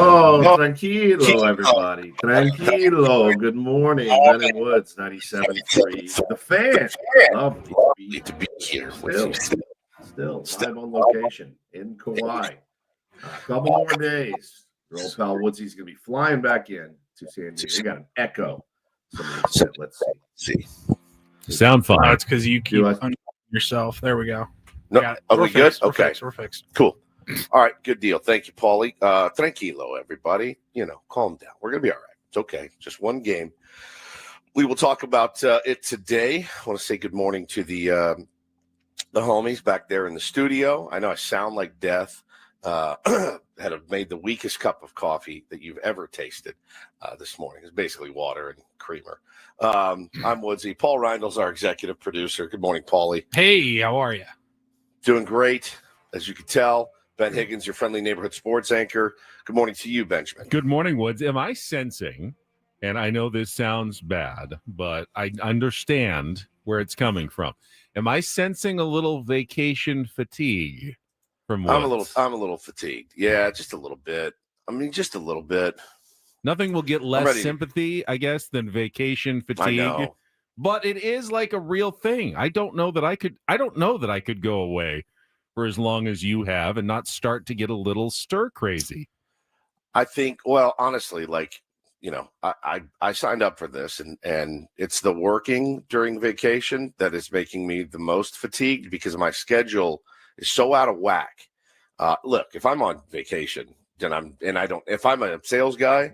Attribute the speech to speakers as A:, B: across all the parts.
A: Oh, tranquilo, everybody. Tranquilo. Good morning. Ben and Woods, 97.3. The Fan. Lovely
B: to be here.
A: Still live on location in Kauai. A couple more days. Your old pal Woodsy's going to be flying back in to San Diego. We got an echo. Somebody said, let's see.
C: Sound fine.
D: No, it's because you keep unmuting yourself. There we go.
B: No, are we good?
D: Okay. We're fixed.
B: Cool. All right, good deal. Thank you, Paulie. Tranquilo, everybody. Calm down. We're going to be all right. It's okay. Just one game. We will talk about it today. I want to say good morning to the homies back there in the studio. I know I sound like death. Had made the weakest cup of coffee that you've ever tasted this morning. It's basically water and creamer. I'm Woodsy. Paul Reindel's our executive producer. Good morning, Paulie.
D: Hey, how are you?
B: Doing great, as you can tell. Ben Higgins, your friendly neighborhood sports anchor. Good morning to you, Benjamin.
C: Good morning, Woods. Am I sensing, and I know this sounds bad, but I understand where it's coming from. Am I sensing a little vacation fatigue from Woods?
B: I'm a little fatigued. Yeah, just a little bit. I mean, just a little bit.
C: Nothing will get less sympathy, I guess, than vacation fatigue.
B: I know.
C: But it is like a real thing. I don't know that I could go away for as long as you have and not start to get a little stir crazy.
B: I think, well, honestly, I signed up for this and it's the working during vacation that is making me the most fatigued because my schedule is so out of whack. Look, if I'm on vacation, if I'm a sales guy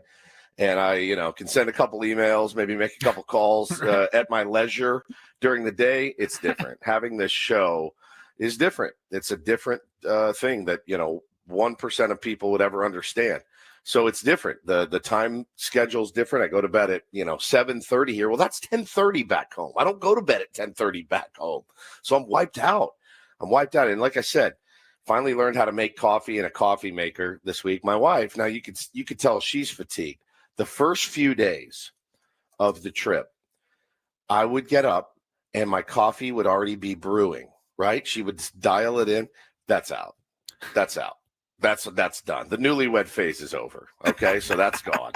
B: and I, can send a couple emails, maybe make a couple calls at my leisure during the day, it's different. Having this show is different. It's a different thing that, 1% of people would ever understand. So it's different. The time schedule is different. I go to bed at, 7:30 here. Well, that's 10:30 back home. I don't go to bed at 10:30 back home. So I'm wiped out. And like I said, finally learned how to make coffee in a coffee maker this week. My wife, now you could tell she's fatigued. The first few days of the trip, I would get up and my coffee would already be brewing, right? She would dial it in. That's out. That's done. The newlywed phase is over. Okay. So that's gone.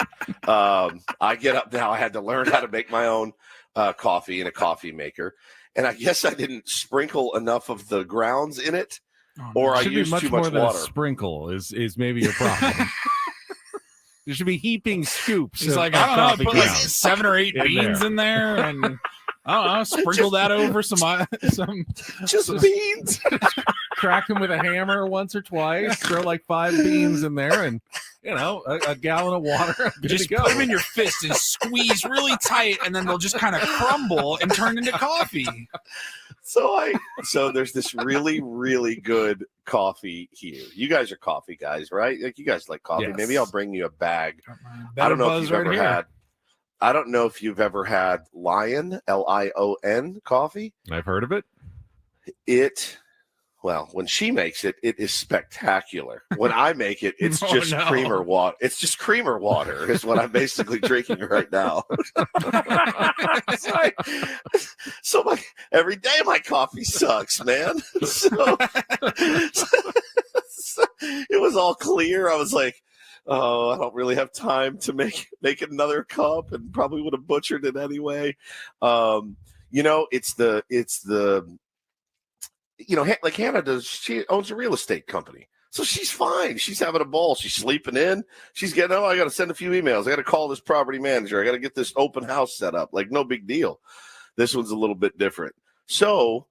B: I get up now. I had to learn how to make my own coffee in a coffee maker. And I guess I didn't sprinkle enough of the grounds in it, or I used too much water.
C: A sprinkle is maybe your problem. There should be heaping scoops.
D: He's like, I don't know, put like 7 or 8 beans in there, and I don't know, sprinkle that over some
B: beans.
C: Crack them with a hammer once or twice. Throw like 5 beans in there, and a gallon of water.
D: Just put them in your fist and squeeze really tight, and then they'll just kind of crumble and turn into coffee.
B: So there's this really, really good coffee here. You guys are coffee guys, right? Like you guys like coffee. Yes. Maybe I'll bring you a bag. I don't know if you've ever had Lion, Lion coffee.
C: I've heard of it.
B: When she makes it, it is spectacular. When I make it, it's just creamer water. It's just creamer water is what I'm basically drinking right now. So every day my coffee sucks, man. So it was all clear. I was like, oh, I don't really have time to make another cup, and probably would have butchered it anyway. It's the like Hannah does. She owns a real estate company, so she's fine. She's having a ball. She's sleeping in. She's getting, I got to send a few emails. I got to call this property manager. I got to get this open house set up. Like, no big deal. This one's a little bit different. So,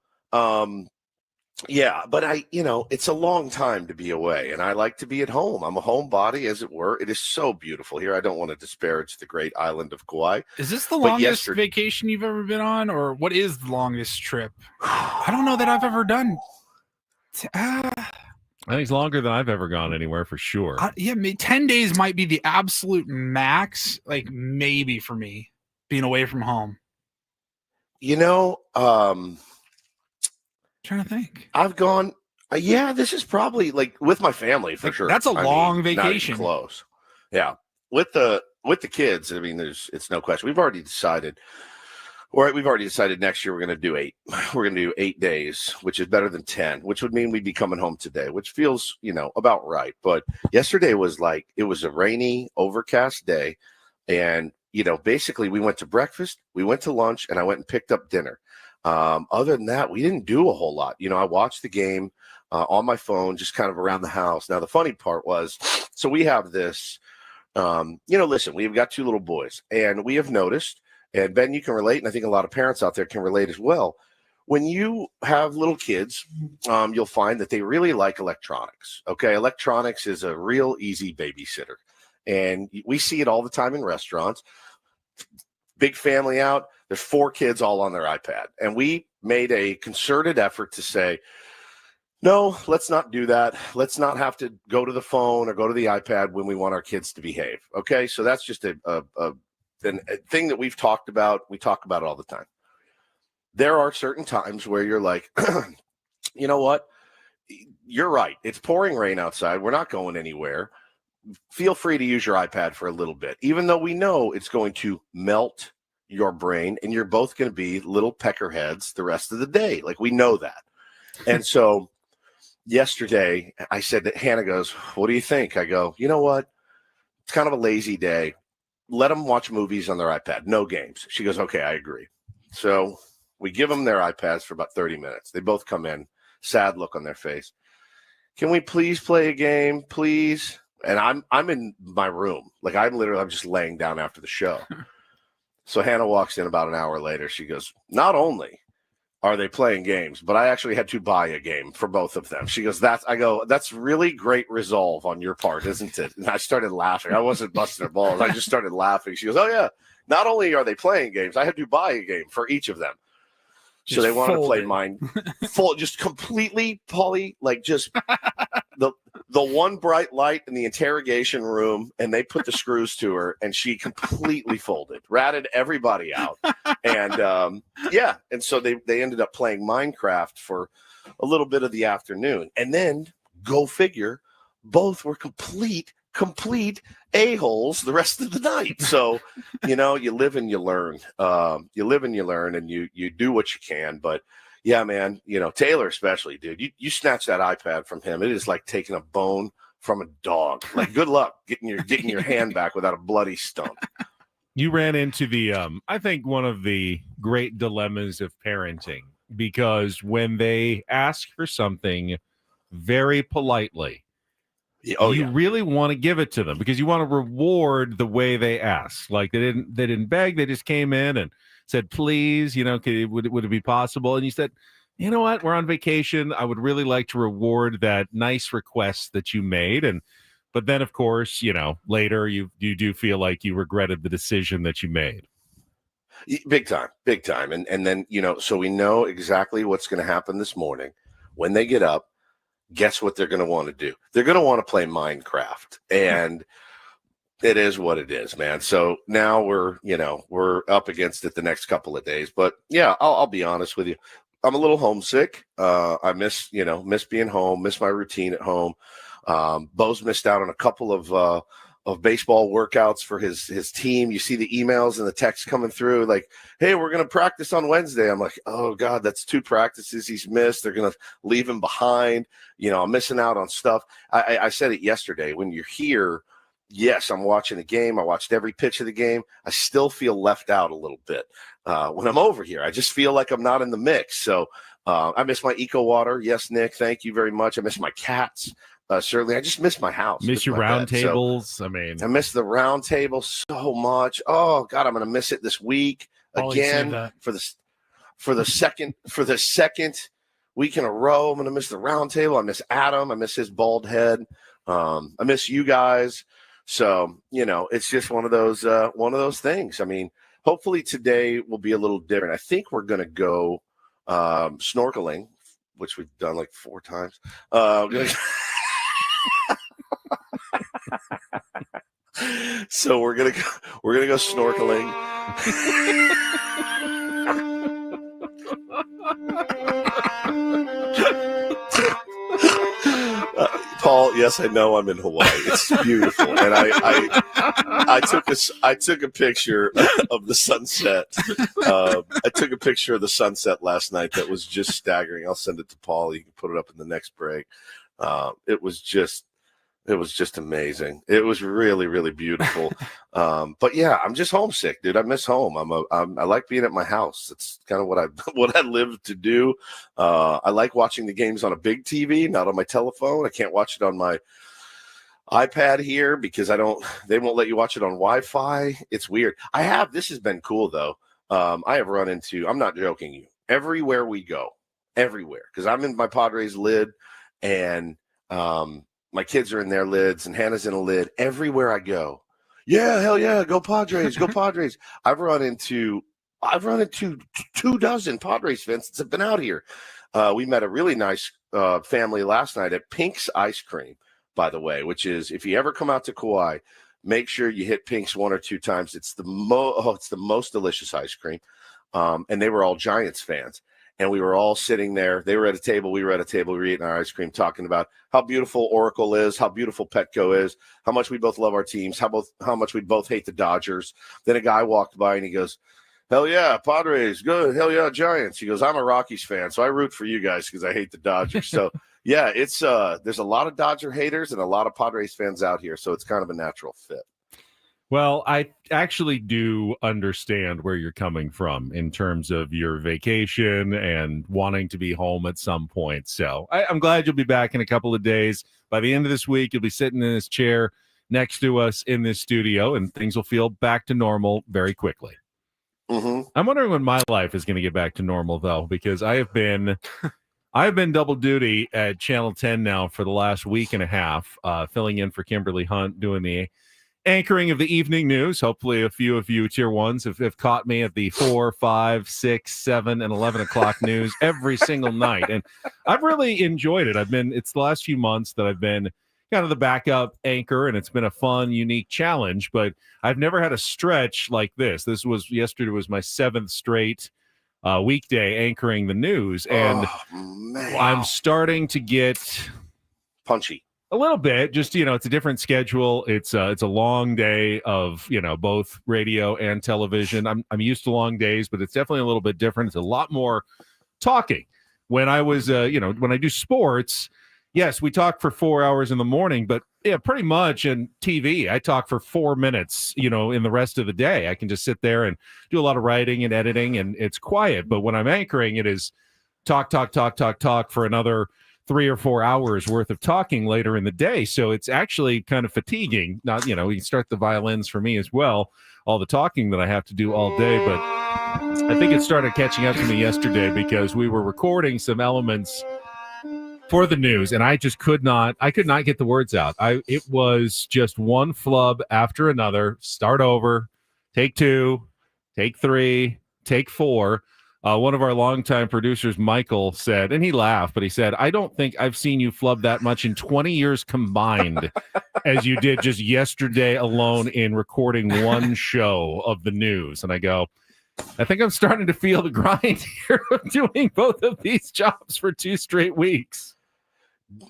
B: yeah, but it's a long time to be away, and I like to be at home. I'm a homebody, as it were. It is so beautiful here. I don't want to disparage the great island of Kauai.
D: Is this the longest vacation you've ever been on, or what is the longest trip? I don't know that I've ever done.
C: I think it's longer than I've ever gone anywhere, for sure.
D: 10 days might be the absolute max, like maybe for me, being away from home. Trying to think.
B: I've gone. This is probably like with my family for sure.
D: That's a long vacation.
B: Not even close. Yeah, with the kids. I mean, it's no question. We've already decided All right, we've already decided next year we're going to do 8. We're going to do 8 days, which is better than 10, which would mean we'd be coming home today, which feels, about right. But yesterday was it was a rainy, overcast day. And, basically we went to breakfast, we went to lunch, and I went and picked up dinner. Other than that, we didn't do a whole lot. I watched the game on my phone, just kind of around the house. Now, the funny part was, so we have this, listen, we've got 2 little boys, and we have noticed, and Ben, you can relate, and I think a lot of parents out there can relate as well. When you have little kids, you'll find that they really like electronics. Okay, electronics is a real easy babysitter, and we see it all the time in restaurants. Big family out, there's 4 kids all on their iPad, and we made a concerted effort to say, no, let's not do that. Let's not have to go to the phone or go to the iPad when we want our kids to behave. Okay, so that's just a thing that we've talked about. We talk about it all the time. There are certain times where you're like, you know what? You're right. It's pouring rain outside. We're not going anywhere. Feel free to use your iPad for a little bit, even though we know it's going to melt your brain and you're both going to be little peckerheads the rest of the day. Like, we know that. And so yesterday I said that Hannah goes, what do you think? I go, you know what? It's kind of a lazy day. Let them watch movies on their iPad. No games. She goes, okay, I agree. So we give them their iPads for about 30 minutes. They both come in, sad look on their face. Can we please play a game, please? And I'm in my room. Like, I'm just laying down after the show. So Hannah walks in about an hour later. She goes, not only are they playing games, but I actually had to buy a game for both of them. She goes, that's really great resolve on your part, isn't it? And I started laughing. I wasn't busting her balls. I just started laughing. She goes, oh yeah, not only are they playing games, I had to buy a game for each of them. So just they wanted to play mine full, just completely, Paulie, like just the one bright light in the interrogation room, and they put the screws to her, and she completely folded, ratted everybody out. And and so they ended up playing Minecraft for a little bit of the afternoon. And then, go figure, both were complete a-holes the rest of the night. So, you live and you learn. You live and you learn, and you do what you can. But yeah, man, Taylor especially, dude, you snatch that iPad from him. It is like taking a bone from a dog. Like, good luck getting your hand back without a bloody stump.
C: You ran into the, I think, one of the great dilemmas of parenting, because when they ask for something very politely, you really want to give it to them because you want to reward the way they ask. Like, they didn't beg. They just came in and said, please, would it be possible? And you said, you know what? We're on vacation. I would really like to reward that nice request that you made. But then, of course, later you do feel like you regretted the decision that you made.
B: Big time. And then, so we know exactly what's going to happen this morning when they get up. Guess what they're going to want to do? They're going to want to play Minecraft, and it is what it is, man. So now we're up against it the next couple of days. But yeah, I'll be honest with you. I'm a little homesick. I miss being home, miss my routine at home. Bo's missed out on a couple of baseball workouts for his team. You see the emails and the texts coming through like, hey, we're going to practice on Wednesday. I'm like, oh God, that's 2 practices he's missed. They're going to leave him behind. I'm missing out on stuff. I said it yesterday. When you're here, yes, I'm watching the game. I watched every pitch of the game. I still feel left out a little bit. When I'm over here, I just feel like I'm not in the mix. So I miss my Eco Water. Yes, Nick, thank you very much. I miss my cats. Certainly, I just miss my house.
C: Miss your round tables. So,
B: I miss the round table so much. Oh God, I'm going to miss it this week again for the second week in a row. I'm going to miss the round table. I miss Adam. I miss his bald head. I miss you guys. So it's just one of those things. I mean, hopefully today will be a little different. I think we're going to go snorkeling, which we've done like 4 times. So we're gonna go snorkeling. Paul, Yes, I know I'm in Hawaii. It's beautiful, and I took a picture of the sunset. I took a picture of the sunset last night that was just staggering. I'll send it to Paul. You can put it up in the next break. It was just amazing. It was really, really beautiful. But yeah, I'm just homesick, dude. I miss home. I like being at my house. It's kind of what I live to do. I like watching the games on a big TV, not on my telephone. I can't watch it on my iPad here because they won't let you watch it on Wi-Fi. It's weird. This has been cool though. I have run into, I'm not joking you, everywhere we go, everywhere. Cause I'm in my Padres lid and, my kids are in their lids and Hannah's in a lid. Everywhere I go, yeah, hell yeah, go Padres, go Padres. I've run into 24 Padres fans that have been out here. We met a really nice family last night at Pink's Ice Cream, by the way, which is, if you ever come out to Kauai, make sure you hit Pink's 1 or 2 times. It's the most delicious ice cream. And they were all Giants fans. And we were all sitting there. They were at a table. We were at a table. We were eating our ice cream, talking about how beautiful Oracle is, how beautiful Petco is, how much we both love our teams, how much we both hate the Dodgers. Then a guy walked by and he goes, hell yeah, Padres, good. Hell yeah, Giants. He goes, I'm a Rockies fan, so I root for you guys because I hate the Dodgers. So, yeah, it's there's a lot of Dodger haters and a lot of Padres fans out here, so it's kind of a natural fit.
C: Well, I actually do understand where you're coming from in terms of your vacation and wanting to be home at some point. So I'm glad you'll be back in a couple of days. By the end of this week, you'll be sitting in this chair next to us in this studio, and things will feel back to normal very quickly.
B: Mm-hmm.
C: I'm wondering when my life is going to get back to normal, though, because I've been double duty at Channel 10 now for the last week and a half, filling in for Kimberly Hunt, doing the anchoring of the evening news. Hopefully a few of you tier ones have caught me at the 4, 5, 6, 7, and 11 o'clock news every single night. And I've really enjoyed it. It's the last few months that I've been kind of the backup anchor, and it's been a fun, unique challenge, but I've never had a stretch like this. Yesterday was my 7th straight weekday anchoring the news. And I'm starting to get
B: punchy.
C: A little bit, just, it's a different schedule. It's a long day of, both radio and television. I'm used to long days, but it's definitely a little bit different. It's a lot more talking. When I was, when I do sports, yes, we talk for 4 hours in the morning, but yeah, pretty much in TV, I talk for 4 minutes, in the rest of the day. I can just sit there and do a lot of writing and editing, and it's quiet. But when I'm anchoring, it is talk for another 3 or 4 hours worth of talking later in the day. So it's actually kind of fatiguing. Not, you can start the violins for me as well, all the talking that I have to do all day. But I think it started catching up to me yesterday because we were recording some elements for the news, and I could not get the words out. It was just one flub after another. Start over, take 2, take 3, take 4. One of our longtime producers, Michael, said, and he laughed, but he said, I don't think I've seen you flub that much in 20 years combined as you did just yesterday alone in recording one show of the news. And I go, I think I'm starting to feel the grind here of doing both of these jobs for 2 straight weeks.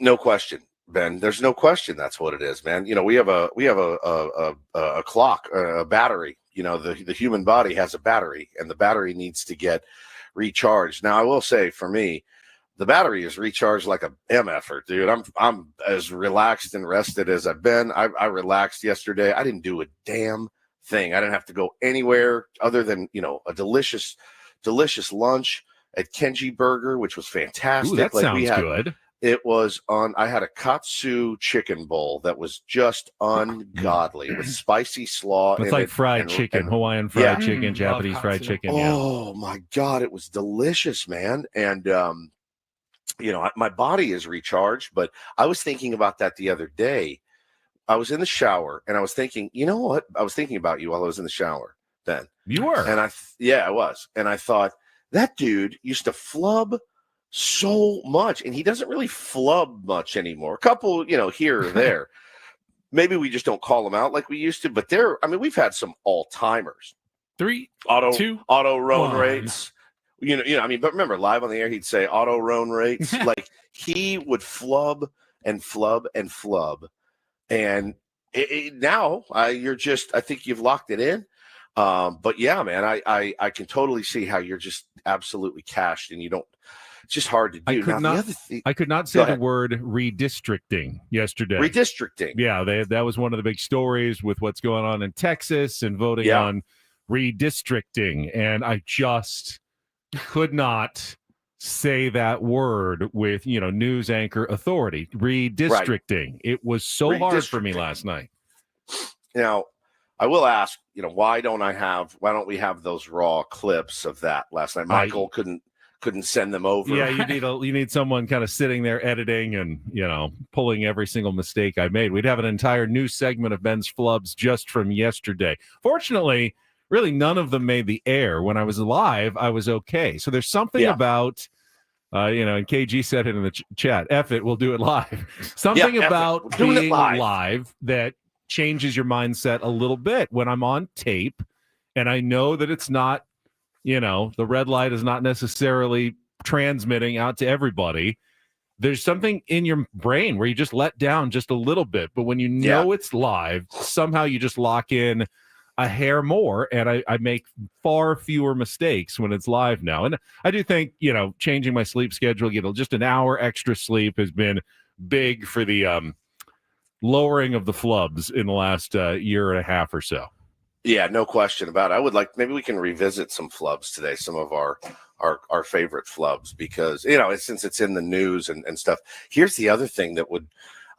B: No question, Ben. There's no question that's what it is, man. We have a clock, a battery. The human body has a battery, and the battery needs to get recharged. Now, I will say, for me, the battery is recharged like a MFer, dude. I'm as relaxed and rested as I've been. I relaxed yesterday. I didn't do a damn thing. I didn't have to go anywhere other than a delicious lunch at Kenji Burger, which was fantastic.
C: Ooh, that sounds good.
B: It was I had a katsu chicken bowl that was just ungodly with spicy slaw.
C: It's like fried chicken, Hawaiian fried chicken, Japanese fried chicken.
B: Oh my God, it was delicious, man. And, my body is recharged, but I was thinking about that the other day. I was in the shower and I was thinking, you know what? I was thinking about you while I was in the shower then.
C: You were?
B: And I was. And I thought, that dude used to flub so much, and he doesn't really flub much anymore. A couple, here or there. Maybe we just don't call them out like we used to, but we've had some all-timers.
D: 3,
B: auto
D: 2,
B: roan
D: 1.
B: rates. But remember, live on the air, he'd say auto roan rates. Like, he would flub and flub and flub. And now you're just, I think you've locked it in. But yeah, man, I can totally see how you're just absolutely cashed and you don't, it's just hard to do.
C: I could not say the word redistricting yesterday.
B: Redistricting.
C: Yeah, that was one of the big stories with what's going on in Texas and voting on redistricting. And I just could not say that word with, news anchor authority. Redistricting. Right. It was so hard for me last night.
B: Now, I will ask, why don't we have those raw clips of that last night? Michael couldn't send them over.
C: Yeah, you need someone kind of sitting there editing and, pulling every single mistake I made. We'd have an entire new segment of Ben's Flubs just from yesterday. Fortunately, really none of them made the air. When I was live, I was okay. So there's something about, and KG said it in the chat, F it, we'll do it live. Something about being live that changes your mindset a little bit. When I'm on tape and I know that it's not, the red light is not necessarily transmitting out to everybody, there's something in your brain where you just let down just a little bit. But when you know it's live, somehow you just lock in a hair more, and I make far fewer mistakes when it's live now. And I do think, changing my sleep schedule, just an hour extra sleep has been big for the lowering of the flubs in the last year and a half or so.
B: Yeah, no question about it. Maybe we can revisit some flubs today, some of our favorite flubs, because, since it's in the news and stuff. Here's the other thing that would,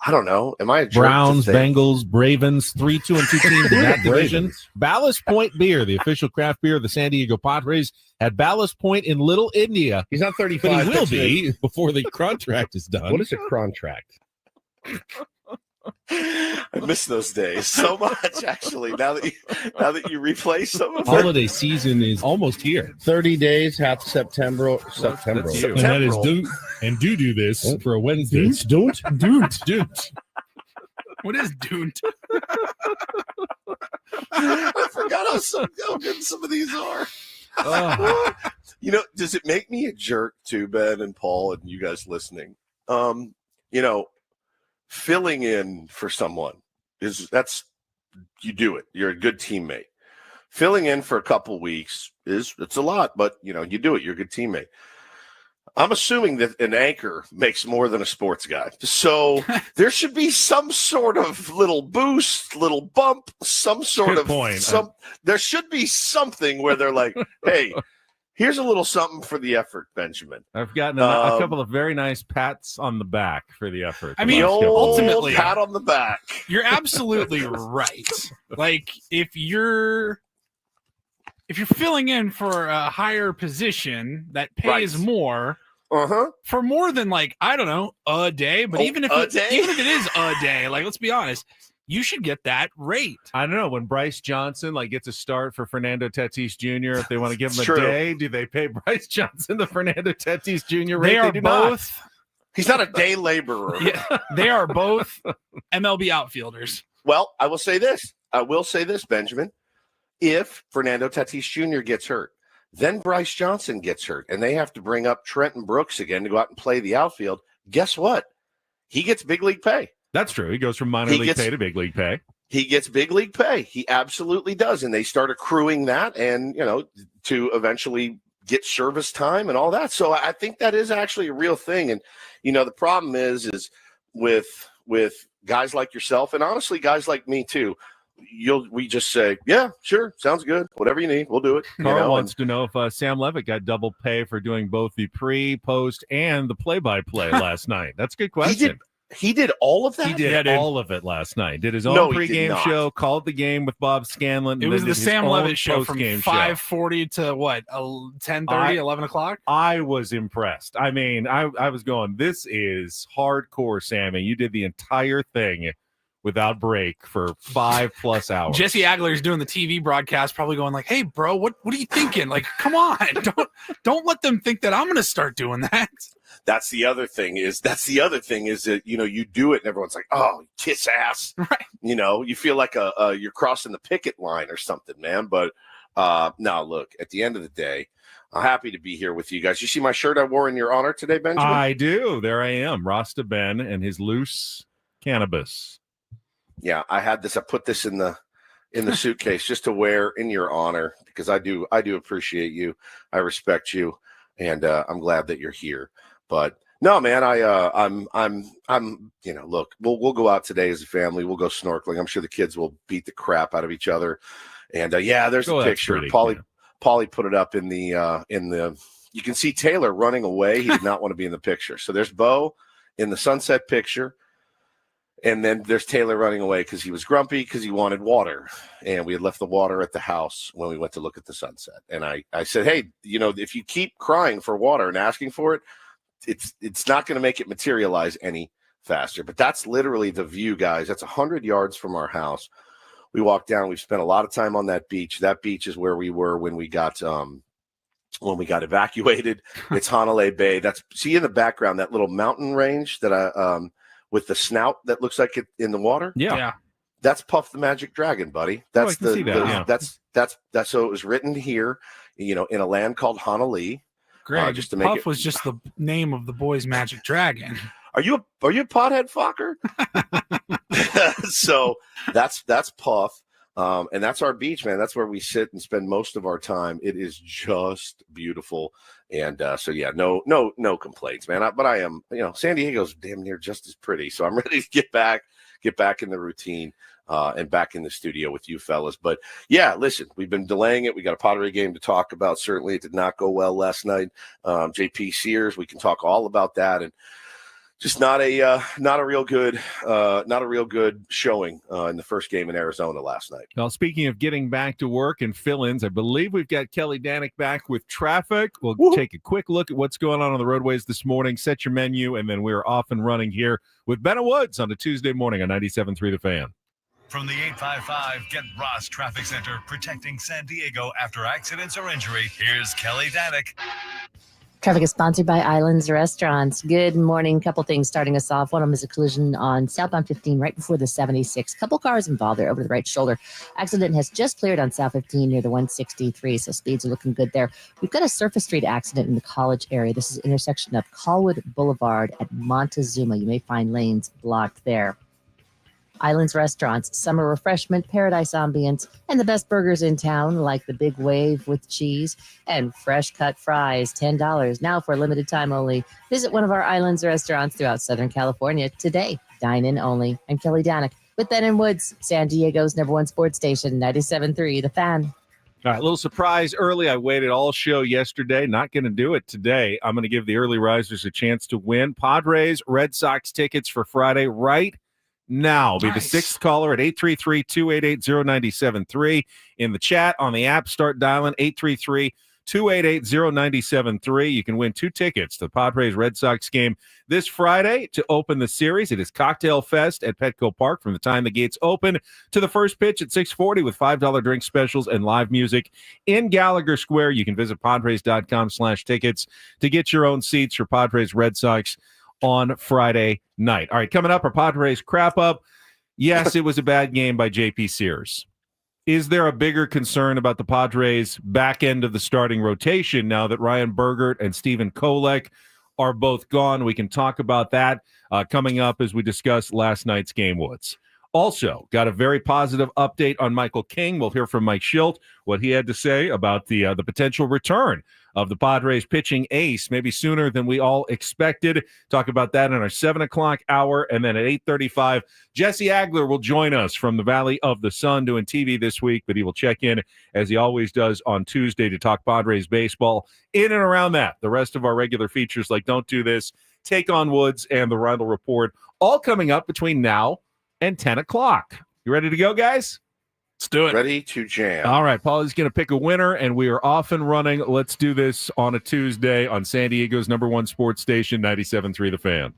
B: I don't know, am I a jerk?
E: Browns, Bengals, Ravens, 3-2 and 2 teams in that division. Ballast Point Beer, the official craft beer of the San Diego Padres, at Ballast Point in Little India.
F: He's not 35.
E: But he will be before the contract is done.
F: What is a contract?
B: I miss those days so much, actually. Now that you replay some of
E: holiday season is almost here.
F: 30 days, half September.
E: And that is do this for a Wednesday.
F: Don't.
D: What is don't?
B: I forgot how good some of these are. Does it make me a jerk too, Ben and Paul and you guys listening? Filling in for someone you do it. You're a good teammate. Filling in for a couple weeks it's a lot, but you do it. You're a good teammate. I'm assuming that an anchor makes more than a sports guy. So there should be some sort of little boost, little bump, some sort of point. There should be something where they're like, hey, here's a little something for the effort, Benjamin.
C: I've gotten a couple of very nice pats on the back for the effort.
D: I mean, ultimately,
B: pat on the back.
D: You're absolutely right. If you're filling in for a higher position that pays more for more than I don't know, a day, but even if it is a day, let's be honest, you should get that rate.
C: I don't know. When Bryce Johnson gets a start for Fernando Tatis Jr., if they want to give him a day, do they pay Bryce Johnson the Fernando Tatis Jr. rate?
D: They are both.
B: He's not a day laborer.
D: Yeah, they are both MLB outfielders.
B: Well, I will say this, Benjamin. If Fernando Tatis Jr. gets hurt, then Bryce Johnson gets hurt, and they have to bring up Trenton Brooks again to go out and play the outfield, guess what? He gets big league pay.
C: That's true. He goes from minor league pay to big league pay.
B: He gets big league pay. He absolutely does. And they start accruing that and, to eventually get service time and all that. So I think that is actually a real thing. And, the problem is with guys like yourself and honestly, guys like me too, we just say, yeah, sure. Sounds good. Whatever you need, we'll do it.
C: Carl wants to know if Sam Levitt got double pay for doing both the pre, post, and the play-by-play last night. That's a good question.
B: He did all of that?
C: He did all of it last night. Did his own pregame show, called the game with Bob Scanlon.
D: It was the Sam Levitt show from 5:40 to 10:30, 11 o'clock?
C: I was impressed. I mean, I was going, this is hardcore, Sammy. You did the entire thing without break for 5+ hours.
D: Jesse Agler's doing the TV broadcast, probably going hey, bro, what are you thinking? Come on, don't let them think that I'm going to start doing that.
B: That's the other thing is that, you do it and everyone's like, oh, kiss ass.
D: Right.
B: You feel like you're crossing the picket line or something, man. But no, look, at the end of the day, I'm happy to be here with you guys. You see my shirt I wore in your honor today, Benjamin?
C: I do. There I am, Rasta Ben and his loose cannabis.
B: Yeah, I had this. I put this in the suitcase just to wear in your honor because I do appreciate you. I respect you, and I'm glad that you're here. But no, man, I'm look, we'll go out today as a family. We'll go snorkeling. I'm sure the kids will beat the crap out of each other. And there's a picture. Paulie put it up in the. You can see Taylor running away. He did not want to be in the picture. So there's Bo in the sunset picture. And then there's Taylor running away because he was grumpy because he wanted water. And we had left the water at the house when we went to look at the sunset. And I said, hey, if you keep crying for water and asking for it, it's not going to make it materialize any faster. But that's literally the view, guys. That's 100 yards from our house. We walked down. We've spent a lot of time on that beach. That beach is where we were when we got evacuated. It's Hanalei Bay. See in the background that little mountain range that with the snout that looks like it in the water.
D: Yeah.
B: That's Puff the Magic Dragon, buddy. That's that's so it was written here, in a land called Hanalei.
D: Greg,
B: just to make
D: Puff was just the name of the boy's magic dragon.
B: Are you a pothead fucker? So that's Puff. And that's our beach, man. That's where we sit and spend most of our time. It is just beautiful. And so, yeah, no complaints, man. But I am, San Diego's damn near just as pretty. So I'm ready to get back in the routine and back in the studio with you fellas. But, yeah, listen, we've been delaying it. We got a Padres game to talk about. Certainly it did not go well last night. JP Sears, we can talk all about that. And just not a real good showing in the first game in Arizona last night.
C: Well, speaking of getting back to work and fill-ins, I believe we've got Kelly Danick back with traffic. We'll take a quick look at what's going on the roadways this morning, set your menu, and then we're off and running here with Ben Woods on a Tuesday morning on 97.3 The Fan.
G: From the 855 Get Ross Traffic Center, protecting San Diego after accidents or injury, here's Kelly Danick.
H: Traffic is sponsored by Islands Restaurants. Good morning. Couple things starting us off. One of them is a collision on southbound 15 right before the 76. Couple cars involved there over the right shoulder. Accident has just cleared on South 15 near the 163, so speeds are looking good there. We've got a surface street accident in the College area. This is intersection of Colwood Boulevard at Montezuma. You may find lanes blocked there. Islands Restaurants, summer refreshment, paradise ambience, and the best burgers in town, like the Big Wave with cheese and fresh cut fries, $10 now for a limited time only. Visit one of our Islands Restaurants throughout Southern California today. Dine in only. I'm Kelly Danick with Ben Woods, San Diego's #1 sports station, 97.3 The Fan.
C: All right, little surprise early. I waited all show yesterday. Not going to do it today. I'm going to give the early risers a chance to win Padres Red Sox tickets for Friday right now. Be the sixth caller at 833-288-0973. In the chat, on the app, start dialing 833-288-0973. You can win 2 tickets to the Padres Red Sox game this Friday to open the series. It is Cocktail Fest at Petco Park from the time the gates open to the first pitch at 6:40 with $5 drink specials and live music in Gallagher Square. You can visit Padres.com/tickets to get your own seats for Padres Red Sox on Friday night. All right, coming up, our Padres crap up. Yes, it was a bad game by JP Sears. Is there a bigger concern about the Padres back end of the starting rotation now that Ryan Bergert and Stephen Kolek are both gone? We can talk about that coming up as we discuss last night's game, Woods. Also, got a very positive update on Michael King. We'll hear from Mike Schilt, what he had to say about the potential return of the Padres pitching ace, maybe sooner than we all expected. Talk about that in our 7 o'clock hour. And then at 8:35, Jesse Agler will join us from the Valley of the Sun doing TV this week, but he will check in as he always does on Tuesday to talk Padres baseball in and around that. The rest of our regular features like Don't Do This, Take on Woods, and the Rundle Report, all coming up between now and 10 o'clock. You ready to go, guys?
D: Let's do it.
B: Ready to jam.
C: All right, Paulie's going to pick a winner, and we are off and running. Let's do this on a Tuesday on San Diego's #1 sports station, 97.3 The Fan.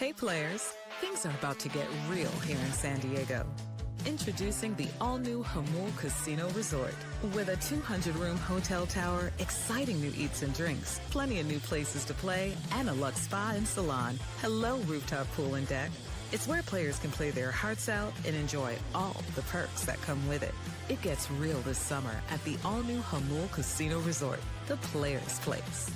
I: Hey players, things are about to get real here in San Diego. Introducing the all-new Hamul Casino Resort. With a 200-room hotel tower, exciting new eats and drinks, plenty of new places to play, and a luxe spa and salon. Hello, rooftop pool and deck. It's where players can play their hearts out and enjoy all the perks that come with it. It gets real this summer at the all-new Hamul Casino Resort, the players' place.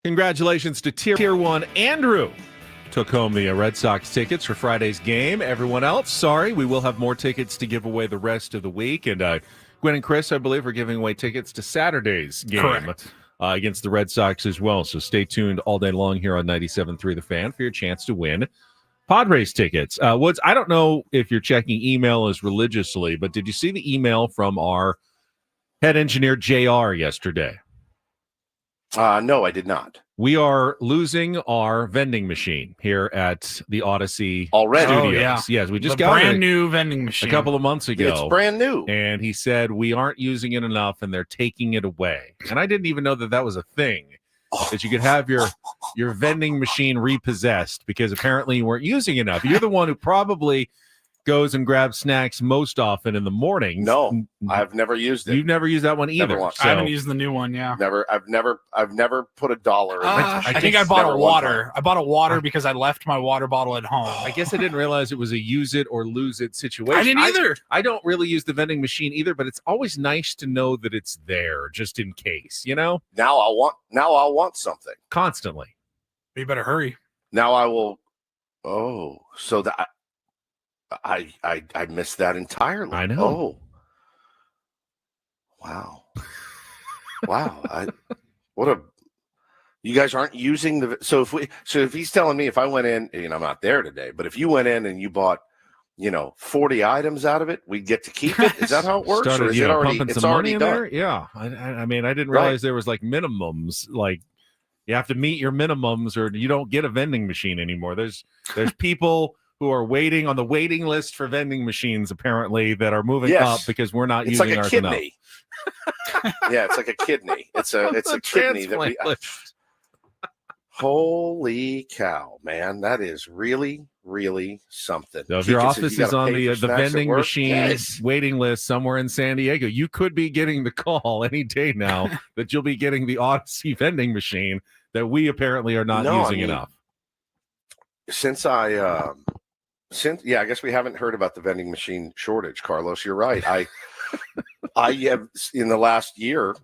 C: Congratulations to Tier 1 Andrew. Took home the Red Sox tickets for Friday's game. Everyone else, sorry, we will have more tickets to give away the rest of the week. And Gwen and Chris, I believe, are giving away tickets to Saturday's game against the Red Sox as well. So stay tuned all day long here on 97.3 The Fan for your chance to win Padres tickets. Woods, I don't know if you're checking email as religiously, but did you see the email from our head engineer, JR, yesterday?
B: No, I did not.
C: We are losing our vending machine here at the Odyssey
B: already.
C: Studios.
D: Oh, yeah.
C: Yes, we just
D: the
C: got
D: brand new vending machine
C: a couple of months ago.
B: It's brand new.
C: And he said we aren't using it enough and they're taking it away. And I didn't even know that that was a thing, that you could have your vending machine repossessed because apparently you weren't using enough. You're the one who probably goes and grabs snacks most often in the mornings.
B: No, I've never used it.
C: You've never used that one either.
B: once.
D: I haven't used the new one. Yeah.
B: I've never put $1 in.
D: I think I bought a water. I bought a water because I left my water bottle at home.
C: I guess I didn't realize it was a use it or lose it situation.
D: I didn't either.
C: I don't really use the vending machine either, but it's always nice to know that it's there just in case, you know?
B: Now I'll want something.
C: Constantly.
D: You better hurry.
B: Now I will. Oh, so that I missed that entirely.
C: I know.
B: Oh, wow, wow. You guys aren't using the. So if he's telling me if I went in, I'm not there today, but if you went in and you bought, 40 items out of it, we get to keep it. Is that how it works?
C: Started,
B: or is it already?
C: pumping
B: It's
C: some
B: already
C: money in
B: done.
C: there? Yeah. I mean, I didn't realize there was like minimums. Like you have to meet your minimums, or you don't get a vending machine anymore. There's people who are waiting on the waiting list for vending machines, apparently, that are moving up because we're not using
B: like a
C: ours
B: kidney.
C: enough.
B: Yeah, it's like a kidney. It's a kidney that we. Holy cow, man! That is really, really something.
C: So if your office is on the vending machine
B: yes.
C: waiting list somewhere in San Diego, you could be getting the call any day now that you'll be getting the Odyssey vending machine that we apparently are not using enough.
B: I guess we haven't heard about the vending machine shortage, Carlos. You're right. I have in the last year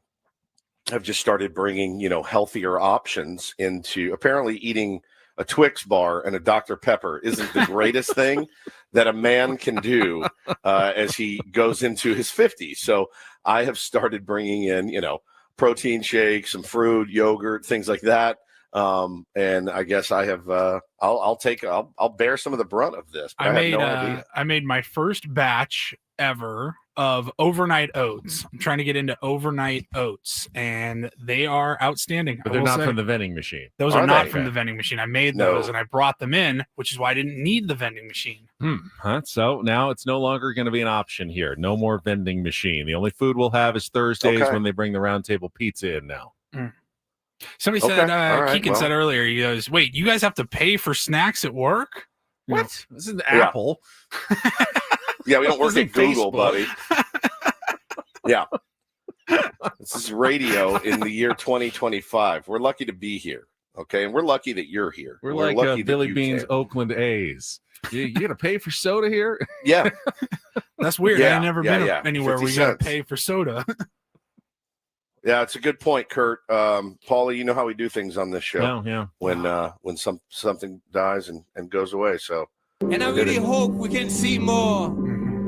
B: have just started bringing, healthier options into. Apparently eating a Twix bar and a Dr. Pepper isn't the greatest thing that a man can do as he goes into his 50s. So I have started bringing in, protein shakes, some fruit, yogurt, things like that. And I guess I have, I'll bear some of the brunt of this. But
D: I made my first batch ever of overnight oats. I'm trying to get into overnight oats, and they are outstanding.
C: But they're not from the vending machine.
D: Those are not from the vending machine. I made those and I brought them in, which is why I didn't need the vending machine.
C: So now it's no longer going to be an option here. No more vending machine. The only food we'll have is Thursdays when they bring the round table pizza in now.
D: Somebody said, Keegan said earlier, he goes, wait, you guys have to pay for snacks at work?
C: What? This is Apple.
B: Yeah, we don't work at Google, buddy. Yeah. This is radio in the year 2025. We're lucky to be here, okay? And we're lucky that you're here.
C: We're like
B: lucky
C: Billy Bean's Oakland A's. You got to pay for soda here?
B: Yeah.
D: That's weird. I've never been anywhere where you got to pay for soda.
B: Yeah, it's a good point, Kurt. Paulie, you know how we do things on this show.
C: Yeah.
B: When something dies and goes away. So,
J: and I really hope we can see more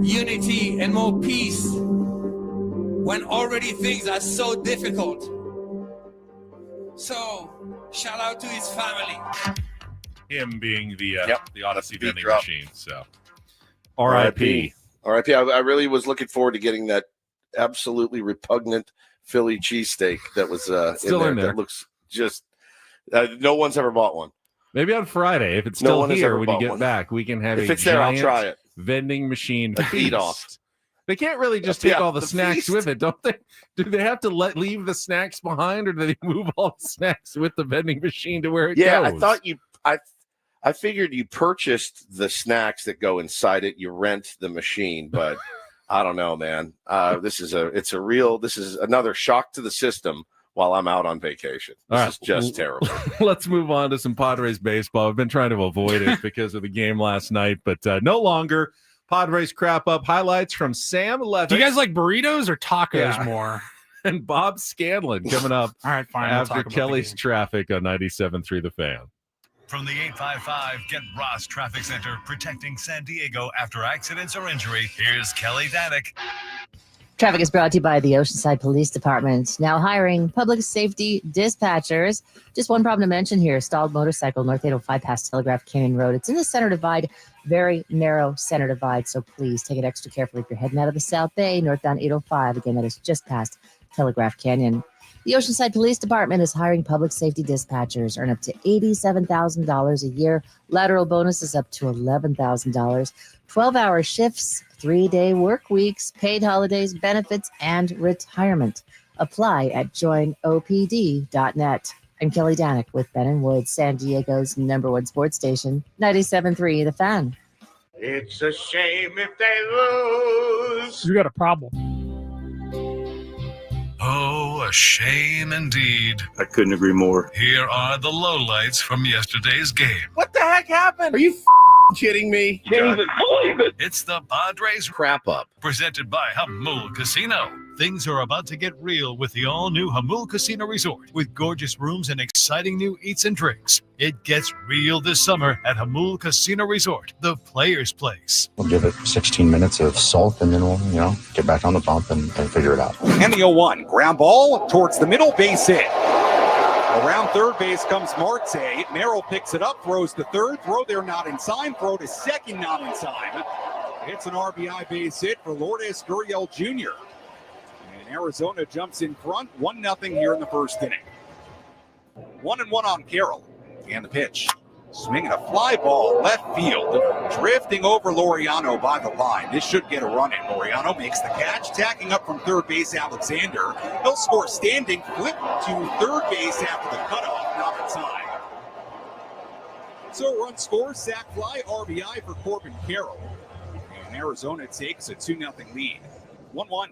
J: unity and more peace when already things are so difficult. So, shout out to his family.
C: Him being the Odyssey vending
B: drop.
C: machine. So, R.I.P.
B: R.I.P. I really was looking forward to getting that absolutely repugnant Philly cheesesteak that was
C: still in there.
B: That looks just no one's ever bought one.
C: Maybe on Friday, if it's still here when you get back, we can have
B: if it's there, I'll try it.
C: Vending machine
B: feed off.
C: They can't really just take all the snacks with it, don't they? Do they have to leave the snacks behind, or do they move all the snacks with the vending machine to where it goes?
B: I thought I figured you purchased the snacks that go inside it. You rent the machine, but I don't know, man. This is another shock to the system while I'm out on vacation. This is just terrible.
C: Let's move on to some Padres baseball. I've been trying to avoid it because of the game last night, but no longer. Padres crap up highlights from Sam Levitt.
D: Do you guys like burritos or tacos more?
C: And Bob Scanlon coming up
D: all right, fine.
C: After Kelly's traffic on 97.3 The Fan.
G: From the 855 Get Ross Traffic Center, protecting San Diego after accidents or injury, here's Kelly Danek.
H: Traffic is brought to you by the Oceanside Police Department, now hiring public safety dispatchers. Just one problem to mention here, stalled motorcycle, North 805 past Telegraph Canyon Road. It's in the center divide, very narrow center divide, so please take it extra carefully if you're heading out of the South Bay, northbound 805. Again, that is just past Telegraph Canyon. The Oceanside Police Department is hiring public safety dispatchers, earn up to $87,000 a year. Lateral bonuses up to $11,000. 12-hour shifts, 3-day work weeks, paid holidays, benefits, and retirement. Apply at joinopd.net. I'm Kelly Danek with Ben & Woods, San Diego's #1 sports station, 97.3 The Fan.
K: It's a shame if they lose.
D: You got a problem.
G: Oh, a shame indeed.
L: I couldn't agree more.
G: Here are the lowlights from yesterday's game.
B: What the heck happened? Are you kidding me?
K: Can't even believe it.
G: It's the Padres
B: Crap up.
G: presented by Hamul Casino. Things are about to get real with the all-new Hamul Casino Resort with gorgeous rooms and exciting new eats and drinks. It gets real this summer at Hamul Casino Resort, the player's place.
M: We'll give it 16 minutes of salt, and then we'll, get back on the bump and figure it out.
N: And the 0-1, ground ball towards the middle, base hit. Around third base comes Marte. Merrill picks it up, throws to third. Throw there, not in time. Throw to second, not in time. It's an RBI base hit for Lourdes Gurriel Jr. And Arizona jumps in front, 1-0 here in the first inning. 1-1 on Carroll. And the pitch. Swinging a fly ball left field. Drifting over Laureano by the line. This should get a run in. Laureano makes the catch. Tacking up from third base, Alexander. He'll score standing. Flip to third base after the cutoff. Not in time. So run scores, sac fly, RBI for Corbin Carroll. And Arizona takes a 2-0 lead. 1-1.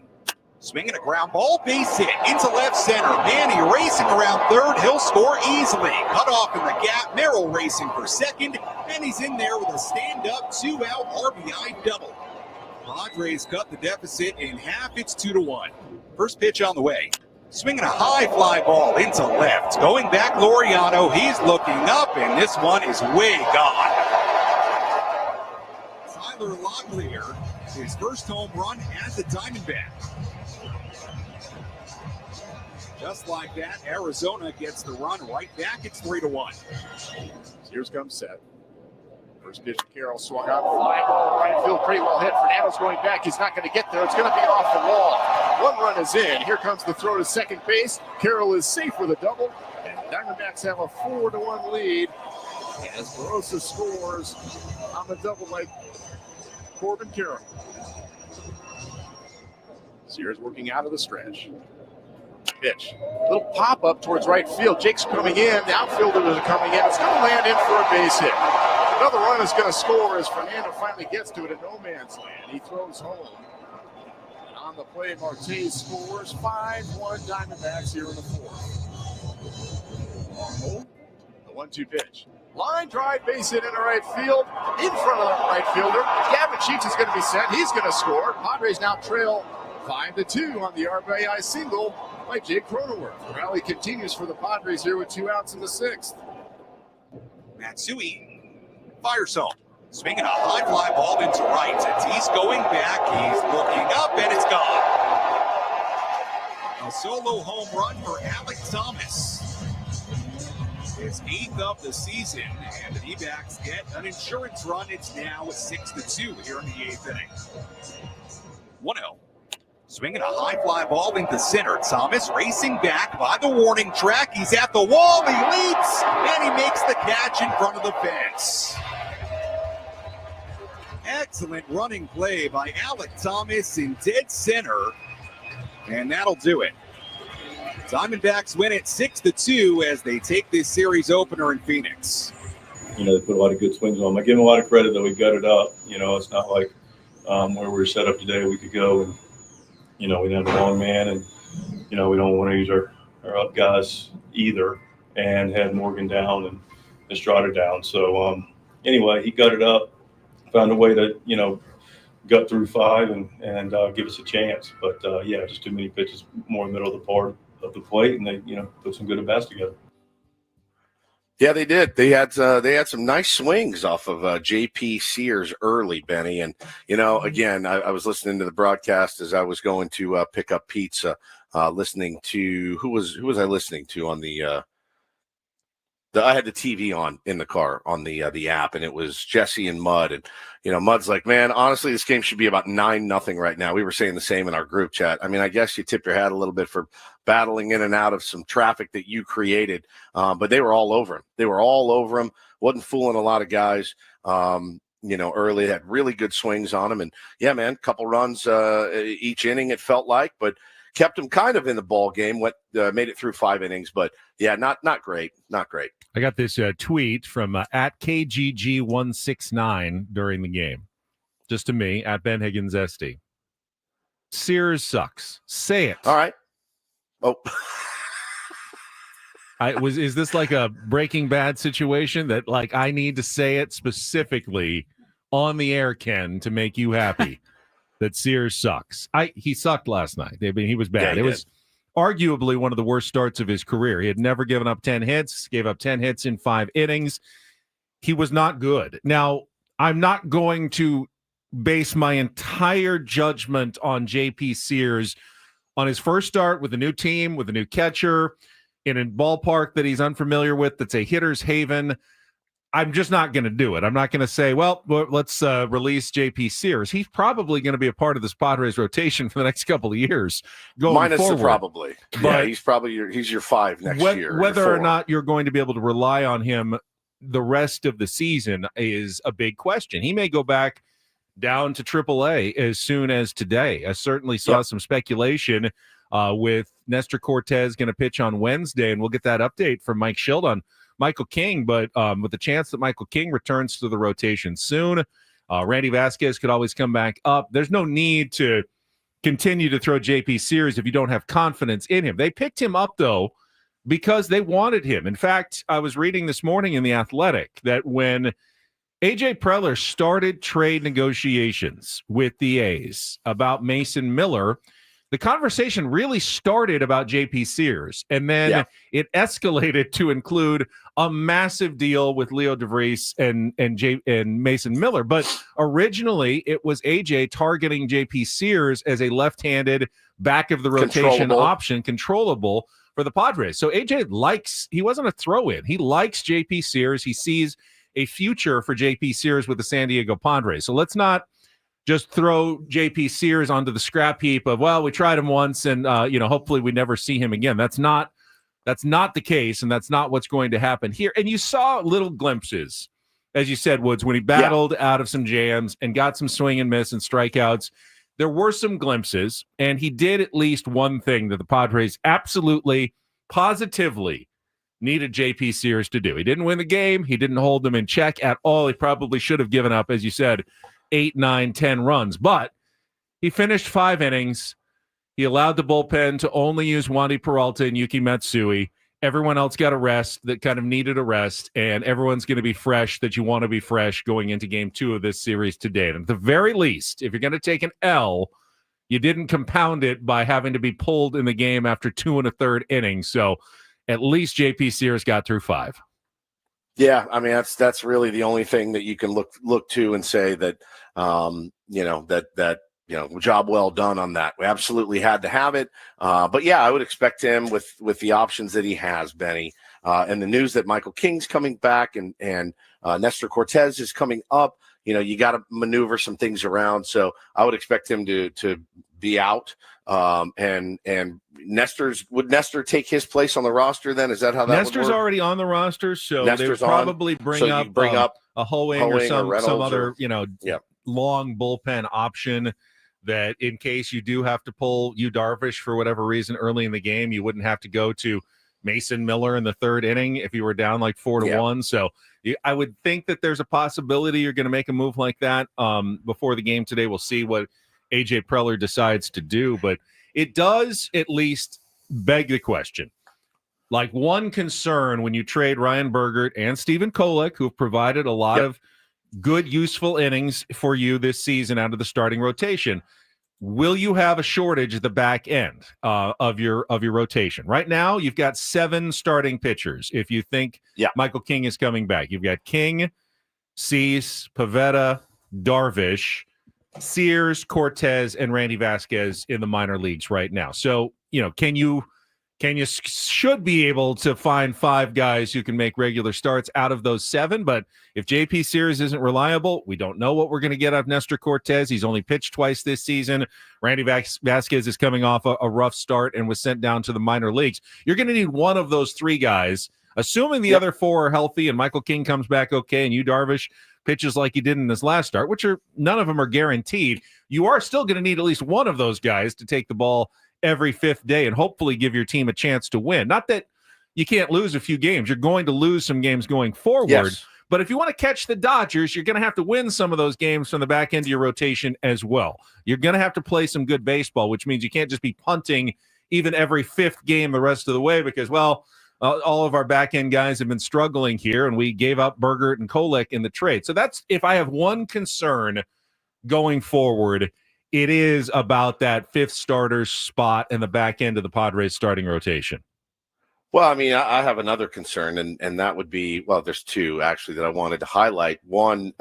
N: Swinging a ground ball, base hit into left center. Manny racing around third. He'll score easily. Cut off in the gap. Merrill racing for second. And he's in there with a stand-up, 2-out RBI double. Padres cut the deficit in half. It's 2-1. First pitch on the way. Swinging a high fly ball into left. Going back, Laureano. He's looking up, and this one is way gone. Tyler Locklear, his first home run as a Diamondback. Just like that, Arizona gets the run right back. It's 3-1.
O: Here's comes Seth. First pitch to Carroll, swung out, fly ball, right field, pretty well hit. Fernando's going back. He's not going to get there. It's going to be off the wall. One run is in. Here comes the throw to second base. Carroll is safe with a double, and Diamondbacks have a 4-1 lead as Barossa scores on the double by Corbin Carroll. Sears working out of the stretch. Pitch. Little pop up towards right field. Jake's coming in. The outfielders are coming in. It's going to land in for a base hit. Another run is going to score as Fernando finally gets to it at no man's land. He throws home. And on the play, Marte scores. 5-1 Diamondbacks here in the fourth. The 1-2 pitch. Line drive, base hit into right field. In front of the right fielder. Gavin Sheets is going to be set. He's going to score. Padres now trail 5-2 on the RBI single by Jake Cronenworth. The rally continues for the Padres here with 2 outs in the sixth.
N: Matsui fires home. Swinging a high fly ball into right. Tatis going back. He's looking up, and it's gone. A solo home run for Alec Thomas. His 8th of the season, and the D-backs get an insurance run. It's now 6-2 here in the 8th inning. 1-0. Swinging a high fly ball into center. Thomas racing back by the warning track. He's at the wall. He leaps, and he makes the catch in front of the fence. Excellent running play by Alec Thomas in dead center, and that'll do it. Diamondbacks win it 6-2 as they take this series opener in Phoenix.
L: They put a lot of good swings on him. I give him a lot of credit that we gutted up. It's not like where we were set up today a week ago, and we didn't have a long man, and we don't want to use our up guys either, and had Morgan down and Estrada down. So anyway, he gutted up, found a way to gut through 5 and give us a chance. But just too many pitches more in the middle of the part of the plate, and they put some good at bats together.
B: Yeah, they did. They had some nice swings off of J.P. Sears early, Benny. And again, I was listening to the broadcast as I was going to pick up pizza, listening to who was I listening to on the I had the TV on in the car on the app, and it was Jesse and Mud. And Mud's like, man, honestly, this game should be about 9-0 right now. We were saying the same in our group chat. I mean, I guess you tip your hat a little bit for battling in and out of some traffic that you created, but they were all over him. They were all over him. Wasn't fooling a lot of guys. Early had really good swings on him, and yeah, man, couple runs each inning it felt like, but kept him kind of in the ball game. Made it through 5 innings, but yeah, not great.
C: I got this tweet from at KGG169 during the game. just to me, at Ben Higgins SD. Sears sucks. Say it.
B: All right. Oh.
C: Is this like a Breaking Bad situation that like I need to say it specifically on the air, Ken, to make you happy that Sears sucks? He sucked last night. I mean, he was bad.
B: Yeah,
C: it was arguably one of the worst starts of his career. He had never given up 10 hits, gave up 10 hits in 5 innings. He was not good. Now, I'm not going to base my entire judgment on JP Sears on his first start with a new team, with a new catcher, in a ballpark that he's unfamiliar with, that's a hitter's haven. I'm just not going to do it. I'm not going to say, well, let's release JP Sears. He's probably going to be a part of this Padres rotation for the next couple of years going
B: Minus
C: forward.
B: the probably.
C: But
B: he's probably your 5 next year.
C: Whether or not you're going to be able to rely on him the rest of the season is a big question. He may go back down to AAA as soon as today. I certainly saw some speculation with Nestor Cortez going to pitch on Wednesday, and we'll get that update from Mike Schild on Michael King, but with the chance that Michael King returns to the rotation soon, Randy Vasquez could always come back up. There's no need to continue to throw JP Sears if you don't have confidence in him. They picked him up, though, because they wanted him. In fact, I was reading this morning in The Athletic that when A.J. Preller started trade negotiations with the A's about Mason Miller, the conversation really started about JP Sears, and then it escalated to include a massive deal with Leo DeVries and Mason Miller. But originally, it was AJ targeting JP Sears as a left-handed back of the rotation option, controllable for the Padres. So AJ he wasn't a throw-in. He likes JP Sears. He sees a future for JP Sears with the San Diego Padres. So let's not just throw JP Sears onto the scrap heap of, well, we tried him once and, hopefully we never see him again. That's not the case, and that's not what's going to happen here. And you saw little glimpses, as you said, Woods, when he battled out of some jams and got some swing and miss and strikeouts. There were some glimpses, and he did at least one thing that the Padres absolutely, positively needed JP Sears to do. He didn't win the game. He didn't hold them in check at all. He probably should have given up, as you said, 8, 9, 10 runs. But he finished 5 innings. He allowed the bullpen to only use Wandy Peralta and Yuki Matsui. Everyone else got a rest that kind of needed a rest, and everyone's going to be fresh that you want to be fresh going into Game 2 of this series today. And at the very least, if you're going to take an L, you didn't compound it by having to be pulled in the game after 2 1/3 innings. So at least JP Sears got through 5.
B: Yeah, I mean that's really the only thing that you can look to and say that job well done on that. We absolutely had to have it, but yeah, I would expect him with the options that he has, Benny, and the news that Michael King's coming back and Nestor Cortez is coming up. You got to maneuver some things around, so I would expect him to be out. And would Nestor take his place on the roster then? Is that how that
C: Nestor's
B: would work?
C: already on the roster, so
B: Nestor's
C: they would probably bring up a Hoeing or some other long bullpen option that in case you do have to pull Darvish for whatever reason early in the game, you wouldn't have to go to Mason Miller in the 3rd inning if you were down like 4-1. So I would think that there's a possibility you're going to make a move like that before the game today. We'll see what A.J. Preller decides to do, but it does at least beg the question. Like, one concern when you trade Ryan Bergert and Steven Kolek, who have provided a lot of good, useful innings for you this season out of the starting rotation, will you have a shortage at the back end of your rotation? Right now, you've got 7 starting pitchers. If you think Michael King is coming back, you've got King, Cease, Pivetta, Darvish, Sears, Cortez, and Randy Vasquez in the minor leagues right now. So, should be able to find 5 guys who can make regular starts out of those 7. But if JP Sears isn't reliable, we don't know what we're going to get out of Nestor Cortez. He's only pitched twice this season. Randy Vasquez is coming off a rough start and was sent down to the minor leagues. You're going to need one of those 3 guys, assuming the other 4 are healthy and Michael King comes back okay and Darvish pitches like he did in his last start, which none of them are guaranteed. You are still going to need at least one of those guys to take the ball every 5th day and hopefully give your team a chance to win. Not that you can't lose a few games. You're going to lose some games going forward, But if you want to catch the Dodgers, you're going to have to win some of those games from the back end of your rotation as well. You're going to have to play some good baseball, which means you can't just be punting even every fifth game the rest of the way because, well, all of our back end guys have been struggling here, and we gave up Bergert and Kolek in the trade. So that's, if I have one concern going forward, it is about that fifth starter spot in the back end of the Padres starting rotation.
B: Well, I mean, I have another concern, and that would be, well, there's two actually that I wanted to highlight. One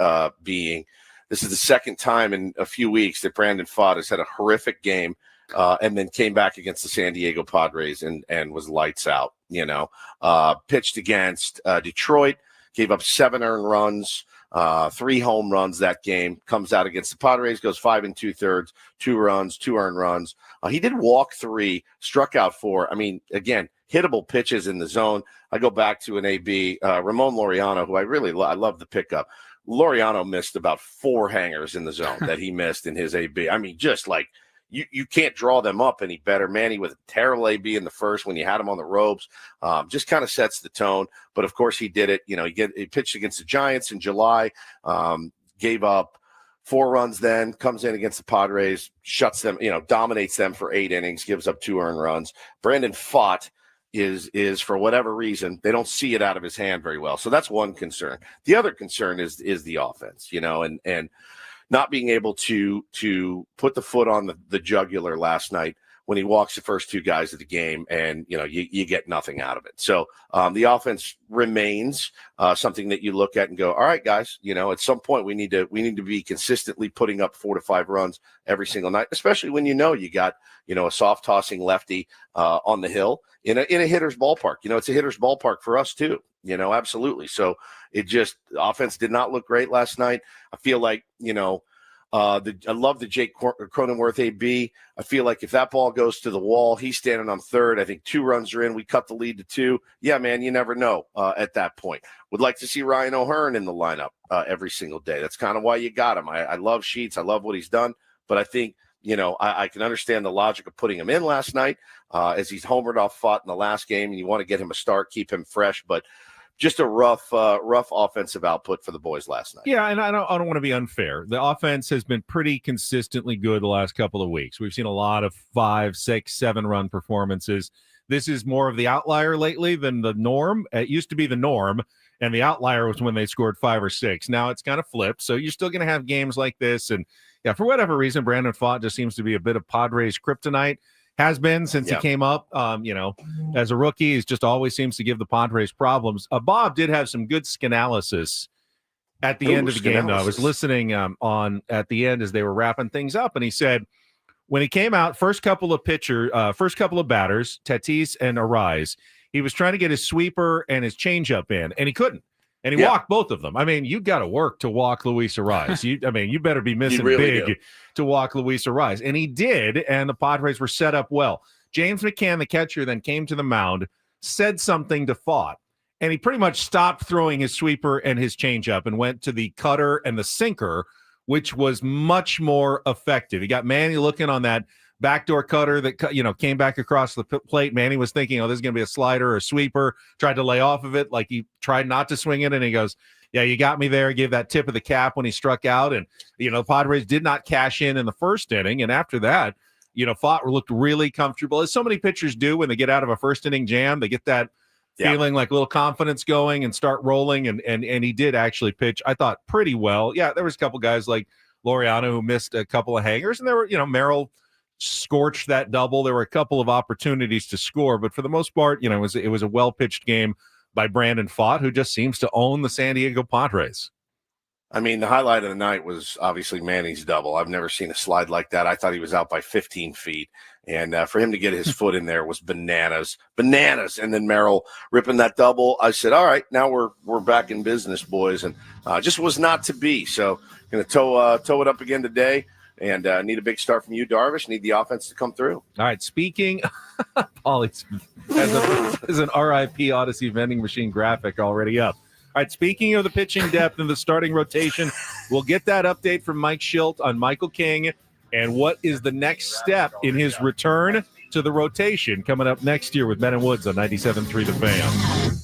B: being, this is the second time in a few weeks that Brandon Pfaadt has had a horrific game and then came back against the San Diego Padres and was lights out, pitched against Detroit, gave up 7 earned runs, 3 home runs that game, comes out against the Padres, goes 5 2/3, 2 runs, 2 earned runs. He did walk 3, struck out 4. I mean, again, hittable pitches in the zone. I go back to an AB, Ramon Laureano, who I love the pickup. Laureano missed about 4 hangers in the zone that he missed in his AB. I mean, just like you can't draw them up any better. Manny with a terrible AB in the first when you had him on the ropes, just kind of sets the tone. But of course he did it. He pitched against the Giants in July, gave up 4 runs, then comes in against the Padres, shuts them, dominates them for 8 innings, gives up 2 earned runs. Brandon Pfaadt is for whatever reason, they don't see it out of his hand very well. So that's one concern. The other concern is the offense, and not being able to put the foot on the jugular last night when he walks the first 2 guys of the game, and you get nothing out of it. So the offense remains something that you look at and go, all right, guys, at some point we need to be consistently putting up 4 to 5 runs every single night, especially when you got a soft tossing lefty on the hill in a hitter's ballpark. It's a hitter's ballpark for us too. Absolutely. So the offense did not look great last night. I feel like I love the Jake Cronenworth AB. I feel like if that ball goes to the wall, he's standing on third. I think 2 runs are in. We cut the lead to 2. Yeah, man, you never know at that point. Would like to see Ryan O'Hearn in the lineup every single day. That's kind of why you got him. I love Sheets. I love what he's done. But I think, I can understand the logic of putting him in last night as he's homered off Pfaadt in the last game, and you want to get him a start, keep him fresh. But just a rough offensive output for the boys last night.
C: Yeah, and I don't want to be unfair. The offense has been pretty consistently good the last couple of weeks. We've seen a lot of 5, 6, 7 run performances. This is more of the outlier lately than the norm. It used to be the norm, and the outlier was when they scored 5 or 6. Now it's kind of flipped, so you're still going to have games like this. And yeah, for whatever reason, Brandon Pfaadt just seems to be a bit of Padres kryptonite. Has been since he came up, as a rookie. He just always seems to give the Padres problems. Bob did have some good skanalysis at the end of the game, though. I was listening on at the end as they were wrapping things up, and he said when he came out, first couple of batters, Tatis and Arise, he was trying to get his sweeper and his changeup in, and he couldn't. And he walked both of them. I mean, you got to work to walk Luis Arise. You better be missing big to walk Luis Arise. And he did, and the Padres were set up well. James McCann, the catcher, then came to the mound, said something to Pfaadt, and he pretty much stopped throwing his sweeper and his changeup and went to the cutter and the sinker, which was much more effective. He got Manny looking on that backdoor cutter that came back across the plate. Manny was thinking, this is going to be a slider or a sweeper, tried to lay off of it, like he tried not to swing it, and he goes, yeah, you got me there. Gave that tip of the cap when he struck out, and the Padres did not cash in the first inning, and after that, Pfaadt looked really comfortable, as so many pitchers do when they get out of a first inning jam. They get that feeling like a little confidence going and start rolling, and he did actually pitch, I thought, pretty well. Yeah, there was a couple guys like Laureano who missed a couple of hangers, and there were, Merrill scorched that double. There were a couple of opportunities to score, but for the most part, it was a well-pitched game by Brandon Pfaadt, who just seems to own the San Diego Padres.
B: I mean, the highlight of the night was obviously Manny's double. I've never seen a slide like that. I thought he was out by 15 feet, and for him to get his foot in there was bananas. And then Merrill ripping that double. I said, all right, now we're back in business, boys, and just was not to be. So going to toe it up again today. And need a big start from you, Darvish. Need the offense to come through.
C: All right, speaking, Paulie has an RIP Odyssey vending machine graphic already up. All right, speaking of the pitching depth and the starting rotation, we'll get that update from Mike Schilt on Michael King and what is the next step in his return to the rotation coming up next year with Ben and Woods on 97.3 The Fan.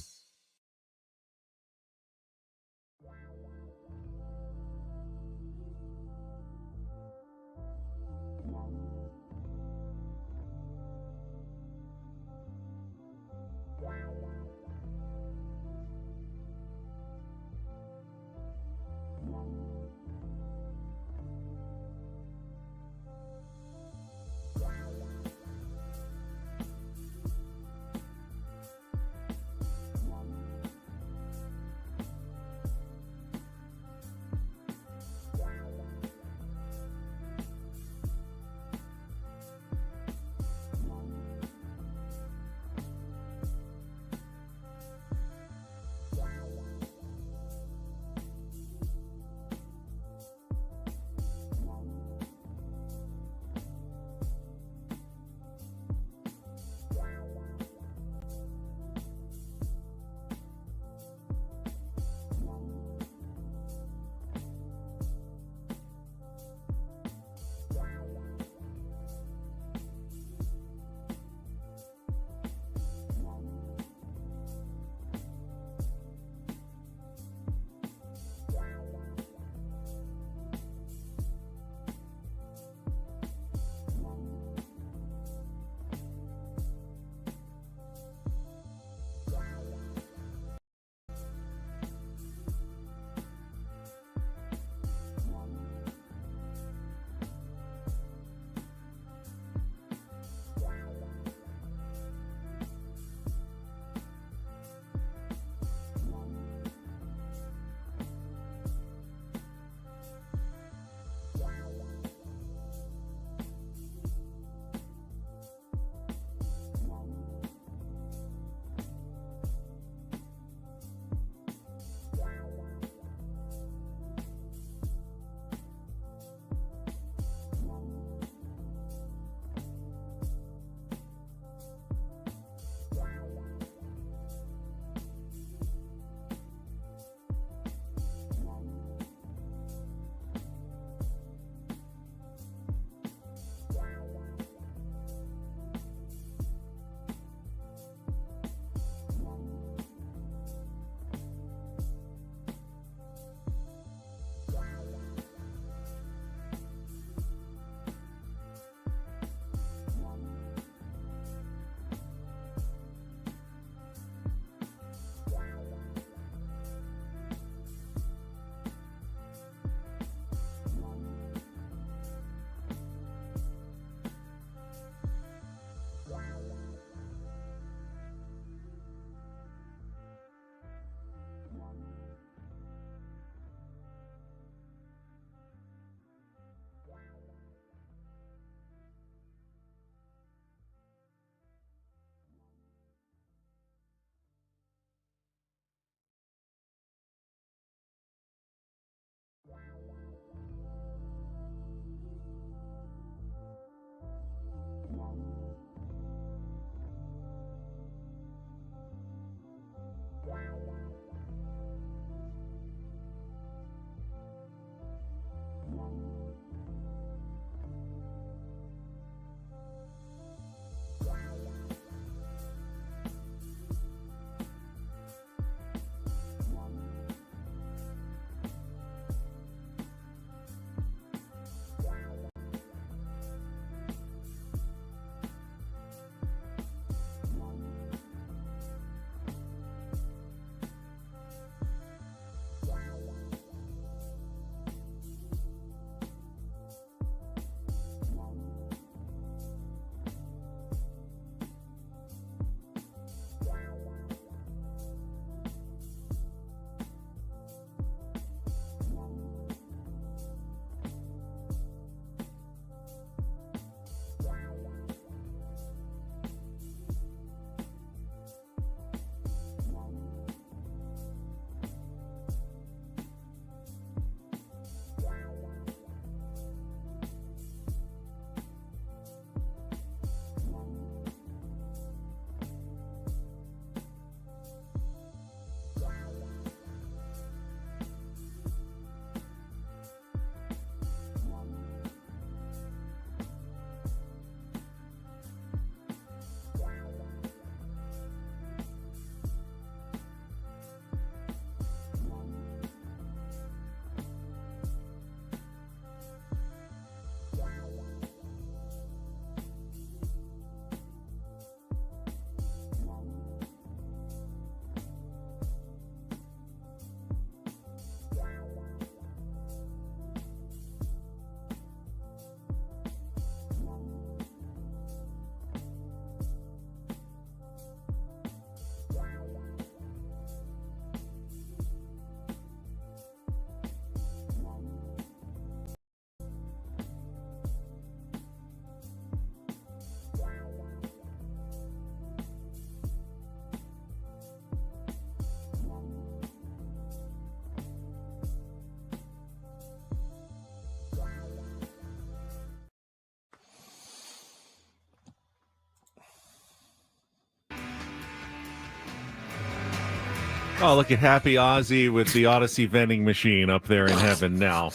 C: Oh, look at Happy Ozzy with the Odyssey vending machine up there in heaven now.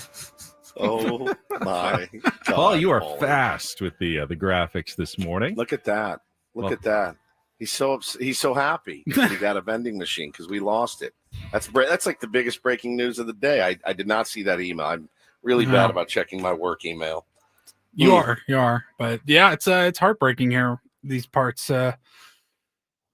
B: Oh my God!
C: Paul, you are
B: Paulie.
C: fast with the graphics this morning.
B: Look at that! Look at that! He's so happy he got a vending machine because we lost it. That's like the biggest breaking news of the day. I did not see that email. I'm really bad about checking my work email.
D: You are, but yeah, it's heartbreaking here. These parts.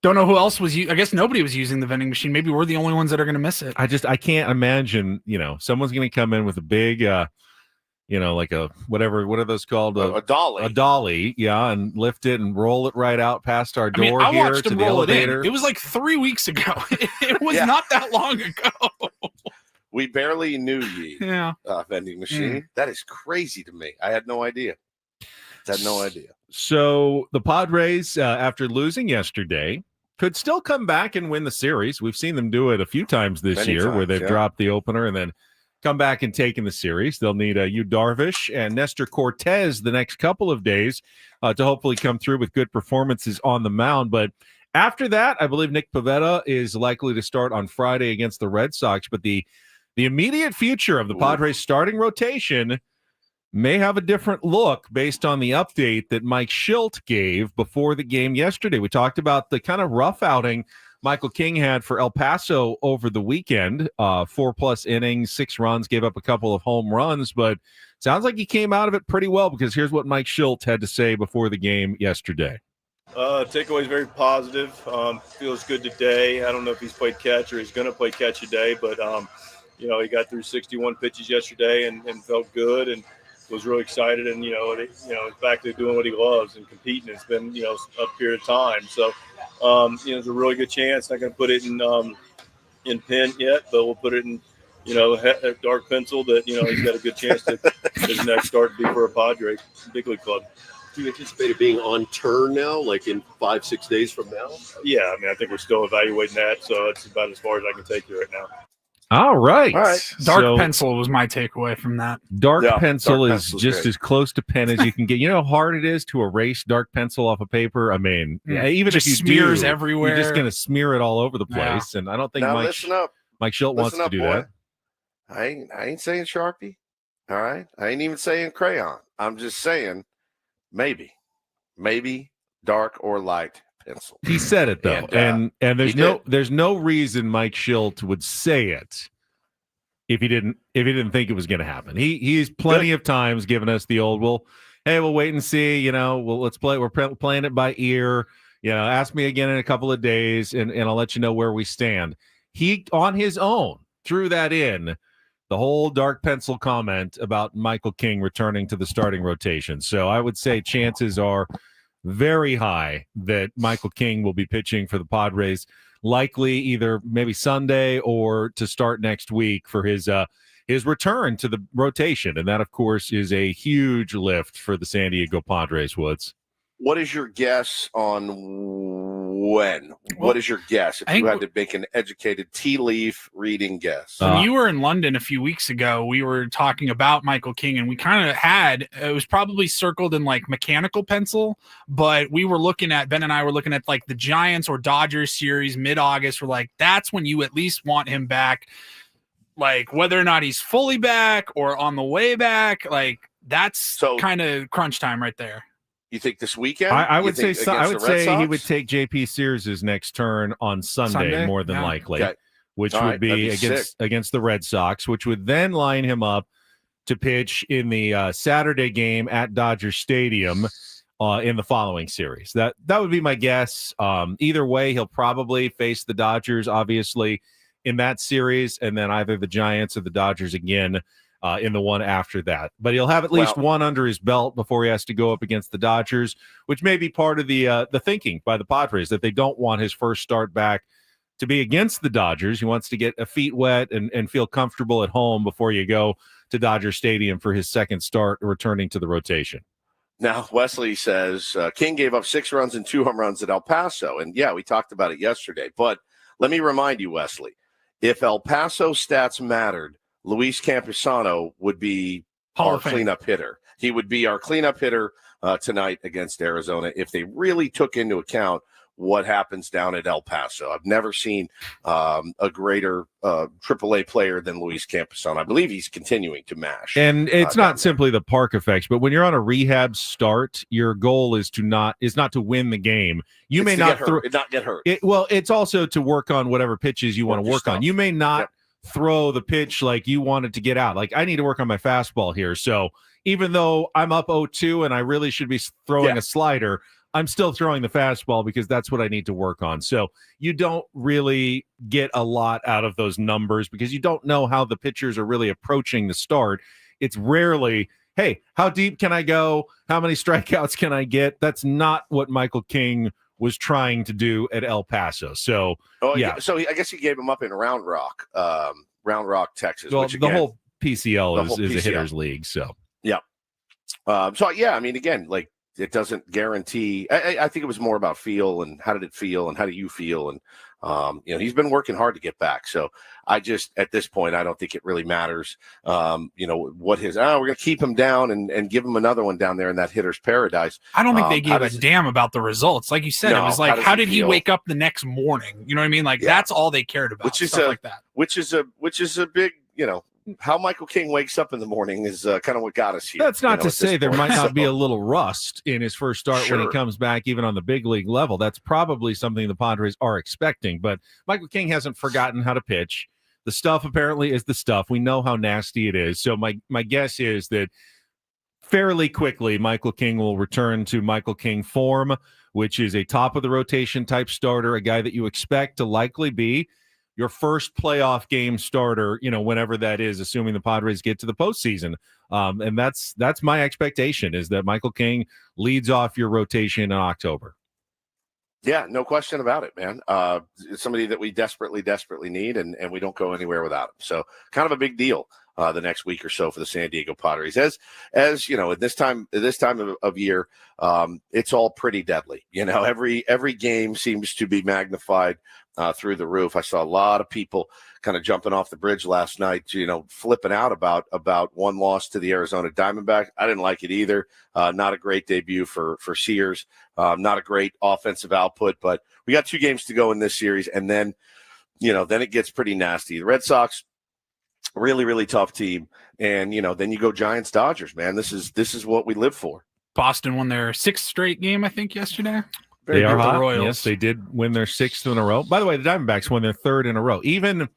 D: Don't know who else was. I guess nobody was using the vending machine. Maybe we're the only ones that are going to miss it.
C: I can't imagine. Someone's going to come in with a big, like a whatever. What are those called?
B: A dolly.
C: A dolly, yeah, and lift it and roll it right out past our door
D: I
C: here
D: watched
C: to
D: him
C: the
D: roll
C: elevator.
D: It was like 3 weeks ago. It was not that long ago.
B: We barely knew ye.
D: Yeah.
B: Vending machine. That is crazy to me. I had no idea.
C: So the Padres, after losing yesterday, could still come back and win the series. We've seen them do it a few times this
B: Many
C: year
B: times,
C: where they've
B: yeah.
C: dropped the opener and then come back and taken the series. They'll need Darvish and Nestor Cortez the next couple of days to hopefully come through with good performances on the mound. But after that, I believe Nick Pivetta is likely to start on Friday against the Red Sox. But the immediate future of the Padres starting rotation may have a different look based on the update that Mike Schilt gave before the game yesterday. We talked about the kind of rough outing Michael King had for El Paso over the weekend, 4+ innings, 6 runs, gave up a couple of home runs, but sounds like he came out of it pretty well because here's what Mike Schilt had to say before the game yesterday.
L: Takeaway is very positive. Feels good today. I don't know if he's played catch or he's going to play catch today, but he got through 61 pitches yesterday and felt good and was really excited. And he's back to doing what he loves and competing. It's been a period of time. So there's a really good chance. Not going to put it in pen yet, but we'll put it in a dark pencil that he's got a good chance to his next start to be for a Padres big league club.
P: Do you anticipate it being on turn now, like in 5-6 days from now?
L: Yeah, I think we're still evaluating that, so that's about as far as I can take you right now.
C: All right.
D: Dark pencil was my takeaway from that.
C: Dark pencil is just
B: great.
C: as close to pen as you can get. You know how hard it is to erase dark pencil off of paper? I mean, even
D: just
C: if you
D: smears
C: do,
D: everywhere.
C: you're just going to smear it all over the place. And I don't think
B: Now
C: Mike
B: listen up.
C: Schilt wants to do
B: boy.
C: that.
B: I ain't saying Sharpie. All right. I ain't even saying crayon. I'm just saying maybe dark or light pencil.
C: He said it though, and there's no reason Mike Schilt would say it if he didn't think it was going to happen. He's plenty of times given us the old, well, hey, we'll wait and see. Let's play. We're playing it by ear. Ask me again in a couple of days, and I'll let you know where we stand. He on his own threw that in. The whole dark pencil comment about Michael King returning to the starting rotation. So I would say chances are very high that Michael King will be pitching for the Padres, likely either maybe Sunday or to start next week for his return to the rotation. And that, of course, is a huge lift for the San Diego Padres, Woods.
B: What is your guess on when? What is your guess if you had to make an educated tea leaf reading guess?
D: When you were in London a few weeks ago, we were talking about Michael King, and we kind of it was probably circled in like mechanical pencil, but Ben and I were looking at like the Giants or Dodgers series mid-August. We're like, that's when you at least want him back. Like whether or not he's fully back or on the way back, like that's kind of crunch time right there.
B: You think this weekend?
C: I would say
B: Sox?
C: he would take JP Sears' next turn on Sunday more than likely, which would be against the Red Sox, which would then line him up to pitch in the Saturday game at Dodger Stadium in the following series. That would be my guess. Either way, he'll probably face the Dodgers, obviously, in that series, and then either the Giants or the Dodgers again in the one after that. But he'll have at least one under his belt before he has to go up against the Dodgers, which may be part of the thinking by the Padres that they don't want his first start back to be against the Dodgers. He wants to get a feet wet and feel comfortable at home before you go to Dodger Stadium for his second start returning to the rotation.
B: Now, Wesley says King gave up 6 runs and 2 home runs at El Paso. And yeah, we talked about it yesterday. But let me remind you, Wesley, if El Paso stats mattered, Luis Campusano would be our cleanup hitter. He would be our cleanup hitter tonight against Arizona if they really took into account what happens down at El Paso. I've never seen a greater AAA player than Luis Camposano. I believe he's continuing to mash.
C: And it's not simply the park effects, but when you're on a rehab start, your goal is not to win the game. You may not
B: get hurt.
C: It's also to work on whatever pitches you want to work on. You may not throw the pitch like you want it to get out. Like, I need to work on my fastball here. So even though I'm up 0-2 and I really should be throwing a slider, I'm still throwing the fastball because that's what I need to work on. So you don't really get a lot out of those numbers because you don't know how the pitchers are really approaching the start. It's rarely, hey, how deep can I go? How many strikeouts can I get? That's not what Michael King was trying to do at El Paso. So,
B: So I guess he gave him up in Round Rock, Texas.
C: Well,
B: which again,
C: the whole PCL
B: the whole
C: is a
B: PCL.
C: hitter's league. So,
B: I mean, again, like, it doesn't guarantee. I think it was more about feel and how did it feel and how do you feel? And, he's been working hard to get back. So I just, at this point, I don't think it really matters, what his, we're going to keep him down and give him another one down there in that hitter's paradise.
D: I don't think they gave a damn about the results. Like you said, it was like, how did he wake up the next morning? You know what I mean? Like, that's all they cared about.
B: Which is
D: like that.
B: Which is a big, how Michael King wakes up in the morning is kind of what got us here.
C: That's not to say there might not be a little rust in his first start when he comes back, even on the big league level. That's probably something the Padres are expecting. But Michael King hasn't forgotten how to pitch. The stuff apparently is the stuff. We know how nasty it is. So my guess is that fairly quickly, Michael King will return to Michael King form, which is a top of the rotation type starter, a guy that you expect to likely be your first playoff game starter, whenever that is, assuming the Padres get to the postseason. And that's my expectation, is that Michael King leads off your rotation in October.
B: Yeah, no question about it, man. It's somebody that we desperately need, and we don't go anywhere without him. So kind of a big deal the next week or so for the San Diego Padres. As at this time of year, it's all pretty deadly. Every game seems to be magnified through the roof. I saw a lot of people kind of jumping off the bridge last night, flipping out about one loss to the Arizona Diamondbacks. I didn't like it either. Not a great debut for Sears. Not a great offensive output, but we got 2 games to go in this series. And then, then it gets pretty nasty. The Red Sox, really, really tough team. And, then you go Giants, Dodgers, man. This is what we live for.
D: Boston won their 6th straight game, I think, yesterday.
C: They are hot.
D: The Royals.
C: Yes, they did win their 6th in a row. By the way, the Diamondbacks won their 3rd in a row. Even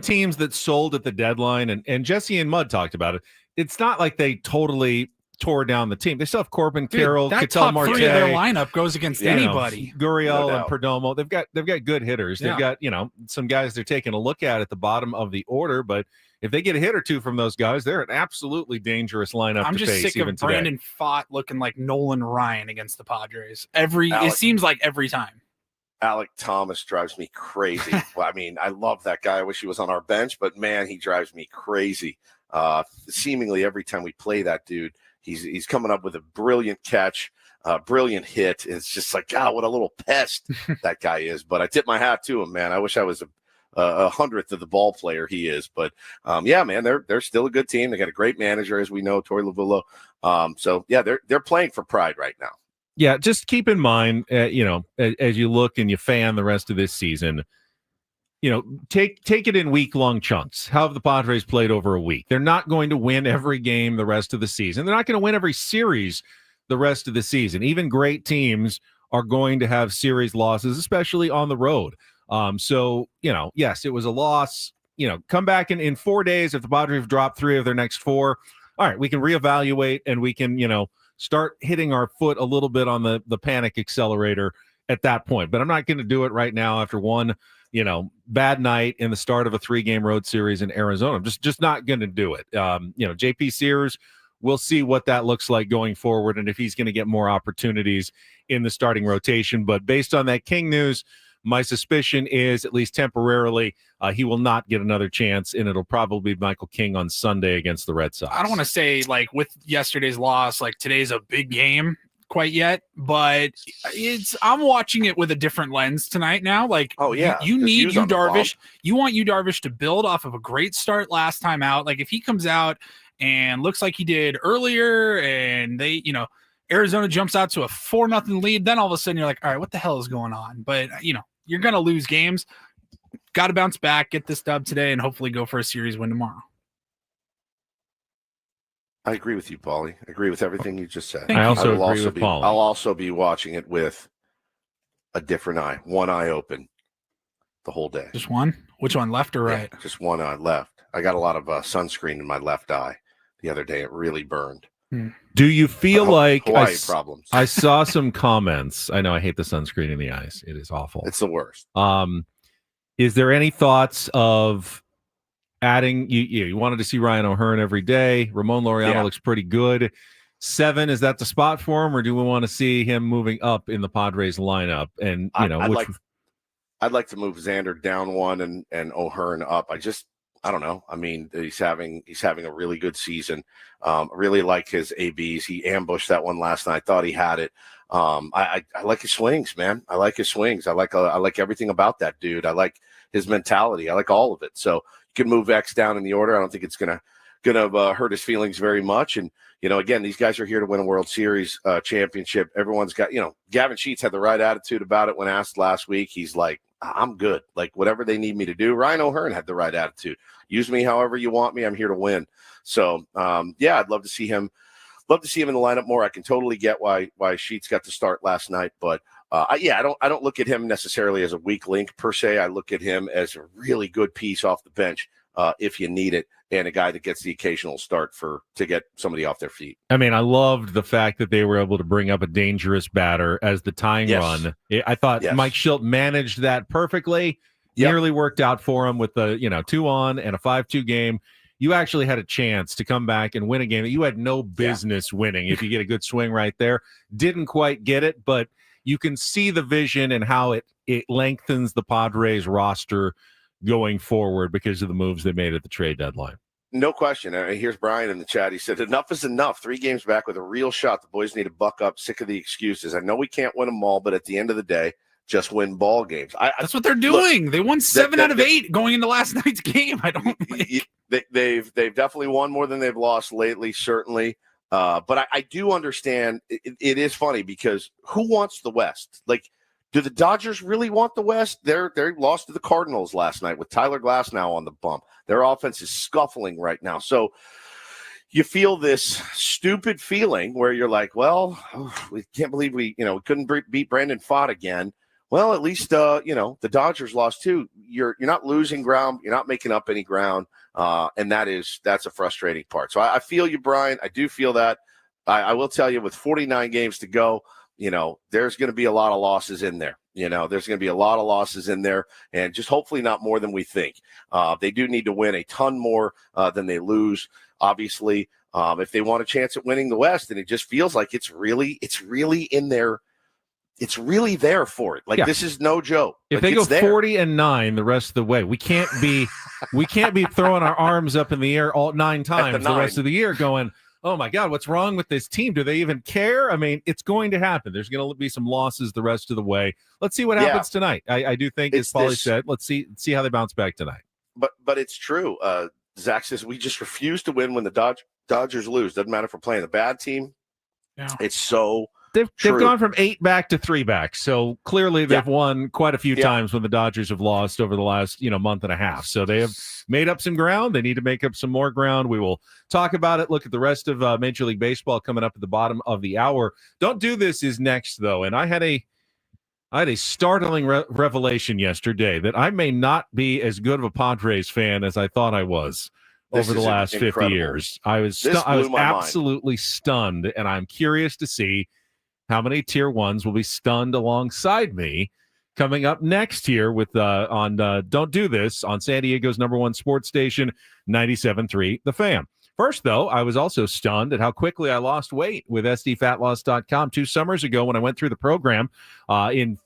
C: teams that sold at the deadline, and Jesse and Mudd talked about it, it's not like they totally tore down the team. They still have Corbin Carroll,
D: that
C: Ketel
D: top
C: Marte.
D: 3 of their lineup goes against anybody.
C: Gurriel and Perdomo. They've got good hitters. They've
D: Yeah.
C: got, some guys they're taking a look at the bottom of the order, but if they get a hit or two from those guys, they're an absolutely dangerous lineup
D: I'm
C: to
D: just
C: face
D: sick
C: even
D: of
C: today.
D: Brandon Pfaadt looking like Nolan Ryan against the Padres. It seems like every time.
B: Alec Thomas drives me crazy. Well, I mean, I love that guy. I wish he was on our bench, but man, he drives me crazy. Seemingly every time we play that dude, he's coming up with a brilliant catch, brilliant hit. It's just like, God, what a little pest that guy is. But I tip my hat to him, man. I wish I was a 100th of the ball player he is. But yeah, man, they're still a good team. They got a great manager, as we know, Torey Lovullo. So yeah, they're playing for pride right now.
C: Yeah, just keep in mind, as you look and you fan the rest of this season, take it in week-long chunks. How have the Padres played over a week? They're not going to win every game the rest of the season. They're not going to win every series the rest of the season. Even great teams are going to have series losses, especially on the road. So, yes, it was a loss. Come back in 4 days. If the Padres have dropped 3 of their next 4, all right, we can reevaluate and we can, start hitting our foot a little bit on the panic accelerator at that point. But I'm not going to do it right now after one, bad night in the start of a 3-game road series in Arizona. I'm just not going to do it. JP Sears, we'll see what that looks like going forward and if he's going to get more opportunities in the starting rotation. But based on that King news, my suspicion is, at least temporarily, he will not get another chance, and it'll probably be Michael King on Sunday against the Red Sox.
D: I don't want to say, like, with yesterday's loss, like, today's a big game quite yet, but I'm watching it with a different lens tonight now. Like,
B: oh yeah,
D: you need Darvish. You want Darvish to build off of a great start last time out. Like, if he comes out and looks like he did earlier, and they, Arizona jumps out to a 4-0 lead. Then all of a sudden you're like, all right, what the hell is going on? But, you're going to lose games. Got to bounce back, get this dub today, and hopefully go for a series win tomorrow.
B: I agree with you, Paulie. I agree with everything you just said.
C: I also agree with Paulie.
B: I'll also be watching it with a different eye, one eye open the whole day.
D: Just one? Which one, left or right?
B: Yeah, just one eye left. I got a lot of sunscreen in my left eye the other day. It really burned.
C: Do you feel like
B: problems?
C: I saw some comments. I know I hate the sunscreen in the eyes. It is awful.
B: It's the worst.
C: Is there any thoughts of adding? You wanted to see Ryan O'Hearn every day. Ramon Laureano looks pretty good. 7, is that the spot for him, or do we want to see him moving up in the Padres lineup? And
B: I'd like to move Xander down 1 and O'Hearn up. I don't know. I mean, he's having a really good season. I really like his ABs. He ambushed that one last night. Thought he had it. I like his swings, man. I like his swings. I like everything about that dude. I like his mentality. I like all of it. So you can move X down in the order. I don't think it's gonna hurt his feelings very much. And again, these guys are here to win a World Series championship. Everyone's got Gavin Sheets had the right attitude about it when asked last week. He's like, I'm good. Like whatever they need me to do. Ryan O'Hearn had the right attitude. Use me however you want me. I'm here to win. So I'd love to see him. Love to see him in the lineup more. I can totally get why Sheets got to start last night, but I don't look at him necessarily as a weak link per se. I look at him as a really good piece off the bench if you need it, and a guy that gets the occasional start to get somebody off their feet.
C: I mean, I loved the fact that they were able to bring up a dangerous batter as the tying run. I thought Mike Schilt managed that perfectly. Nearly worked out for him with the 2-on and a 5-2 game. You actually had a chance to come back and win a game that you had no business winning if you get a good swing right there. Didn't quite get it, but you can see the vision and how it lengthens the Padres roster going forward because of the moves they made at the trade deadline.
B: No question. Here's Brian in the chat. He said, enough is enough. 3 games back with a real shot. The boys need to buck up. Sick of the excuses. I know we can't win them all, but at the end of the day, just win ball games.
D: That's what they're doing. They won 7 out of 8 going into last night's game. I don't think
B: they've definitely won more than they've lost lately, certainly. But I do understand it is funny because who wants the West? Like, do the Dodgers really want the West? They lost to the Cardinals last night with Tyler Glasnow on the bump. Their offense is scuffling right now. So you feel this stupid feeling where you're like, well, we can't believe we couldn't beat Brandon Pfaadt again. Well, at least the Dodgers lost too. You're not losing ground. You're not making up any ground, and that's a frustrating part. So I feel you, Brian. I do feel that. I will tell you, with 49 games to go, there's going to be a lot of losses in there. There's going to be a lot of losses in there, and just hopefully not more than we think. They do need to win a ton more than they lose, obviously, if they want a chance at winning the West. And it just feels like it's really in there. It's really there for it. Like, this is no joke.
C: If they go 40-9 the rest of the way, we can't be throwing our arms up in the air all 9 times the rest of the year going, oh my God, what's wrong with this team? Do they even care? I mean, it's going to happen. There's going to be some losses the rest of the way. Let's see what happens tonight. I do think, as Paulie said, let's see how they bounce back tonight.
B: But it's true. Zach says we just refuse to win when the Dodgers lose. Doesn't matter if we're playing a bad team.
D: Yeah.
B: It's so
C: They've gone from 8 back to 3 back. So clearly they've won quite a few times when the Dodgers have lost over the last month and a half. So they have made up some ground. They need to make up some more ground. We will talk about it. Look at the rest of Major League Baseball coming up at the bottom of the hour. Don't Do This is next, though. And I had a startling revelation yesterday that I may not be as good of a Padres fan as I thought I was over the last 50 years. I was absolutely stunned, and I'm curious to see how many tier 1s will be stunned alongside me coming up next here with on Don't Do This on San Diego's #1 sports station, 97.3 The Fan. First, though, I was also stunned at how quickly I lost weight with SDFatLoss.com 2 summers ago when I went through the program. In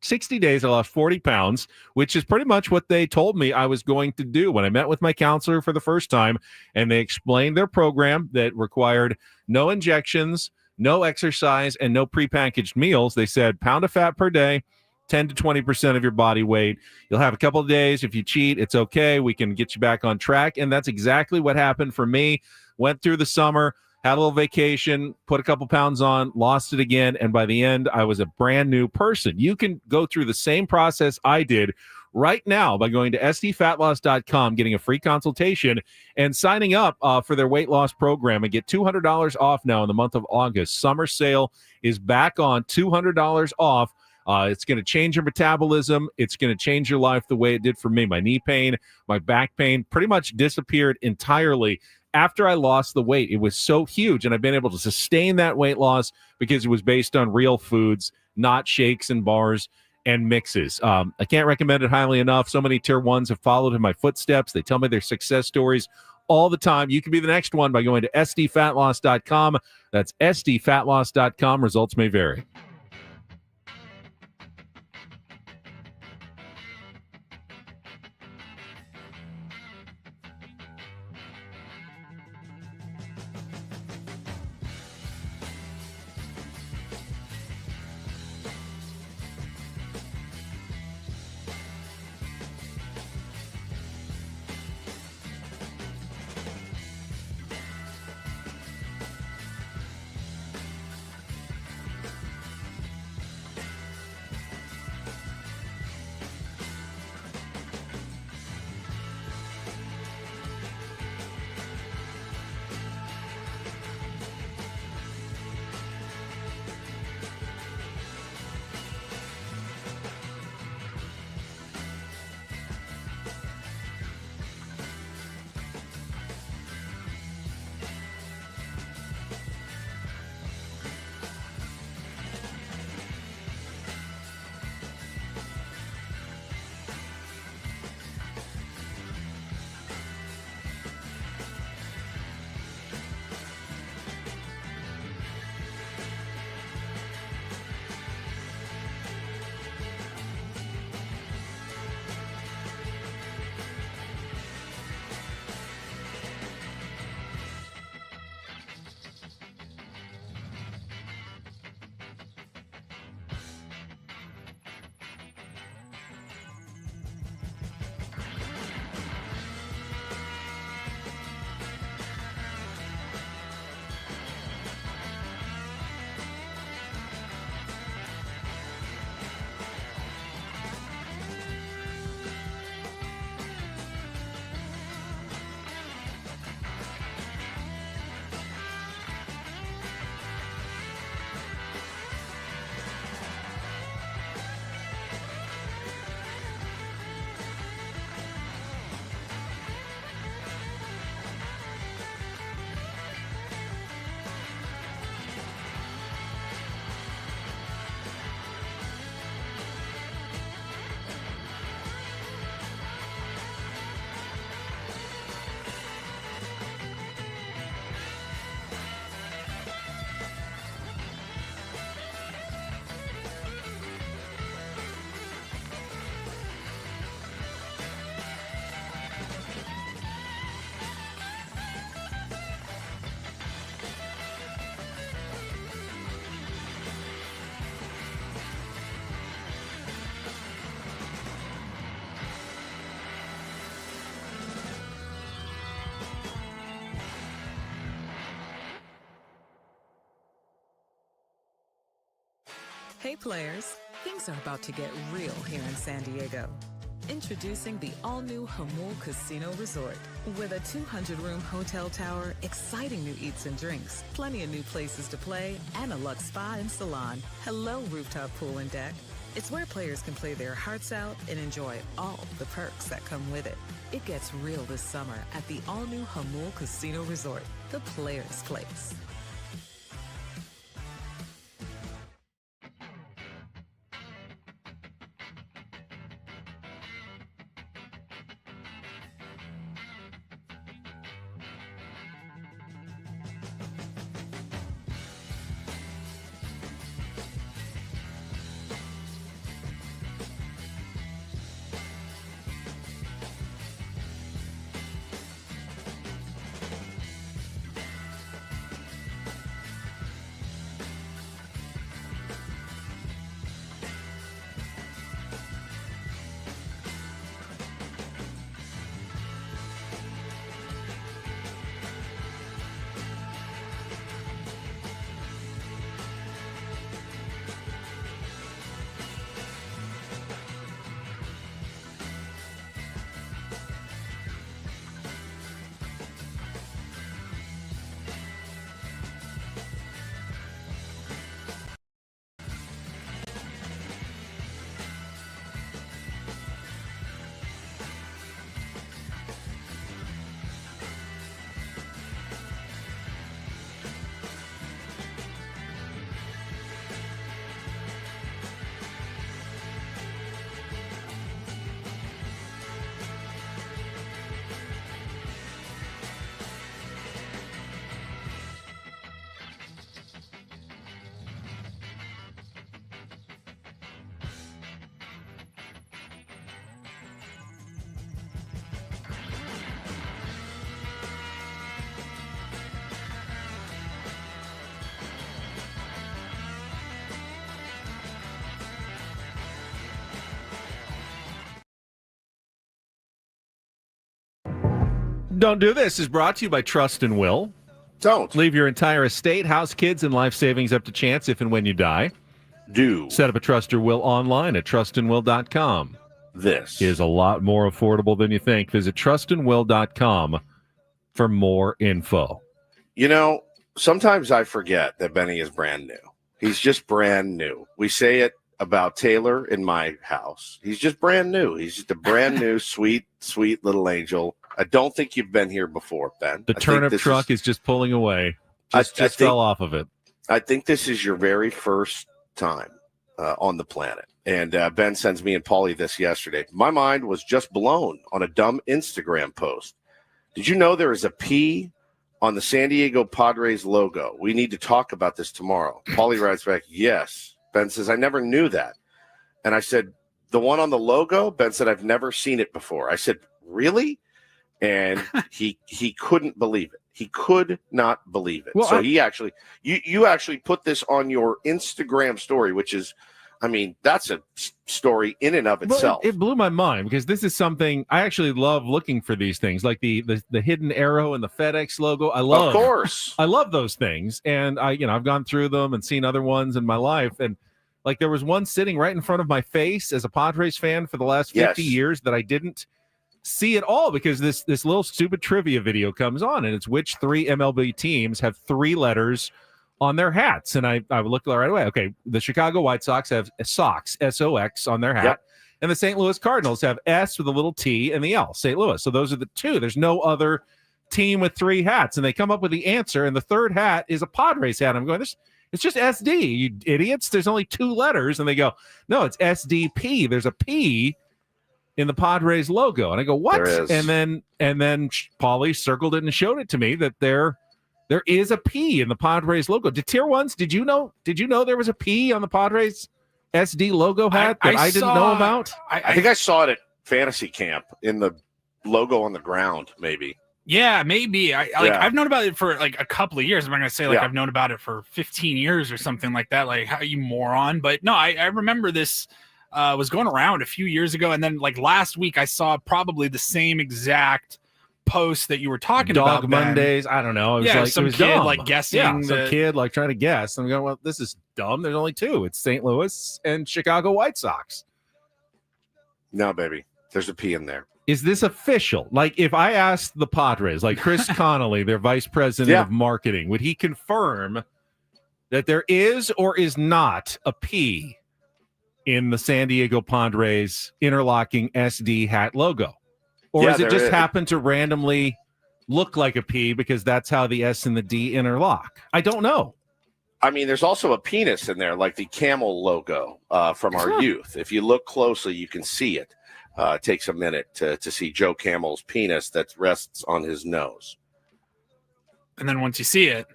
C: 60 days, I lost 40 pounds, which is pretty much what they told me I was going to do when I met with my counselor for the first time, and they explained their program that required no injections, no exercise, and no prepackaged meals. They said pound of fat per day, 10 to 20% of your body weight. You'll have a couple of days. If you cheat, it's okay. We can get you back on track. And that's exactly what happened for me. Went through the summer, had a little vacation, put a couple pounds on, lost it again, and by the end, I was a brand new person. You can go through the same process I did right now by going to sdfatloss.com, getting a free consultation, and signing up for their weight loss program and get $200 off now in the month of August. Summer sale is back on, $200 off. It's going to change your metabolism. It's going to change your life the way it did for me. My knee pain, my back pain pretty much disappeared entirely after I lost the weight. It was so huge, and I've been able to sustain that weight loss because it was based on real foods, not shakes and bars and mixes. I can't recommend it highly enough. So many tier ones have followed in my footsteps. They tell me their success stories all the time. You can be the next one by going to sdfatloss.com. That's sdfatloss.com. Results may vary.
I: Hey players, things are about to get real here in San Diego. Introducing the all-new Hamul Casino Resort. With a 200-room hotel tower, exciting new eats and drinks, plenty of new places to play, and a luxe spa and salon. Hello, rooftop pool and deck. It's where players can play their hearts out and enjoy all the perks that come with it. It gets real this summer at the all-new Hamul Casino Resort, the players' place.
C: Don't Do This is brought to you by Trust and Will.
B: Don't.
C: Leave your entire estate, house, kids, and life savings up to chance if and when you die.
B: Do.
C: Set up a Trust or Will online at trustandwill.com.
B: This
C: is a lot more affordable than you think. Visit trustandwill.com for more info.
B: You know, sometimes I forget that Benny is brand new. He's just brand new. We say it about Taylor in my house. He's just brand new. He's just a brand new, sweet, sweet little angel. I don't think you've been here before, Ben.
C: The turnip truck is just pulling away. Just fell off of it.
B: I think this is your very first time on the planet. And Ben sends me and Paulie this yesterday. My mind was just blown on a dumb Instagram post. Did you know there is a P on the San Diego Padres logo? We need to talk about this tomorrow. Paulie writes back, yes. Ben says, I never knew that. And I said, the one on the logo? Ben said, I've never seen it before. I said, really? And he couldn't believe it. He could not believe it.
C: Well,
B: so he actually, you actually put this on your Instagram story, which is, I mean, that's a story in and of itself.
C: Well, it blew my mind because this is something I actually love looking for these things, like the hidden arrow and the FedEx logo. I love,
B: of course,
C: I love those things, and I've gone through them and seen other ones in my life, and like there was one sitting right in front of my face as a Padres fan for the last 50 years that I didn't see at all because this little stupid trivia video comes on, and it's which 3 MLB teams have 3 letters on their hats. And I looked right away. Okay, the Chicago White Sox have Sox, S-O-X, on their hat. Yep. And the St. Louis Cardinals have S with a little T and the L, St. Louis. So those are the 2. There's no other team with 3 hats. And they come up with the answer, and the third hat is a Padres hat. I'm going, it's just SD, you idiots. There's only 2 letters. And they go, no, it's SDP. There's a P in the Padres logo. And I go, what? And then Paulie circled it and showed it to me that there is a P in the Padres logo. Did Tier 1s, did you know there was a P on the Padres SD logo hat that I didn't know about?
B: I think I saw it at Fantasy Camp in the logo on the ground, maybe.
D: Yeah, maybe. I've known about it for like a couple of years. I'm not going to say I've known about it for 15 years or something like that. Like, how you moron? But no, I remember this was going around a few years ago. And then like last week, I saw probably the same exact post that you were talking about.
C: Dog Mondays. I don't know. It was like
D: some
C: it was
D: kid
C: dumb.
D: like guessing.
C: Yeah, some kid like trying to guess. I'm going, well, this is dumb. There's only 2. It's St. Louis and Chicago White Sox.
B: No, baby. There's a P in there.
C: Is this official? Like, if I asked the Padres, like Chris Connolly, their vice president of marketing, would he confirm that there is or is not a P in the San Diego Padres interlocking SD hat logo? Or does it just happen to randomly look like a P because that's how the S and the D interlock? I don't know.
B: I mean, there's also a penis in there, like the camel logo from our youth. If you look closely, you can see it. It takes a minute to see Joe Camel's penis that rests on his nose.
D: And then once you see it,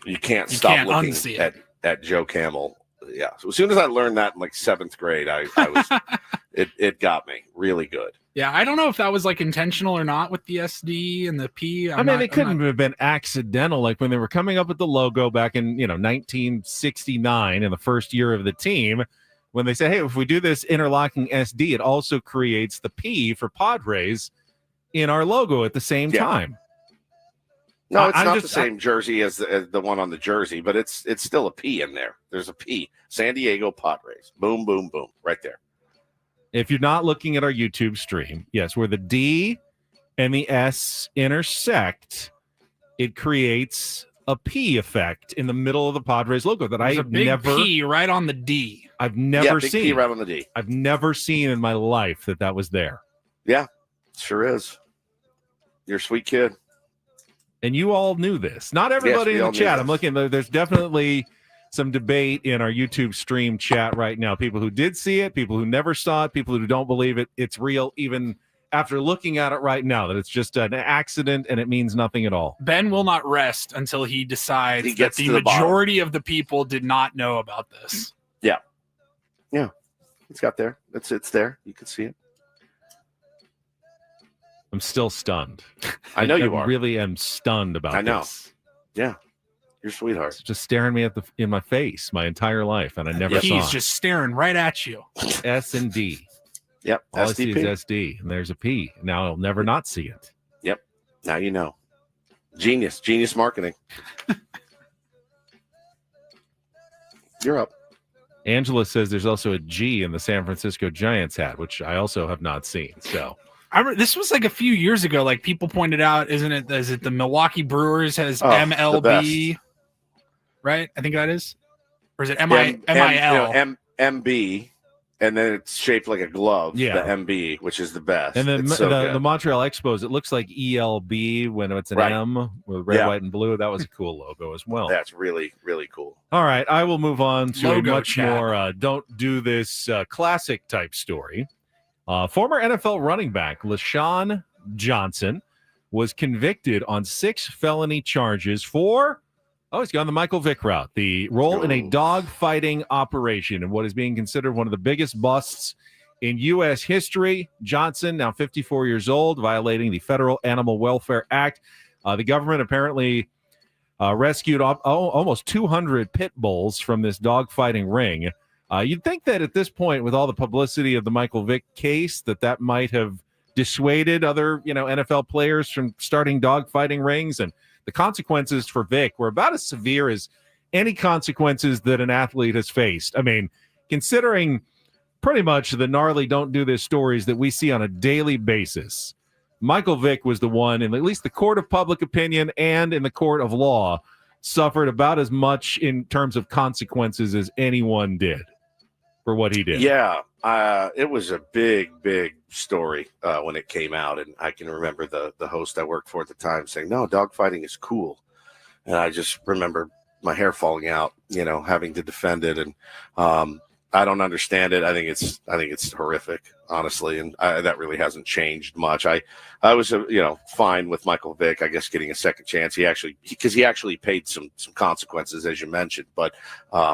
B: you can't stop looking at Joe Camel. Yeah. So as soon as I learned that in like 7th grade, I was it got me really good.
D: Yeah, I don't know if that was like intentional or not with the SD and the P.
C: It couldn't have been accidental. Like when they were coming up with the logo back in 1969 in the first year of the team, when they say, hey, if we do this interlocking SD, it also creates the P for Padres in our logo at the same time.
B: No, it's not the same jersey as the one on the jersey, but it's still a P in there. There's a P. San Diego Padres. Boom, boom, boom. Right there.
C: If you're not looking at our YouTube stream, yes, where the D and the S intersect, it creates a P effect in the middle of the Padres logo that
D: There's a big
C: never
D: P right on the D.
C: I've never
B: big
C: seen.
B: P right on the D.
C: I've never seen in my life that was there.
B: Yeah, sure is. You're a sweet kid.
C: And you all knew this. Not everybody in the chat. I'm looking. There's definitely some debate in our YouTube stream chat right now. People who did see it, people who never saw it, people who don't believe it's real, even after looking at it right now, that it's just an accident and it means nothing at all.
D: Ben will not rest until he decides
B: that
D: the majority of the people did not know about this.
B: Yeah. Yeah. It's got there. It's there. You can see it.
C: I'm still stunned.
B: I know you are.
C: I really am stunned about this.
B: Yeah. You're a sweetheart.
C: It's just staring me in my face my entire life, and I never saw it.
D: He's just staring right at you.
C: S and D.
B: Yep.
C: All I see is SD, and there's a P. Now I'll never not see it.
B: Yep. Now you know. Genius marketing. You're up.
C: Angela says there's also a G in the San Francisco Giants hat, which I also have not seen. So
D: this was like a few years ago. Like people pointed out, is it the Milwaukee Brewers has
B: Oh,
D: MLB, right? I think that is, or is it MIL?
B: MB, and then it's shaped like a glove.
C: Yeah.
B: The MB, which is the best.
C: And then
B: It's so
C: the
B: good.
C: Montreal Expos, it looks like ELB when it's an
B: Right.
C: M with red,
B: Yeah.
C: white, and blue. That was a cool logo as well.
B: That's really, really cool.
C: All right, I will move on to
D: Logo
C: a much
D: chat.
C: more don't do this classic type story. Former NFL running back LaShawn Johnson was convicted on 6 felony charges for, he's gone the Michael Vick route, the role in a dog-fighting operation and what is being considered one of the biggest busts in U.S. history. Johnson, now 54 years old, violating the Federal Animal Welfare Act. The government apparently rescued almost 200 pit bulls from this dogfighting ring. You'd think that at this point, with all the publicity of the Michael Vick case, that might have dissuaded other, NFL players from starting dogfighting rings. And the consequences for Vick were about as severe as any consequences that an athlete has faced. I mean, considering pretty much the gnarly don't do this stories that we see on a daily basis, Michael Vick was the one, in at least the court of public opinion and in the court of law, suffered about as much in terms of consequences as anyone did for what he did.
B: Yeah, it was a big story when it came out, and I can remember the host I worked for at the time saying, "No, dogfighting is cool," and I just remember my hair falling out, having to defend it, and I don't understand it. I think it's horrific, honestly, and that really hasn't changed much. I was fine with Michael Vick, I guess, getting a second chance. He actually paid some consequences, as you mentioned. But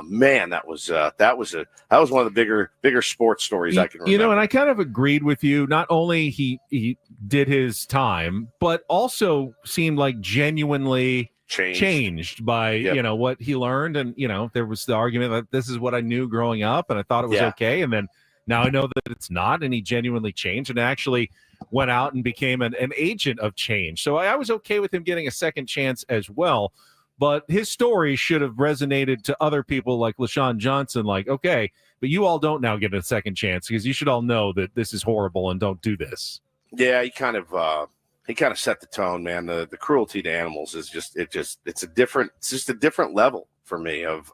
B: man, that was one of the bigger sports stories I can remember.
C: And I kind of agreed with you. Not only he did his time, but also seemed like genuinely changed by what he learned. And there was the argument that this is what I knew growing up and I thought it was okay, and then now I know that it's not, and he genuinely changed and actually went out and became an agent of change. So I was okay with him getting a second chance as well, but his story should have resonated to other people like LaShawn Johnson, like, okay, but you all don't now get a second chance because you should all know that this is horrible and don't do this.
B: Yeah, he kind of set the tone, man. The cruelty to animals is just a different level for me of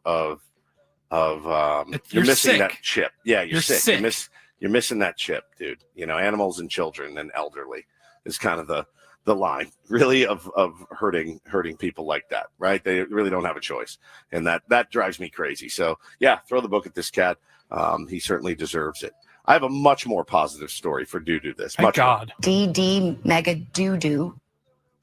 B: you're missing
D: sick.
B: that chip. Yeah, you're sick.
D: sick.
B: You're missing that chip, dude. Animals and children and elderly is kind of the line, really, of hurting people like that, right? They really don't have a choice, and that drives me crazy. So yeah, throw the book at this cat. He certainly deserves it. I have a much more positive story for Do This.
D: Thank God.
Q: DD Mega Doo-Doo.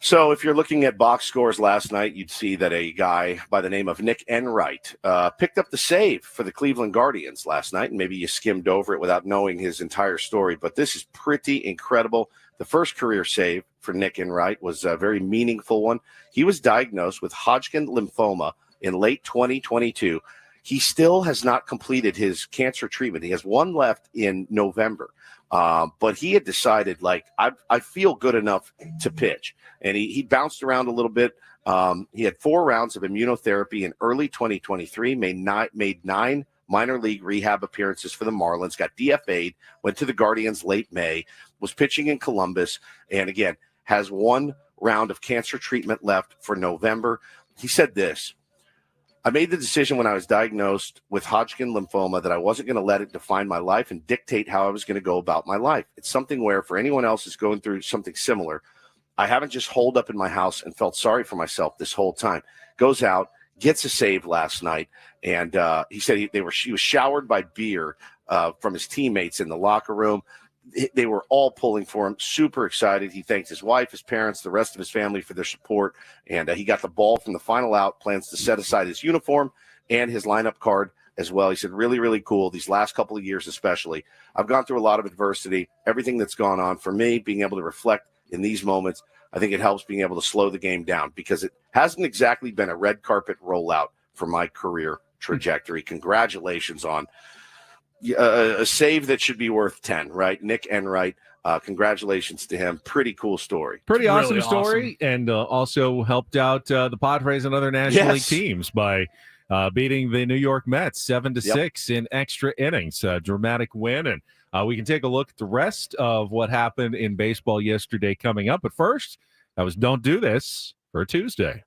B: So if you're looking at box scores last night, you'd see that a guy by the name of Nick Enright picked up the save for the Cleveland Guardians last night, and maybe you skimmed over it without knowing his entire story, but this is pretty incredible. The first career save for Nick Enright was a very meaningful one. He was diagnosed with Hodgkin lymphoma in late 2022. He still has not completed his cancer treatment. He has one left in November. But he had decided, I feel good enough to pitch. And he bounced around a little bit. He had 4 rounds of immunotherapy in early 2023, made 9 minor league rehab appearances for the Marlins, got DFA'd, went to the Guardians late May, was pitching in Columbus, and again, has 1 round of cancer treatment left for November. He said this: I made the decision when I was diagnosed with Hodgkin lymphoma that I wasn't going to let it define my life and dictate how I was going to go about my life. It's something where, for anyone else who's going through something similar, I haven't just holed up in my house and felt sorry for myself this whole time. Goes out, gets a save last night, and he said he was showered by beer from his teammates in the locker room. They were all pulling for him, super excited. He thanked his wife, his parents, the rest of his family for their support, and he got the ball from the final out, plans to set aside his uniform and his lineup card as well. He said, really, really cool. These last couple of years especially, I've gone through a lot of adversity, everything that's gone on. For me, being able to reflect in these moments, I think it helps being able to slow the game down because it hasn't exactly been a red carpet rollout for my career trajectory. Congratulations on a save that should be worth 10, right? Nick Enright. Congratulations to him. Pretty cool story.
C: Pretty
D: Really
C: awesome story, and also helped out the Padres and other National League teams by beating the New York Mets 7-6 in extra innings. Dramatic win, and we can take a look at the rest of what happened in baseball yesterday coming up. But first, that was Don't Do This for Tuesday.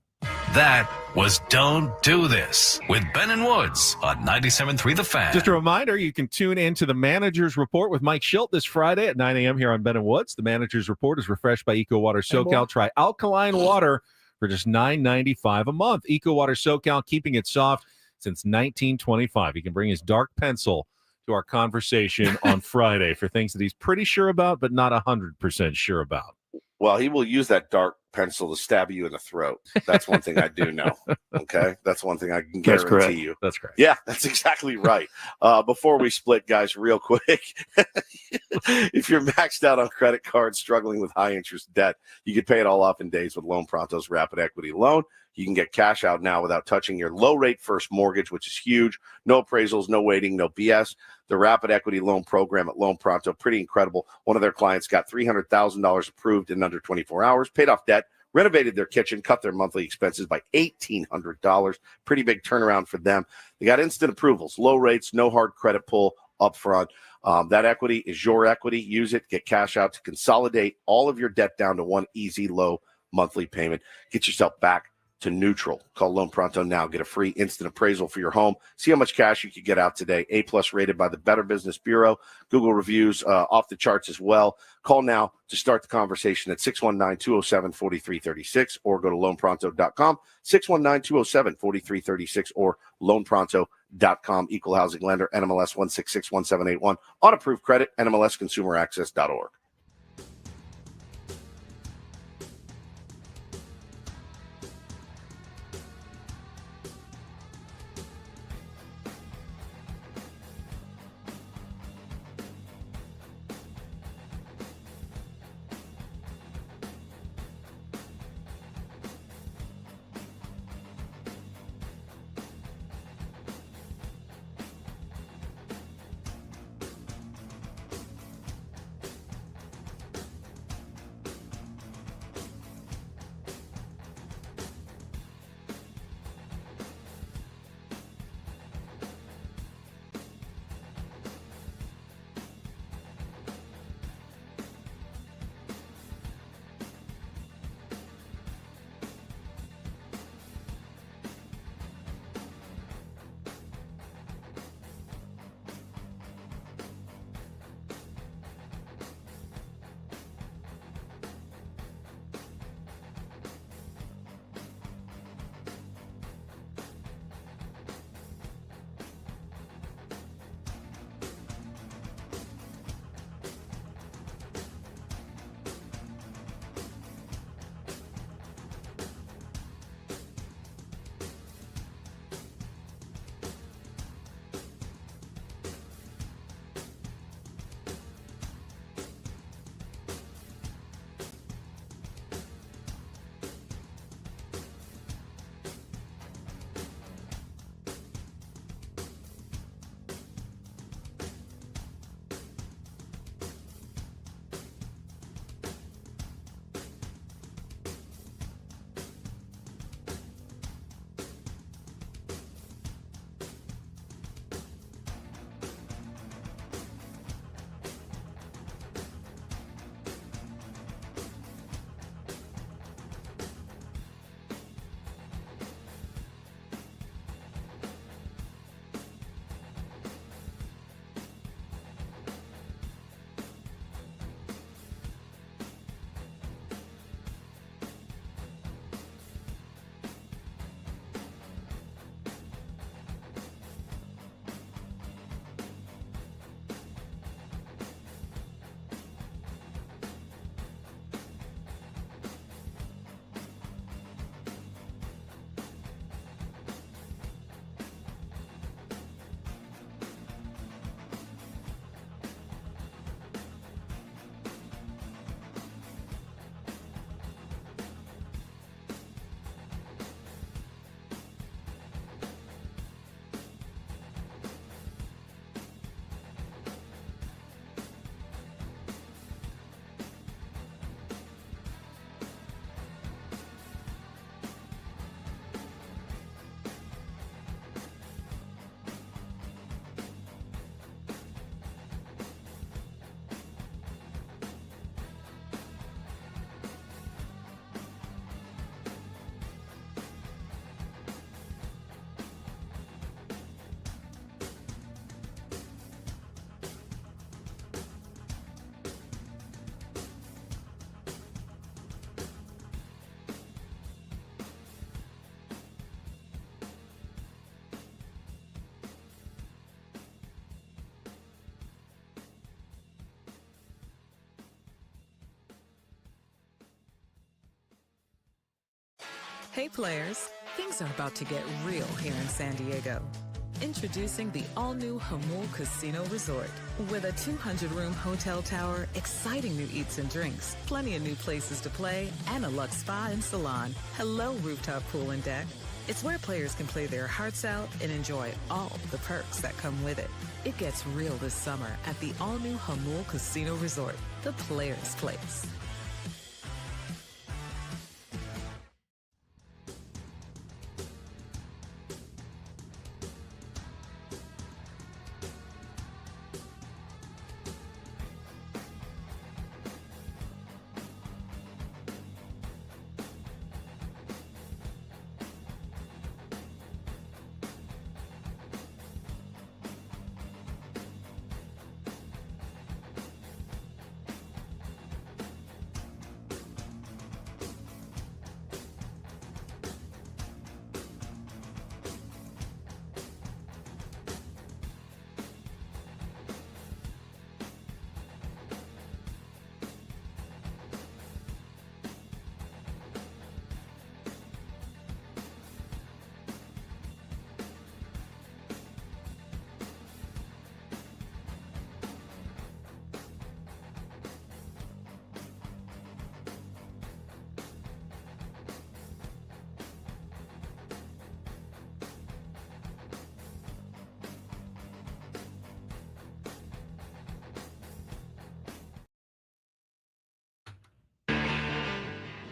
R: That was Don't Do This with Ben and Woods on 97.3 The Fan.
C: Just a reminder, you can tune into the Manager's Report with Mike Schilt this Friday at 9 a.m. here on Ben and Woods. The Manager's Report is refreshed by Eco Water SoCal. Try alkaline water for just $9.95 a month. Eco Water SoCal, keeping it soft since 1925. He can bring his dark pencil to our conversation on Friday for things that he's pretty sure about, but not 100% sure about.
B: Well, he will use that dark pencil to stab you in the throat. That's one thing I do know. Okay. That's one thing I can guarantee you.
C: That's correct.
B: Yeah, that's exactly right. Before we split, guys, real quick, if you're maxed out on credit cards, struggling with high interest debt, you can pay it all off in days with Loan Pronto's Rapid Equity Loan. You can get cash out now without touching your low rate first mortgage, which is huge. No appraisals, no waiting, no BS. The Rapid Equity Loan Program at Loan Pronto, pretty incredible. One of their clients got $300,000 approved in under 24 hours, paid off debt, renovated their kitchen, cut their monthly expenses by $1,800. Pretty big turnaround for them. They got instant approvals, low rates, no hard credit pull up front. That equity is your equity. Use it. Get cash out to consolidate all of your debt down to one easy, low monthly payment. Get yourself back to neutral. Call Loan Pronto now. Get a free instant appraisal for your home. See how much cash you could get out today. A+ rated by the Better Business Bureau. Google reviews off the charts as well. Call now to start the conversation at 619-207-4336 or go to loanpronto.com, 619-207-4336 or loanpronto.com. Equal housing lender, NMLS 1661781. On approved credit, NMLSconsumeraccess.org.
I: Hey players, things are about to get real here in San Diego. Introducing the all-new Hamul Casino Resort. With a 200-room hotel tower, exciting new eats and drinks, plenty of new places to play, and a luxe spa and salon. Hello, rooftop pool and deck. It's where players can play their hearts out and enjoy all the perks that come with it. It gets real this summer at the all-new Hamul Casino Resort, the players' place.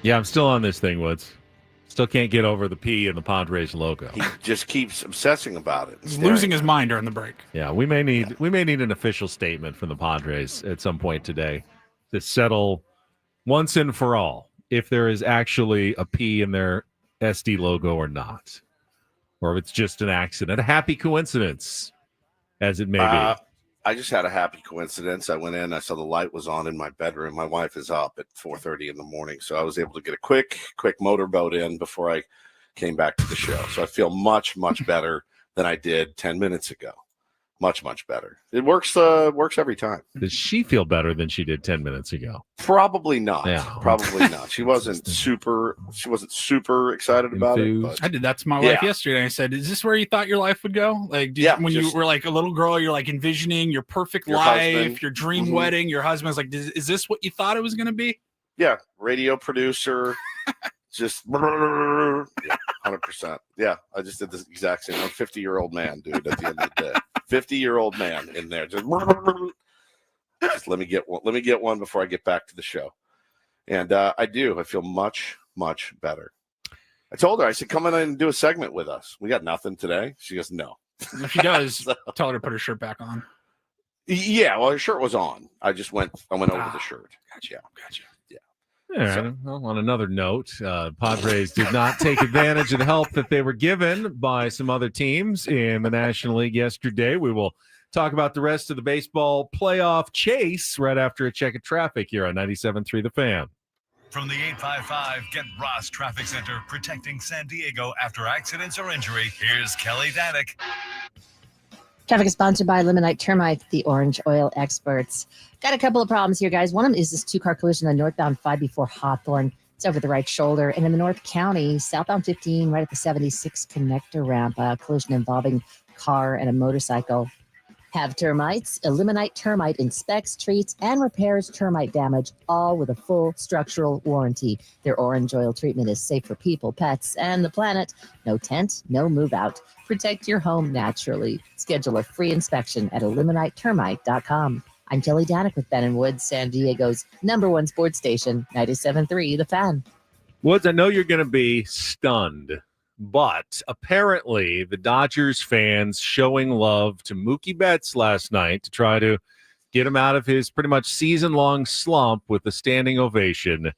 C: Yeah, I'm still on this thing, Woods. Still can't get over the P in the Padres logo.
B: He just keeps obsessing about it.
D: He's losing his mind during the break.
C: Yeah, we may need an official statement from the Padres at some point today to settle once and for all if there is actually a P in their SD logo or not, or if it's just an accident, a happy coincidence, as it may be.
B: I just had a happy coincidence. I went in, I saw the light was on in my bedroom. My wife is up at 4:30 in the morning, so I was able to get a quick motorboat in before I came back to the show. So I feel much, much better than I did 10 minutes ago. Much, much better. It works every time.
C: Does she feel better than she did 10 minutes ago?
B: Probably not.
C: Yeah.
B: Probably not. She wasn't super excited about it. But
D: I did that to my wife yesterday. I said, "Is this where you thought your life would go? Like, when you were like a little girl, you're like envisioning your perfect life,
B: husband.
D: your dream wedding. Your husband's like, is this what you thought it was going to be?"
B: Yeah, radio producer, just 100%. Yeah, I just did the exact same. I'm a 50-year-old man, dude. At the end of the day, 50-year-old man in there. Just let me get one. Let me get one before I get back to the show. And I do. I feel much, much better. I told her. I said, "Come in and do a segment with us." We got nothing today. She goes, "No."
D: If she does, tell her to put her shirt back on.
B: Yeah, well, her shirt was on. I went over the shirt.
D: Gotcha.
B: Yeah.
C: All right. Well, on another note, Padres did not take advantage of the help that they were given by some other teams in the National League yesterday. We will talk about the rest of the baseball playoff chase right after a check of traffic here on 97.3 The Fan.
G: From the 855 Get Ross Traffic Center, protecting San Diego after accidents or injury, here's Kelly Danick.
H: Traffic is sponsored by Limonite Termite, the orange oil experts. Got a couple of problems here, guys. One of them is this two-car collision on northbound 5 before Hawthorne. It's over the right shoulder. And in the North County, southbound 15, right at the 76 connector ramp, collision involving car and a motorcycle. Have termites? Eliminate Termite inspects, treats, and repairs termite damage, all with a full structural warranty. Their orange oil treatment is safe for people, pets, and the planet. No tent, no move out. Protect your home naturally. Schedule a free inspection at eliminatetermite.com. I'm Kelly Danick with Ben & Woods, San Diego's #1 sports station, 97.3 The Fan.
C: Woods, I know you're going to be stunned, but apparently the Dodgers fans showing love to Mookie Betts last night to try to get him out of his pretty much season-long slump with a standing ovation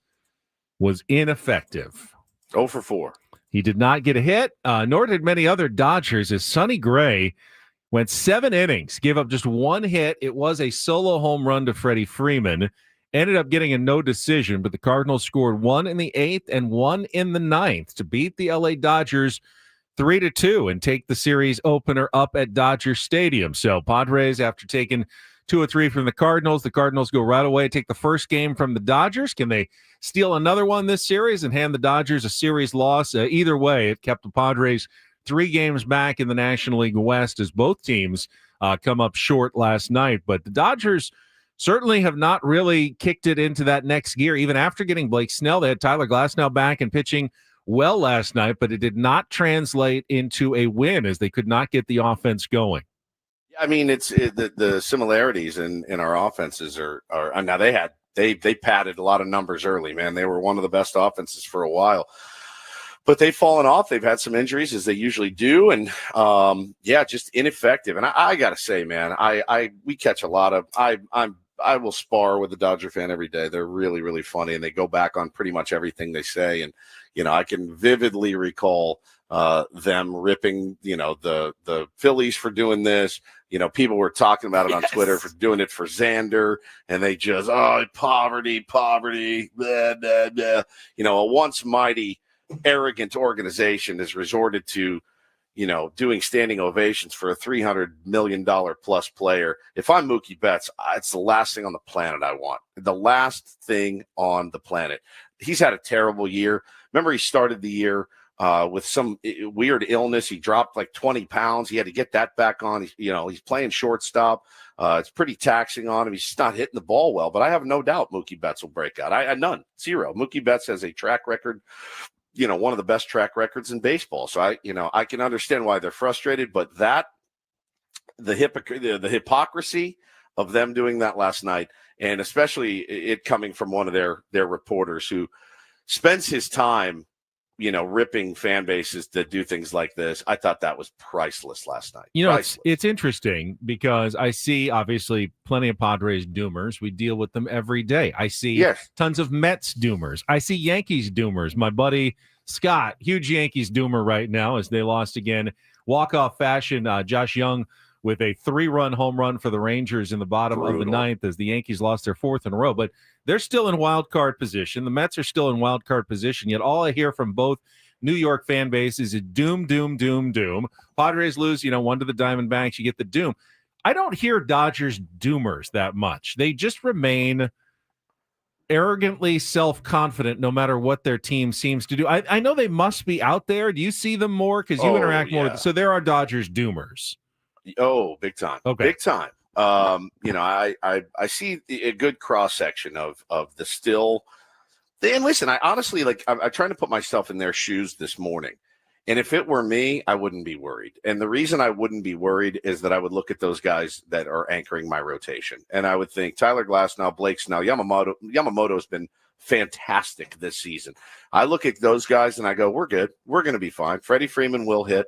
C: was ineffective.
B: 0 for 4.
C: He did not get a hit, nor did many other Dodgers, as Sonny Gray went 7 innings, gave up just 1 hit. It was a solo home run to Freddie Freeman. Ended up getting a no decision, but the Cardinals scored 1 in the 8th and 1 in the 9th to beat the LA Dodgers 3-2 and take the series opener up at Dodger Stadium. So Padres, after taking 2 or 3 from the Cardinals. The Cardinals go right away, take the first game from the Dodgers. Can they steal another one this series and hand the Dodgers a series loss? Either way, it kept the Padres 3 games back in the National League West as both teams come up short last night. But the Dodgers certainly have not really kicked it into that next gear. Even after getting Blake Snell, they had Tyler Glasnow back and pitching well last night, but it did not translate into a win as they could not get the offense going.
B: I mean, the similarities in our offenses are now they padded a lot of numbers early, man. They were one of the best offenses for a while, but they've fallen off. They've had some injuries as they usually do. And just ineffective. And I got to say, man, we catch a lot of, I will spar with a Dodger fan every day. They're really, really funny, and they go back on pretty much everything they say. And, I can vividly recall them ripping, the Phillies for doing this. People were talking about it on Twitter for doing it for Xander, and they just, poverty, blah, blah, blah. A once mighty, arrogant organization has resorted to, doing standing ovations for a $300 million plus player. If I'm Mookie Betts, it's the last thing on the planet I want. The last thing on the planet. He's had a terrible year. Remember, he started the year with some weird illness. He dropped like 20 pounds. He had to get that back on. He's playing shortstop. It's pretty taxing on him. He's just not hitting the ball well. But I have no doubt Mookie Betts will break out. None. Zero. Mookie Betts has a track record, one of the best track records in baseball. So I can understand why they're frustrated, but the hypocrisy of them doing that last night, and especially it coming from one of their reporters who spends his time, ripping fan bases that do things like this. I thought that was priceless last night.
C: It's interesting because I see obviously plenty of Padres doomers. We deal with them every day. I see tons of Mets doomers. I see Yankees doomers. My buddy Scott, huge Yankees doomer right now as they lost again. Walk-off fashion, Josh Young with a 3-run home run for the Rangers in the bottom of the ninth as the Yankees lost their 4th in a row. But they're still in wild card position. The Mets are still in wild card position. Yet all I hear from both New York fan bases is doom, doom, doom, doom. Padres lose, 1 to the Diamondbacks. You get the doom. I don't hear Dodgers doomers that much. They just remain arrogantly self-confident no matter what their team seems to do. I know they must be out there. Do you see them more? Because you interact more. So there are Dodgers doomers.
B: Oh, big time.
C: Okay.
B: Big time. I see a good cross-section of the still. And listen, I honestly, I'm trying to put myself in their shoes this morning. And if it were me, I wouldn't be worried. And the reason I wouldn't be worried is that I would look at those guys that are anchoring my rotation. And I would think Tyler Glasnow, Blake Snell, Yamamoto's been fantastic this season. I look at those guys and I go, we're good. We're going to be fine. Freddie Freeman will hit.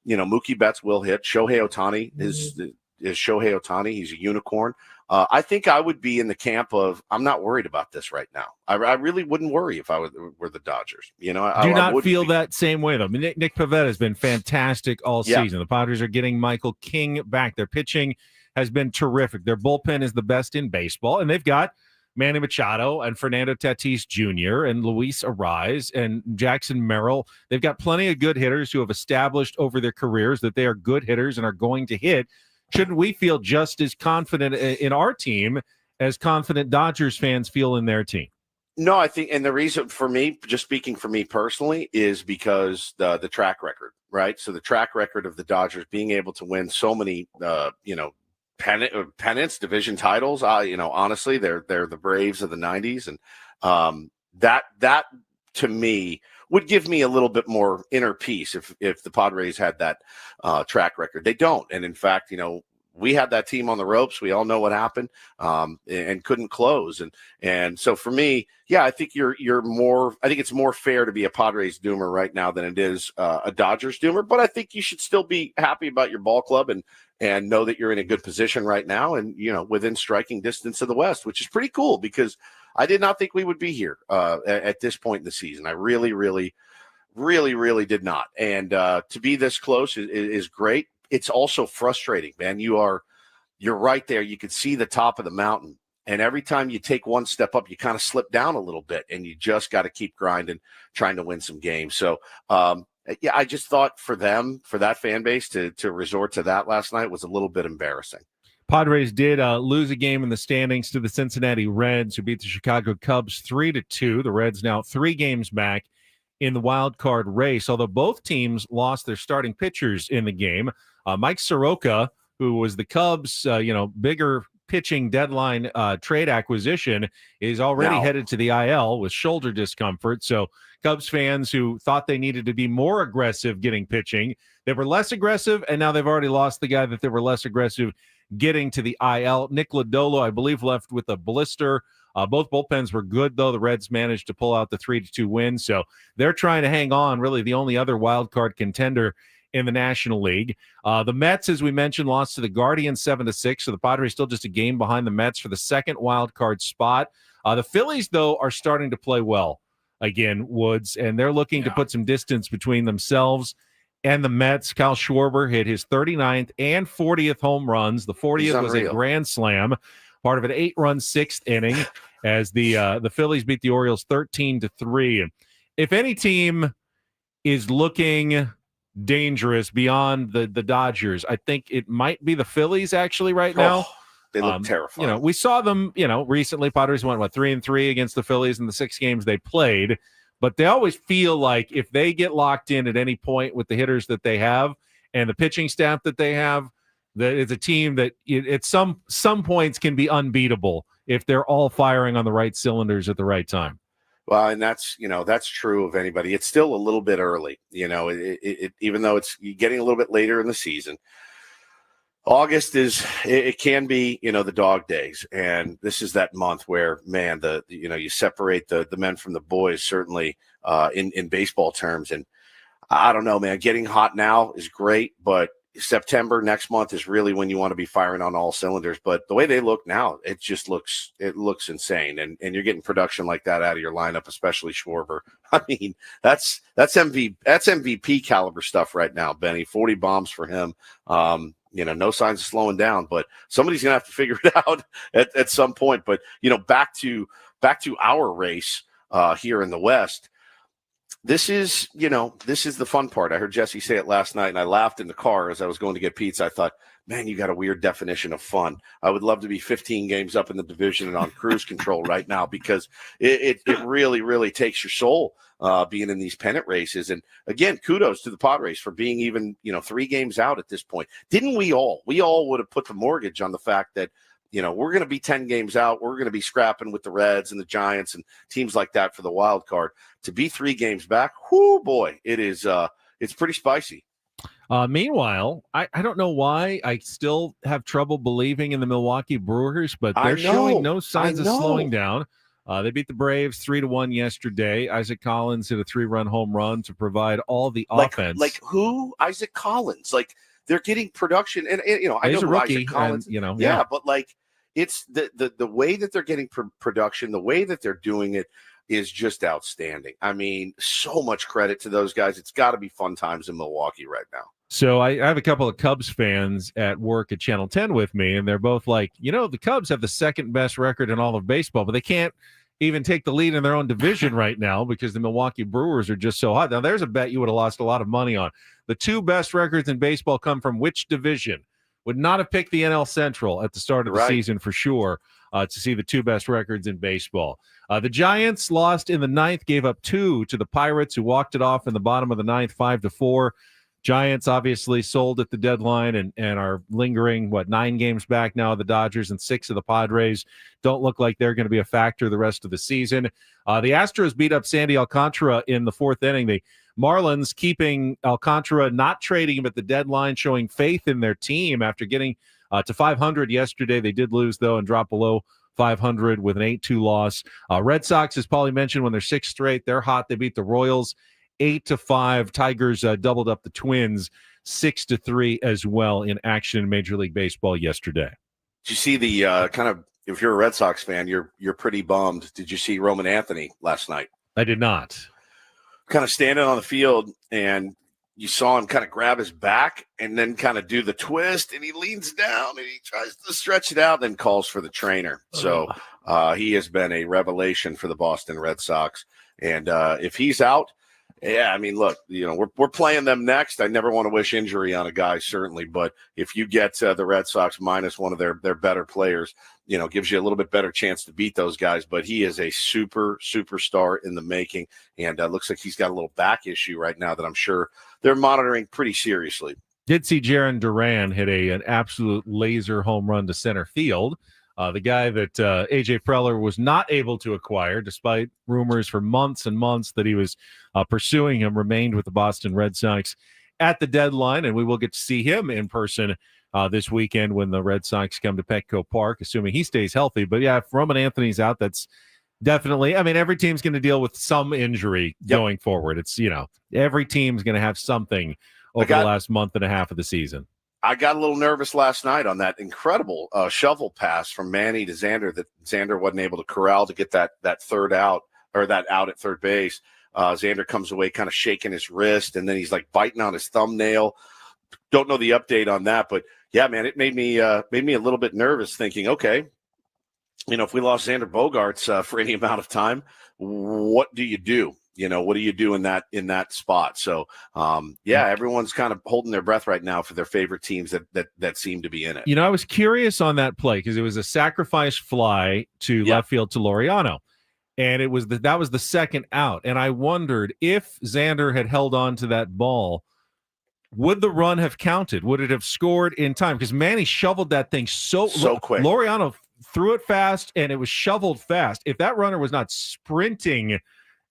B: Mookie Betts will hit. Shohei Ohtani is Shohei Ohtani. He's a unicorn. I think I would be in the camp of I'm not worried about this right now. I really wouldn't worry if I were the Dodgers.
C: Do not feel that same way, though. Nick Pivetta has been fantastic all season. The Padres are getting Michael King back. Their pitching has been terrific. Their bullpen is the best in baseball, and they've got Manny Machado and Fernando Tatis Jr. and Luis Ariz and Jackson Merrill. They've got plenty of good hitters who have established over their careers that they are good hitters and are going to hit. Shouldn't we feel just as confident in our team as confident Dodgers fans feel in their team?
B: No, I think, and the reason for me, just speaking for me personally, is because the track record, right? So the track record of the Dodgers being able to win so many, pennants, division titles. Honestly, they're the Braves of the '90s, and that to me would give me a little bit more inner peace if the Padres had that track record. They don't, and in fact, we had that team on the ropes. We all know what happened, and couldn't close. And so for me, I think you're more. I think it's more fair to be a Padres doomer right now than it is a Dodgers doomer. But I think you should still be happy about your ball club and know that you're in a good position right now, and within striking distance of the West, which is pretty cool because I did not think we would be here at this point in the season. I really, really, really, really did not. And to be this close is great. It's also frustrating, man. You're right there. You can see the top of the mountain. And every time you take one step up, you kind of slip down a little bit, and you just got to keep grinding, trying to win some games. So, I just thought for them, for that fan base to resort to that last night was a little bit embarrassing.
C: Padres did lose a game in the standings to the Cincinnati Reds, who beat the Chicago Cubs 3-2. The Reds now 3 games back in the wild card race, although both teams lost their starting pitchers in the game. Mike Soroka, who was the Cubs' bigger pitching deadline trade acquisition, is already headed to the IL with shoulder discomfort. So Cubs fans who thought they needed to be more aggressive getting pitching, they were less aggressive, and now they've already lost the guy that they were less aggressive getting to the IL. Nick Lodolo, I believe, left with a blister. Both bullpens were good, though. The Reds managed to pull out the 3-2 win, so they're trying to hang on, really the only other wild card contender in the National League. The Mets, as we mentioned, lost to the Guardians 7-6, so the Padres still just a game behind the Mets for the second wild card spot. The Phillies, though, are starting to play well again, Woods, and they're looking to put some distance between themselves and the Mets. Kyle Schwarber hit his 39th and 40th home runs. The 40th was a grand slam, part of an 8-run 6th inning, as the Phillies beat the Orioles 13-3. And if any team is looking dangerous beyond the Dodgers, I think it might be the Phillies actually right now.
B: They look terrifying.
C: We saw them, recently. Padres went 3-3 against the Phillies in the 6 games they played. But they always feel like if they get locked in at any point with the hitters that they have and the pitching staff that they have, that it's a team that at some points can be unbeatable if they're all firing on the right cylinders at the right time.
B: Well, and that's true of anybody. It's still a little bit early, even though it's getting a little bit later in the season. August it can be, the dog days. And this is that month where, man, you separate the men from the boys, certainly in baseball terms. And I don't know, man, getting hot now is great, but September next month is really when you want to be firing on all cylinders. But the way they look now, it looks insane. And you're getting production like that out of your lineup, especially Schwarber. I mean, that's MVP caliber stuff right now, Benny. 40 bombs for him. No signs of slowing down, but somebody's going to have to figure it out at some point. But, back to our race here in the West, this is the fun part. I heard Jesse say it last night, and I laughed in the car as I was going to get pizza. I thought, man, you got a weird definition of fun. I would love to be 15 games up in the division and on cruise control right now, because it really, really takes your soul being in these pennant races. And again, kudos to the Padres for being even, 3 games out at this point. Didn't we all would have put the mortgage on the fact that, we're going to be 10 games out. We're going to be scrapping with the Reds and the Giants and teams like that for the wild card. To be 3 games back, whoo, boy, it's pretty spicy.
C: Meanwhile, I don't know why I still have trouble believing in the Milwaukee Brewers, but they're showing no signs of slowing down. They beat the Braves 3-1 yesterday. Isaac Collins hit a 3-run home run to provide all the offense.
B: Like who? Isaac Collins. Like, they're getting production, and I
C: he's
B: know
C: a rookie,
B: Isaac Collins.
C: And,
B: but like, it's the way that they're getting production, the way that they're doing it is just outstanding. I mean, so much credit to those guys. It's got to be fun times in Milwaukee right now.
C: So I have a couple of Cubs fans at work at Channel 10 with me, and they're both like, the Cubs have the second best record in all of baseball, but they can't even take the lead in their own division right now because the Milwaukee Brewers are just so hot. Now, there's a bet you would have lost a lot of money on. The 2 best records in baseball come from which division? Would not have picked the NL Central at the start of the season for sure to see the 2 best records in baseball. The Giants lost in the 9th, gave up 2 to the Pirates, who walked it off in the bottom of the 9th, 5-4. Giants obviously sold at the deadline and are lingering, 9 games back now of the Dodgers, and 6 of the Padres. Don't look like they're going to be a factor the rest of the season. The Astros beat up Sandy Alcantara in the 4th inning. The Marlins keeping Alcantara, not trading him at the deadline, showing faith in their team after getting to 500 yesterday. They did lose, though, and drop below 500 with an 8-2 loss. Red Sox, as Paulie mentioned, when they're 6th straight, they're hot. They beat the Royals 8-5. Tigers doubled up the Twins 6-3 as well in action in Major League Baseball yesterday.
B: Did you see the kind of, if you're a Red Sox fan, you're pretty bummed. Did you see Roman Anthony last night?
C: I did not.
B: Kind of standing on the field, and you saw him kind of grab his back and then kind of do the twist, and he leans down and he tries to stretch it out, then calls for the trainer. So he has been a revelation for the Boston Red Sox. And if he's out, Yeah, I mean, look, we're playing them next. I never want to wish injury on a guy, certainly, but if you get the Red Sox minus one of their better players, gives you a little bit better chance to beat those guys. But he is a superstar in the making, and looks like he's got a little back issue right now that I'm sure they're monitoring pretty seriously.
C: Did see Jaron Duran hit an absolute laser home run to center field. The guy that A.J. Preller was not able to acquire, despite rumors for months and months that he was pursuing him, remained with the Boston Red Sox at the deadline, and we will get to see him in person this weekend when the Red Sox come to Petco Park, assuming he stays healthy. But, yeah, if Roman Anthony's out, that's definitely – I mean, every team's going to deal with some injury going forward. It's, every team's going to have something over the last month and a half of the season.
B: I got a little nervous last night on that incredible shovel pass from Manny to Xander that Xander wasn't able to corral to get that third out, or that out at third base. Xander comes away kind of shaking his wrist, and then he's like biting on his thumbnail. Don't know the update on that, but yeah, man, it made me a little bit nervous thinking, okay, if we lost Xander Bogaerts for any amount of time, what do you do? What do you do in that spot? So, everyone's kind of holding their breath right now for their favorite teams that seem to be in it.
C: I was curious on that play because it was a sacrifice fly to left field to Laureano, and that was the second out. And I wondered if Xander had held on to that ball, would the run have counted? Would it have scored in time? Because Manny shoveled that thing so quick. Laureano threw it fast, and it was shoveled fast. If that runner was not sprinting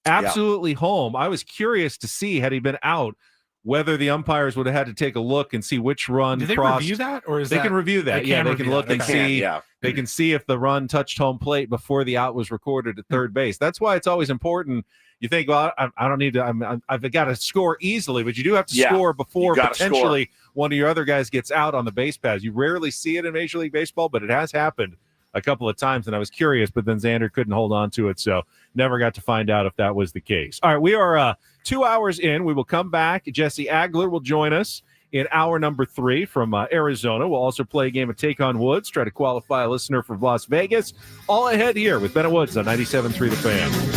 C: absolutely home, I was curious to see, had he been out, whether the umpires would have had to take a look and see which run
D: Did they
C: crossed.
D: review that, or is
C: they
D: that,
C: can review that?
D: they
C: Yeah,
D: can
C: they
D: review
C: can look
D: that.
C: and see. They can see if the run touched home plate before the out was recorded at third base. That's why it's always important. You think, well, I don't need to. I've got to score easily, but you do have to score before potentially one of your other guys gets out on the base paths. You rarely see it in Major League Baseball, but it has happened a couple of times, and I was curious, but then Xander couldn't hold on to it, so never got to find out if that was the case. All right, we are 2 hours in. We will come back. Jesse Agler will join us in hour number 3 from Arizona. We'll also play a game of Take on Woods, try to qualify a listener for Las Vegas. All ahead here with Bennett Woods on 97.3 The Fan.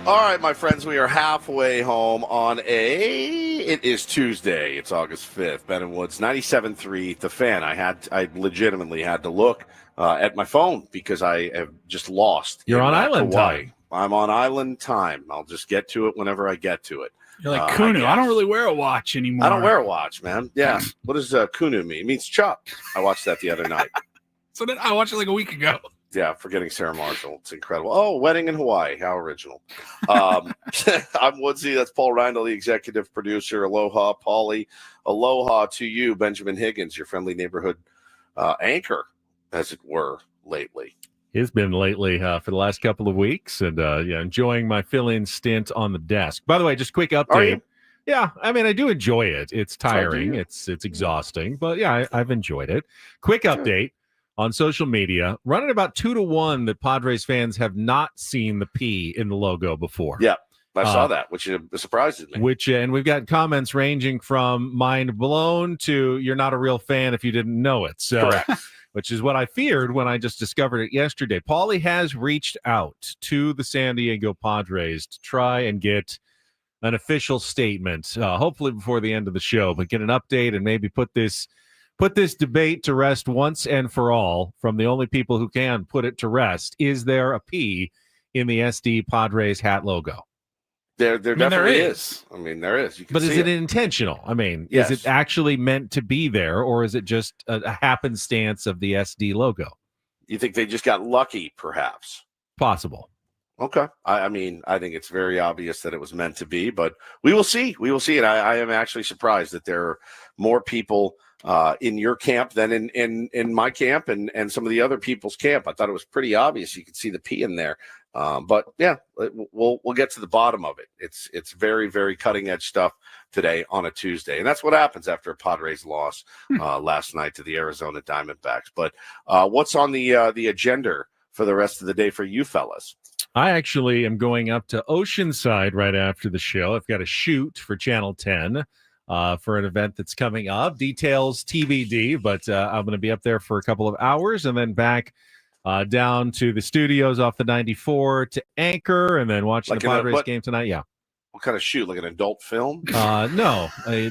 B: All right, my friends, we are halfway home on it is Tuesday. It's August 5th. Ben and Woods, 97.3, The Fan. I legitimately had to look at my phone because I have just lost.
C: You're on island
B: Kauai.
C: time.
B: I'm on island time. I'll just get to it whenever I get to it.
D: You're like Kunu. I don't really wear a watch anymore.
B: I don't wear a watch, man. Yeah. What does Kunu mean? It means Chuck. I watched that the other night.
D: So then I watched it like a week ago.
B: Yeah, forgetting Sarah Marshall. It's incredible. Oh, Wedding in Hawaii. How original. I'm Woodsy. That's Paul Rindle, the executive producer. Aloha, Paulie. Aloha to you, Benjamin Higgins, your friendly neighborhood anchor, as it were, lately.
C: He's been lately for the last couple of weeks, and enjoying my fill-in stint on the desk. By the way, just quick update.
B: Are you?
C: Yeah, I mean, I do enjoy it. It's tiring. It's exhausting, but yeah, I've enjoyed it. Quick update on social media, running about 2-1 that Padres fans have not seen the P in the logo before.
B: Yeah, I saw that, which surprises me.
C: And we've got comments ranging from mind blown to you're not a real fan if you didn't know it. So,
B: correct.
C: Which is what I feared when I just discovered it yesterday. Paulie has reached out to the San Diego Padres to try and get an official statement, hopefully before the end of the show, but get an update and maybe put this debate to rest once and for all from the only people who can put it to rest. Is there a P in the SD Padres hat logo?
B: There definitely is. I mean, there is. You can
C: But is
B: see
C: it intentional? I mean,
B: Yes.
C: is it actually meant to be there, or is it just a happenstance of the SD logo?
B: You think they just got lucky, perhaps?
C: Possible.
B: Okay. I mean, I think it's very obvious that it was meant to be, but we will see. We will see. And I am actually surprised that there are more people in your camp than in my camp and some of the other people's camp. I thought it was pretty obvious. You could see the P in there. But yeah, we'll get to the bottom of it. It's very, very cutting edge stuff today on a Tuesday. And that's what happens after a Padres loss last night to the Arizona Diamondbacks. But what's on the agenda for the rest of the day for you fellas?
C: I actually am going up to Oceanside right after the show. I've got a shoot for Channel 10 for an event that's coming up. Details TBD, but I'm going to be up there for a couple of hours and then back down to the studios off the 94 to anchor and then watch the Padres game tonight. Yeah.
B: What kind of shoot? Like an adult film?
C: No, a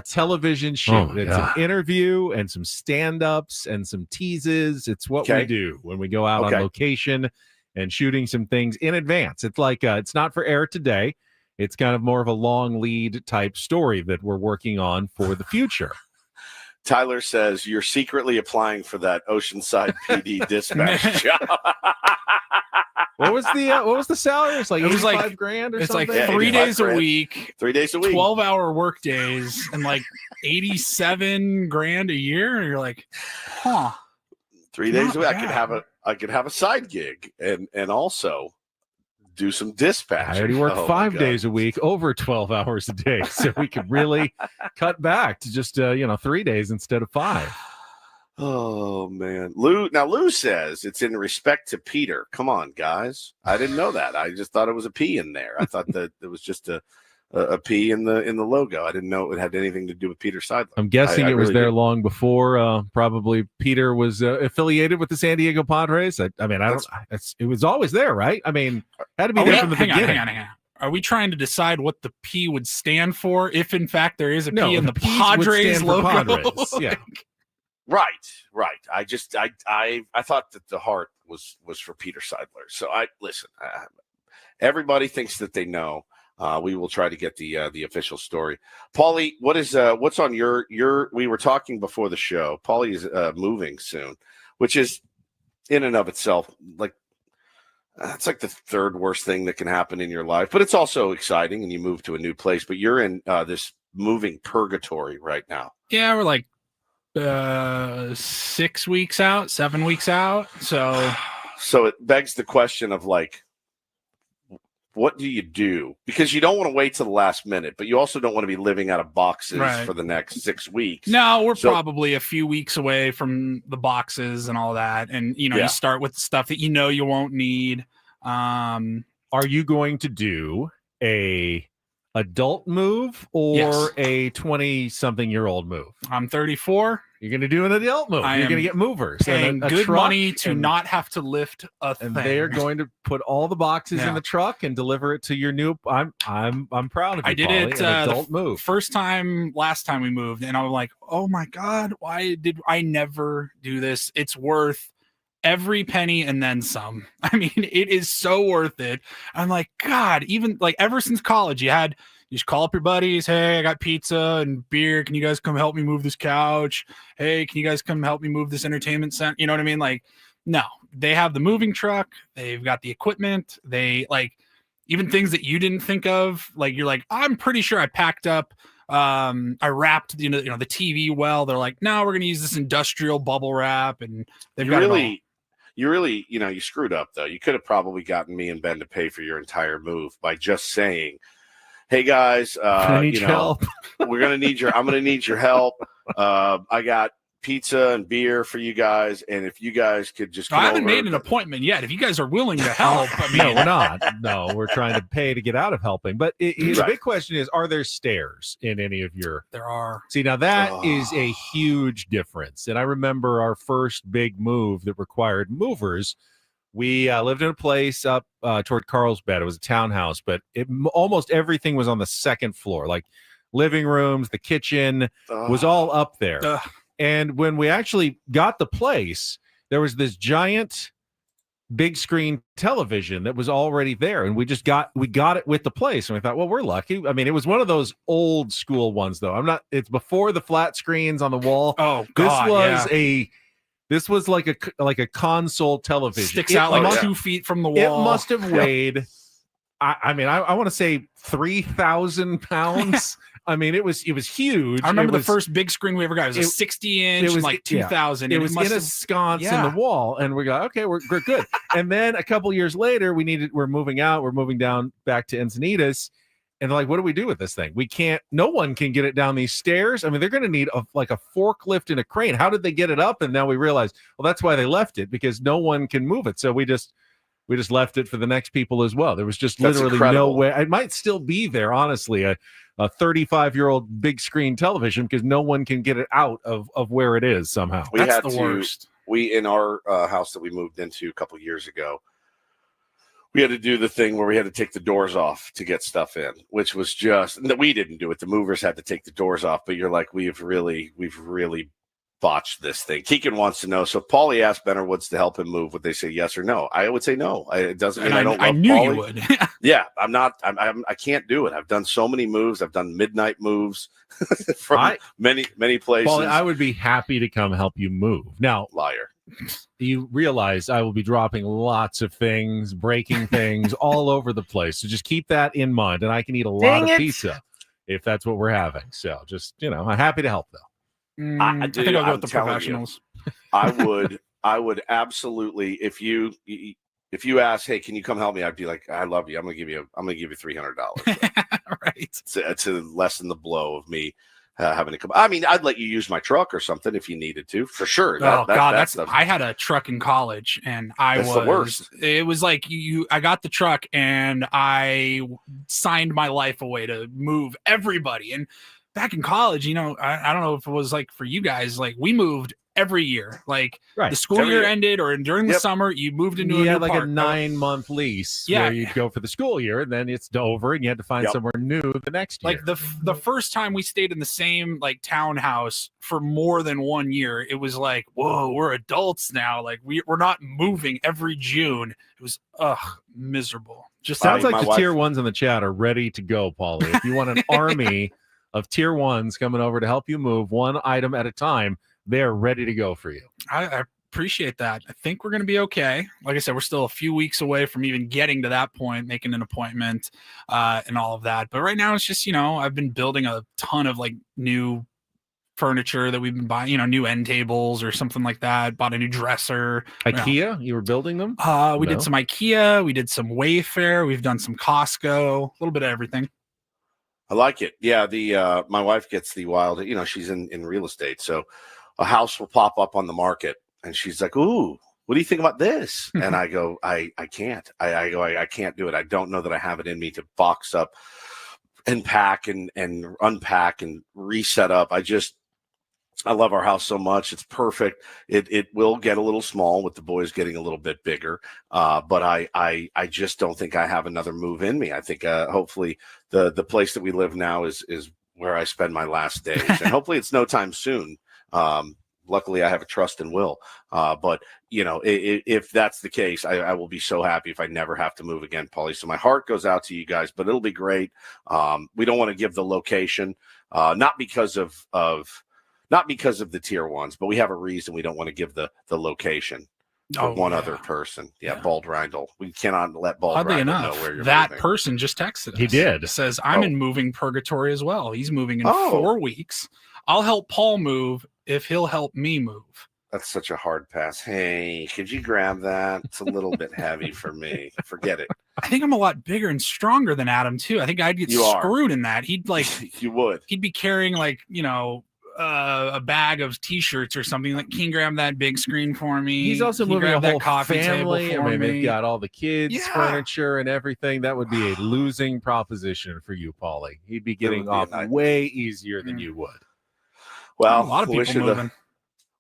C: television shoot.
B: Oh,
C: it's
B: God.
C: an interview and some stand-ups and some teases. It's what we do when we go out on location and shooting some things in advance. It's like it's not for air today. It's kind of more of a long lead type story that we're working on for the future.
B: Tyler says you're secretly applying for that Oceanside PD dispatch job.
C: What was the salary? It's like
D: It was like
C: $85,000 or
D: it's
C: something.
D: like 3 days a week,
B: 3 days a week,
D: 12-hour work days, and like $87,000 a year. And you're like, huh?
B: 3 days a week.
D: Not
B: I could have a side gig and also do some dispatch.
C: I already work 5 days a week, over 12 hours a day, so we could really cut back to just 3 days instead of 5.
B: Oh man, Lou says it's in respect to Peter. Come on, guys. I didn't know that. I just thought it was a P in there. I thought that it was just a P in the logo. I didn't know it had anything to do with Peter Seidler.
C: I'm guessing
B: I
C: it was
B: really
C: there
B: didn't.
C: long before. Probably Peter was affiliated with the San Diego Padres. I mean, it was always there, right? I mean, had to be there from the beginning.
D: Hang on. Are we trying to decide what the P would stand for? If in fact there is a
C: No,
D: P in the
C: Ps would
D: Padres
C: stand for
D: logo,
C: Padres, yeah.
B: Right. I thought that the heart was for Peter Seidler. So listen. Everybody thinks that they know. We will try to get the official story. Paulie, what's on your? We were talking before the show. Paulie is moving soon, which is in and of itself like it's like the third worst thing that can happen in your life. But it's also exciting, and you move to a new place. But you're in this moving purgatory right now.
D: yeah, we're like 6 weeks out, 7 weeks out.
B: So it begs the question of like, what do you do? Because you don't want to wait till the last minute, but you also don't want to be living out of boxes
D: Right.
B: for the next 6 weeks.
D: No, we're probably a few weeks away from the boxes and all that. And,
B: Yeah.
D: you start with the stuff that you won't need.
C: Are you going to do a adult move or
D: Yes.
C: a 20-something-year-old move?
D: I'm 34.
C: You're going to do an adult move. You're going to get movers.
D: Paying good money to not have to lift a thing.
C: And they are going to put all the boxes in the truck and deliver it to your new. I'm proud of you.
D: I did
C: Paulie,
D: it.
C: An adult move.
D: First time, last time we moved, and I was like, "Oh my god, why did I never do this? It's worth every penny and then some. I mean, it is so worth it." I'm like, God, even like ever since college, you just call up your buddies. Hey, I got pizza and beer. Can you guys come help me move this couch? Hey, can you guys come help me move this entertainment center? You know what I mean? Like, no, they have the moving truck. They've got the equipment. They like even things that you didn't think of. Like, you're like, I'm pretty sure I packed up. I wrapped, the TV well. They're like, no, we're going to use this industrial bubble wrap. And they've got
B: You really, you screwed up though. You could have probably gotten me and Ben to pay for your entire move by just saying, "Hey guys,
C: I need your help.
B: I'm going to need your help. I got pizza and beer for you guys. And if you guys could just
D: I haven't made an appointment yet. If you guys are willing to help, I mean,
C: no, we're not. No, we're trying to pay to get out of helping. But the big question is, are there stairs in any of your?
D: There are.
C: See, now that is a huge difference. And I remember our first big move that required movers. We lived in a place up toward Carlsbad. It was a townhouse, but almost everything was on the second floor, like living rooms, the kitchen was all up there. And when we actually got the place, there was this giant big screen television that was already there. And we got it with the place. And we thought, well, we're lucky. I mean, it was one of those old school ones, though. It's before the flat screens on the wall.
D: Oh, God,
C: This was like a console television.
D: Sticks out like 2 feet from the wall.
C: It must have weighed, I want to say 3,000 pounds. I mean, it was huge.
D: I remember the first big screen we ever got. It was a 60-inch, it was like 2,000.
C: It was in a sconce in the wall, and we got, okay, we're good. And then a couple years later, we're moving out. We're moving down back to Encinitas. And they're like, what do we do with this thing? No one can get it down these stairs. I mean, they're going to need a forklift and a crane. How did they get it up? And now we realize, well, that's why they left it, because no one can move it. So we just left it for the next people as well. There was just literally no way. It might still be there, honestly, a 35-year-old big screen television, because no one can get it out of where it is somehow.
D: That's the worst.
B: We, in our house that we moved into a couple years ago, we had to do the thing where we had to take the doors off to get stuff in, which was we didn't do it. The movers had to take the doors off, but you're like, we've really botched this thing. Keegan wants to know. So Paulie asked Ben or Woods to help him move. Would they say yes or no? I would say no. It doesn't mean I don't love
D: I knew
B: Paulie.
D: You would.
B: Yeah, I'm not. I can't do it. I've done so many moves. I've done midnight moves from many places.
C: Paulie, I would be happy to come help you move. Now,
B: liar.
C: You realize I will be dropping lots of things, breaking things all over the place. So just keep that in mind. And I can eat a lot of pizza if that's what we're having. So just, I'm happy to help, though.
D: I think I'll go with the professionals.
B: I would absolutely, if you ask, hey, can you come help me? I'd be like, I love you. I'm gonna give you $300.
D: Right.
B: To lessen the blow of me having to come. I mean, I'd let you use my truck or something if you needed to, for sure.
D: I had a truck in college, and
B: that's the worst.
D: It was like I got the truck and I signed my life away to move everybody. And back in college, I don't know if it was like for you guys, like we moved every year. Like the school year ended, or during the summer, you moved into a new
C: like
D: park.
C: a 9-month lease where you'd go for the school year, and then it's over, and you had to find somewhere new the next year.
D: Like the first time we stayed in the same like townhouse for more than 1 year, it was like, whoa, we're adults now. Like we're not moving every June. It was miserable.
C: Just sounds like the tier ones in the chat are ready to go, Paulie. If you want an army of tier ones coming over to help you move one item at a time, they're ready to go for you.
D: I appreciate that. I think we're going to be okay. Like I said, we're still a few weeks away from even getting to that point, making an appointment and all of that. But right now it's just, I've been building a ton of like new furniture that we've been buying, new end tables or something like that. Bought a new dresser.
C: IKEA? You were building them?
D: We did some IKEA. We did some Wayfair. We've done some Costco, a little bit of everything.
B: I like it. Yeah. My wife gets the wild, she's in real estate. So a house will pop up on the market and she's like, ooh, what do you think about this? And I go, I can't. I can't do it. I don't know that I have it in me to box up and pack and unpack and reset up. I love our house so much. It's perfect. It will get a little small with the boys getting a little bit bigger. But I just don't think I have another move in me. I think hopefully the place that we live now is where I spend my last days. And hopefully it's no time soon. Luckily I have a trust in Will. But if that's the case, I will be so happy if I never have to move again, Paulie. So my heart goes out to you guys, but it'll be great. We don't want to give the location, not because of the tier ones, but we have a reason we don't want to give the location to one other person. Yeah, Bald Reindl. We cannot let Bald
D: Oddly
B: Reindl
D: enough,
B: know where you're
D: that
B: moving.
D: person just texted us.
E: He did.
D: Says, I'm in moving purgatory as well. He's moving in 4 weeks. I'll help Paul move if he'll help me move.
B: That's such a hard pass. Hey, could you grab that? It's a little bit heavy for me. Forget it.
D: I think I'm a lot bigger and stronger than Adam, too. I think I'd get screwed in that. He'd
B: you would.
D: He'd be carrying a bag of T-shirts or something. Like, can you grab that big screen for me?
C: He's also
D: Can you
C: moving a
D: grab
C: whole
D: that coffee
C: family.
D: table
C: I
D: for
C: mean,
D: me?
C: they've got all the kids' furniture and everything. That would be a losing proposition for you, Paulie. He'd be getting off way easier than you would.
B: Well,
D: a lot of people moving.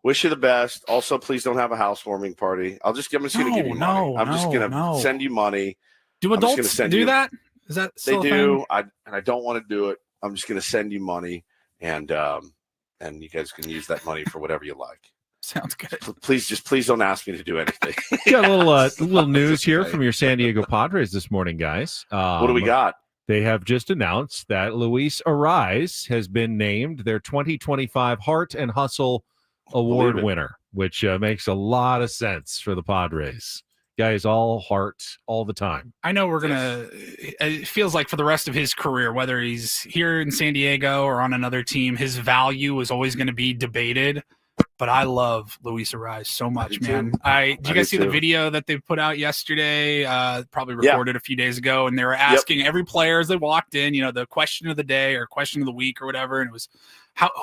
B: Wish you the best. Also, please don't have a housewarming party. I'm just going to give you money. I'm just going to send you money.
D: Do adults do that? Is that still
B: they
D: a
B: do?
D: thing?
B: I don't want to do it. I'm just going to send you money, and you guys can use that money for whatever you like.
D: Sounds good.
B: Please don't ask me to do anything.
C: Got a little news here from your San Diego Padres this morning, guys.
B: What do we got?
C: They have just announced that Luis Ariz has been named their 2025 Heart and Hustle Award winner, which makes a lot of sense for the Padres. Guys, all heart all the time.
D: I know it feels like for the rest of his career, whether he's here in San Diego or on another team, his value is always going to be debated. But I love Luis Ariz so much, man. Did you guys see the video that they put out yesterday? Probably recorded a few days ago, and they were asking every player as they walked in, the question of the day or question of the week or whatever, and it was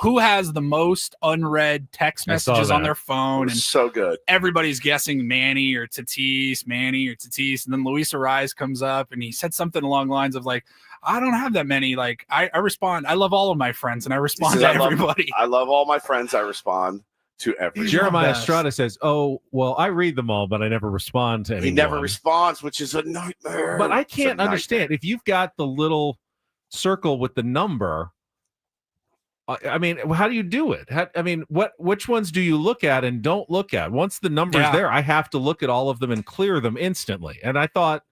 D: who has the most unread text messages on their phone. And
B: so good.
D: Everybody's guessing Manny or Tatis, and then Luis Ariz comes up and he said something along the lines of like, I don't have that many. Like I respond. I love all of my friends and I respond to everybody.
B: I love all my friends. I respond to everyone.
C: Jeremiah Estrada says, "Oh, well, I read them all, but I never respond to anyone."
B: He never responds, which is a nightmare.
C: But I can't understand if you've got the little circle with the number. I mean, how do you do it? Which ones do you look at and don't look at? Once the number's there, I have to look at all of them and clear them instantly. And I thought,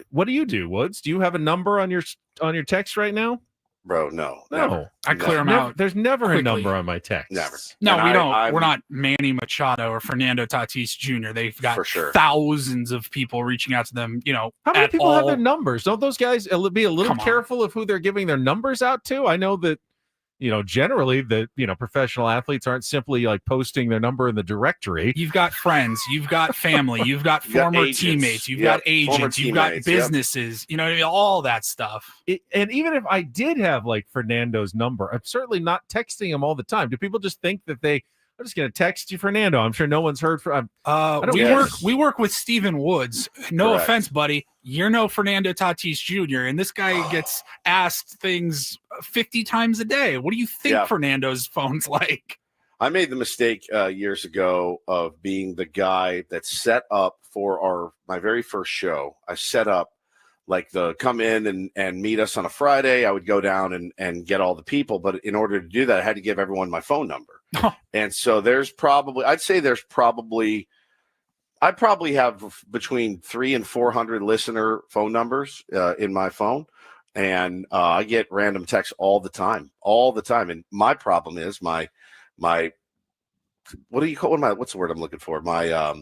C: what do you do, Woods? Do you have a number on your text right now?
B: Bro, no.
D: I clear them out.
C: There's never
D: quickly.
C: a number on my text.
B: Never.
D: No, we don't. We're not Manny Machado or Fernando Tatis Jr. They've got thousands of people reaching out to them.
C: How many people have their numbers? Don't those guys be a little careful of who they're giving their numbers out to? I know that, generally the professional athletes aren't simply like posting their number in the directory.
D: You've got friends, you've got family, you've got former teammates, you've got agents, you've got businesses, all that stuff.
C: And even if I did have like Fernando's number, I'm certainly not texting him all the time. Do people just think that I'm just going to text you, Fernando? I'm sure no one's heard from.
D: We work with Steven Woods. No offense, buddy. You're no Fernando Tatis Jr. And this guy gets asked things 50 times a day. What do you think Fernando's phone's like?
B: I made the mistake years ago of being the guy that set up for my very first show. I set up like the come in and meet us on a Friday. I would go down and get all the people. But in order to do that, I had to give everyone my phone number. And so I probably have between 300 and 400 listener phone numbers in my phone. And I get random texts all the time. And my problem is my what do you call what's the word I'm looking for? My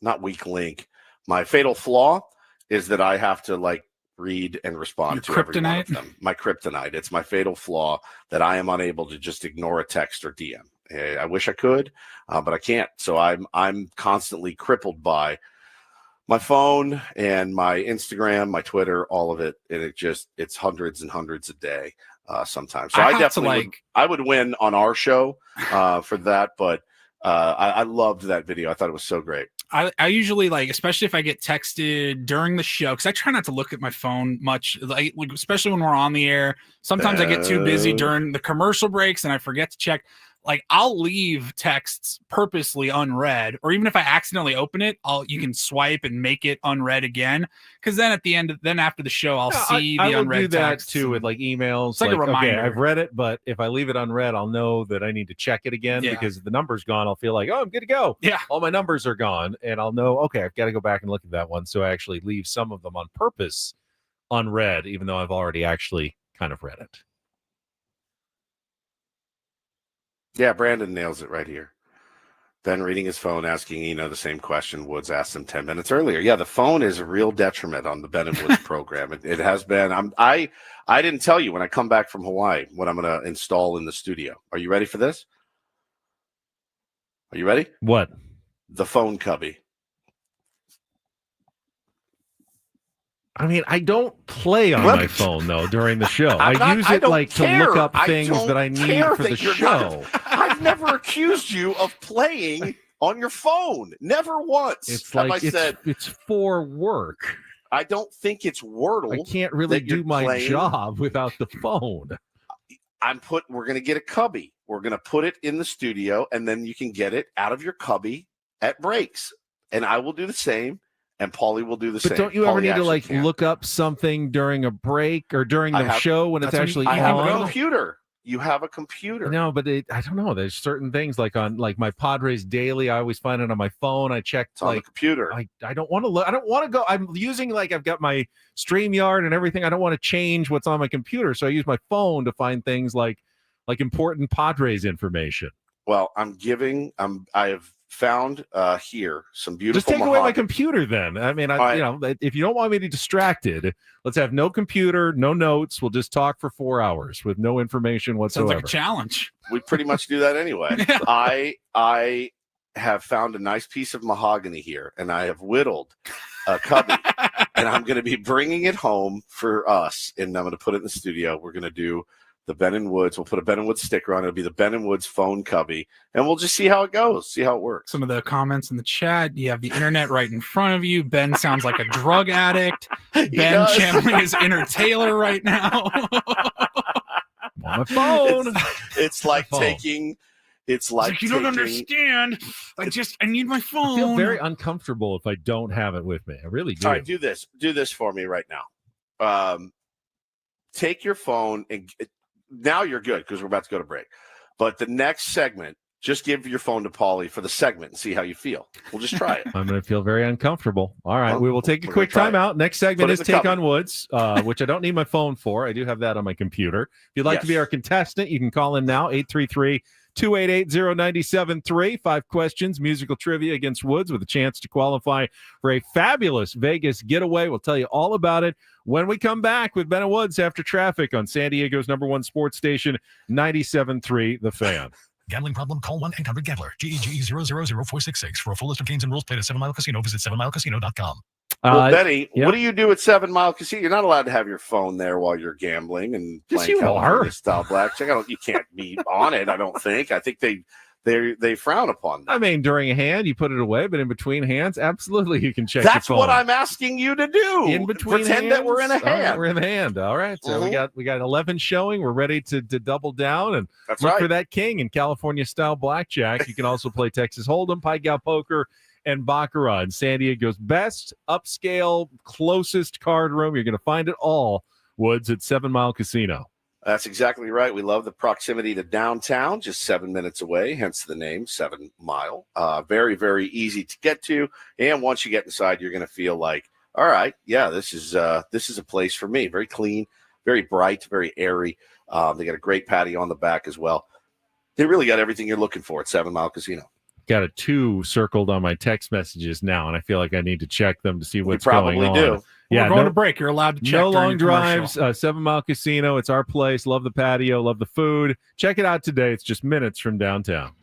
B: not weak link. My fatal flaw is that I have to like read and respond to every one of them. My kryptonite. It's my fatal flaw that I am unable to just ignore a text or DM. I wish I could, but I can't. So I'm constantly crippled by my phone and my Instagram, my Twitter, all of it, and it's hundreds and hundreds a day sometimes. So I definitely I would win on our show for that, but I loved that video. I thought it was so great.
D: I usually like, especially if I get texted during the show, because I try not to look at my phone much, like especially when we're on the air. Sometimes I get too busy during the commercial breaks and I forget to check. Like I'll leave texts purposely unread, or even if I accidentally open it, you can swipe and make it unread again. Because then at the end, then after the show, I'll see the unread
C: do that
D: text
C: too with like emails.
D: It's like a reminder.
C: Okay, I've read it, but if I leave it unread, I'll know that I need to check it again because if the number's gone, I'll feel like, oh, I'm good to go.
D: Yeah,
C: all my numbers are gone, and I'll know. Okay, I've got to go back and look at that one. So I actually leave some of them on purpose unread, even though I've already actually kind of read it.
B: Yeah, Brandon nails it right here. Ben reading his phone, asking the same question Woods asked him 10 minutes earlier. Yeah, the phone is a real detriment on the Ben and Woods program. It has been. I didn't tell you when I come back from Hawaii what I'm going to install in the studio. Are you ready for this? Are you ready?
C: What?
B: The phone cubby.
C: I mean, I don't play on my phone, though, during the show. I use it to look up things that I need for the show.
B: I've never accused you of playing on your phone. Never once.
C: It's like it's for work.
B: I don't think it's Wordle.
C: I can't really do my job without the phone.
B: We're going to get a cubby. We're going to put it in the studio, and then you can get it out of your cubby at breaks. And I will do the same. And Paulie will do the same.
C: But don't you ever need to look up something during a break or during the show when it's actually on?
B: I have a computer. You have a computer.
C: No, but I don't know. There's certain things like on my Padres Daily. I always find it on my phone. I check
B: on the computer.
C: I don't want to look. I don't want to go. I'm using I've got my StreamYard and everything. I don't want to change what's on my computer, so I use my phone to find things like important Padres information.
B: Well, I have found here some beautiful.
C: Just take away my computer, then. I mean, if you don't want me to be distracted, let's have no computer, no notes. We'll just talk for 4 hours with no information whatsoever.
D: Sounds like a challenge.
B: We pretty much do that anyway. I have found a nice piece of mahogany here, and I have whittled a cubby, and I'm going to be bringing it home for us, and I'm going to put it in the studio. We're going to do the Ben and Woods. We'll put a Ben and Woods sticker on it. It'll be the Ben and Woods phone cubby, and we'll just see how it goes, see how it works.
D: Some of the comments in the chat, you have the internet right in front of you. Ben sounds like a drug addict. Ben channeling his inner Taylor right now.
C: On my phone.
B: It's like taking... It's like
D: you don't understand. I need my phone.
C: I feel very uncomfortable if I don't have it with me. I really do.
B: All right, do this for me right now. Take your phone and... Now you're good because we're about to go to break. But the next segment, just give your phone to Paulie for the segment and see how you feel. We'll just try it.
C: I'm going to feel very uncomfortable. All right, we will take a quick timeout. Next segment is Take on Woods, which I don't need my phone for. I do have that on my computer. If you'd like to be our contestant, you can call in now, 833-288-0973. 5 questions, musical trivia against Woods with a chance to qualify for a fabulous Vegas getaway. We'll tell you all about it when we come back with Ben and Woods after traffic on San Diego's #1 sports station, 97.3 The Fan.
G: Gambling problem? Call 1-800-GAMBLER. GEGE 000-466. For a full list of games and rules, play at 7 Mile Casino. Visit 7milecasino.com.
B: Well, Benny, what do you do at 7 Mile Casino? You're not allowed to have your phone there while you're gambling and playing California style blackjack. You can't be on it. I don't think. I think they frown upon that.
C: I mean, during a hand, you put it away, but in between hands, absolutely, you can check.
B: That's
C: your phone.
B: What I'm asking you to do.
C: In between,
B: pretend
C: hands?
B: that we're in a hand.
C: All right, we're in the hand. All right, so we got 11 showing. We're ready to double down and look for that king in California style blackjack. You can also play Texas Hold'em, Pai Gow Poker, and Baccarat in San Diego's best upscale, closest card room. You're going to find it all, Woods, at 7 Mile Casino.
B: That's exactly right. We love the proximity to downtown, just 7 minutes away, hence the name 7 Mile. Very, very easy to get to. And once you get inside, you're going to feel like, all right, yeah, this is a place for me. Very clean, very bright, very airy. They got a great patio on the back as well. They really got everything you're looking for at 7 Mile Casino.
C: Got a 2 circled on my text messages now, and I feel like I need to check them to see what's going on.
B: You probably do.
C: Yeah,
D: we're going to break. You're allowed to check.
C: No long drives. 7 Mile Casino. It's our place. Love the patio. Love the food. Check it out today. It's just minutes from downtown.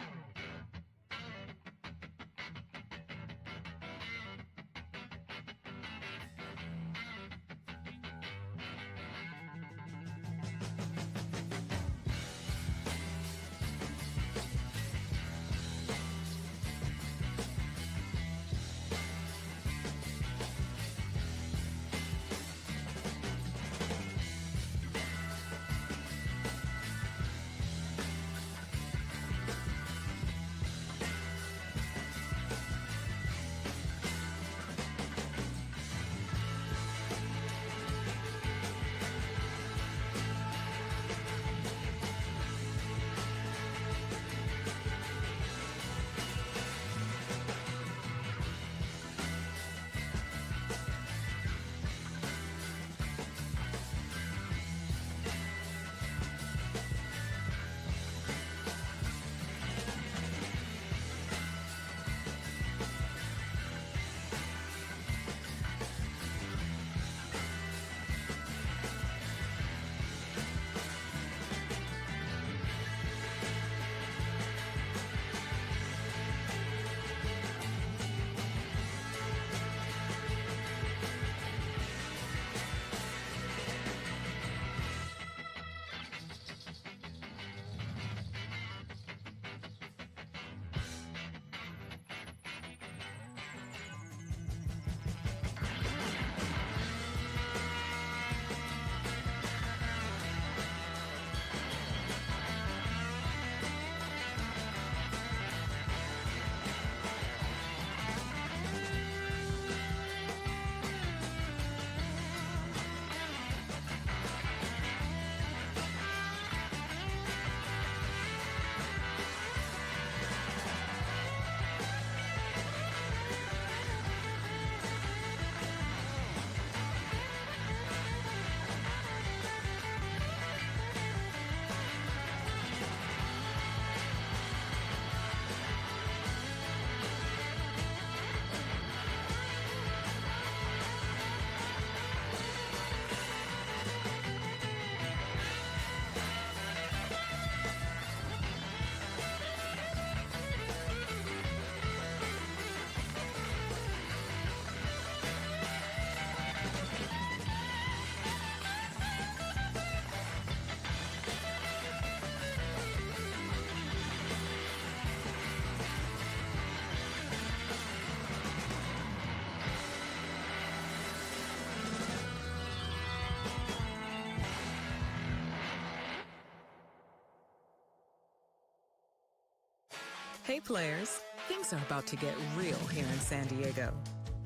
I: Hey players, things are about to get real here in San Diego.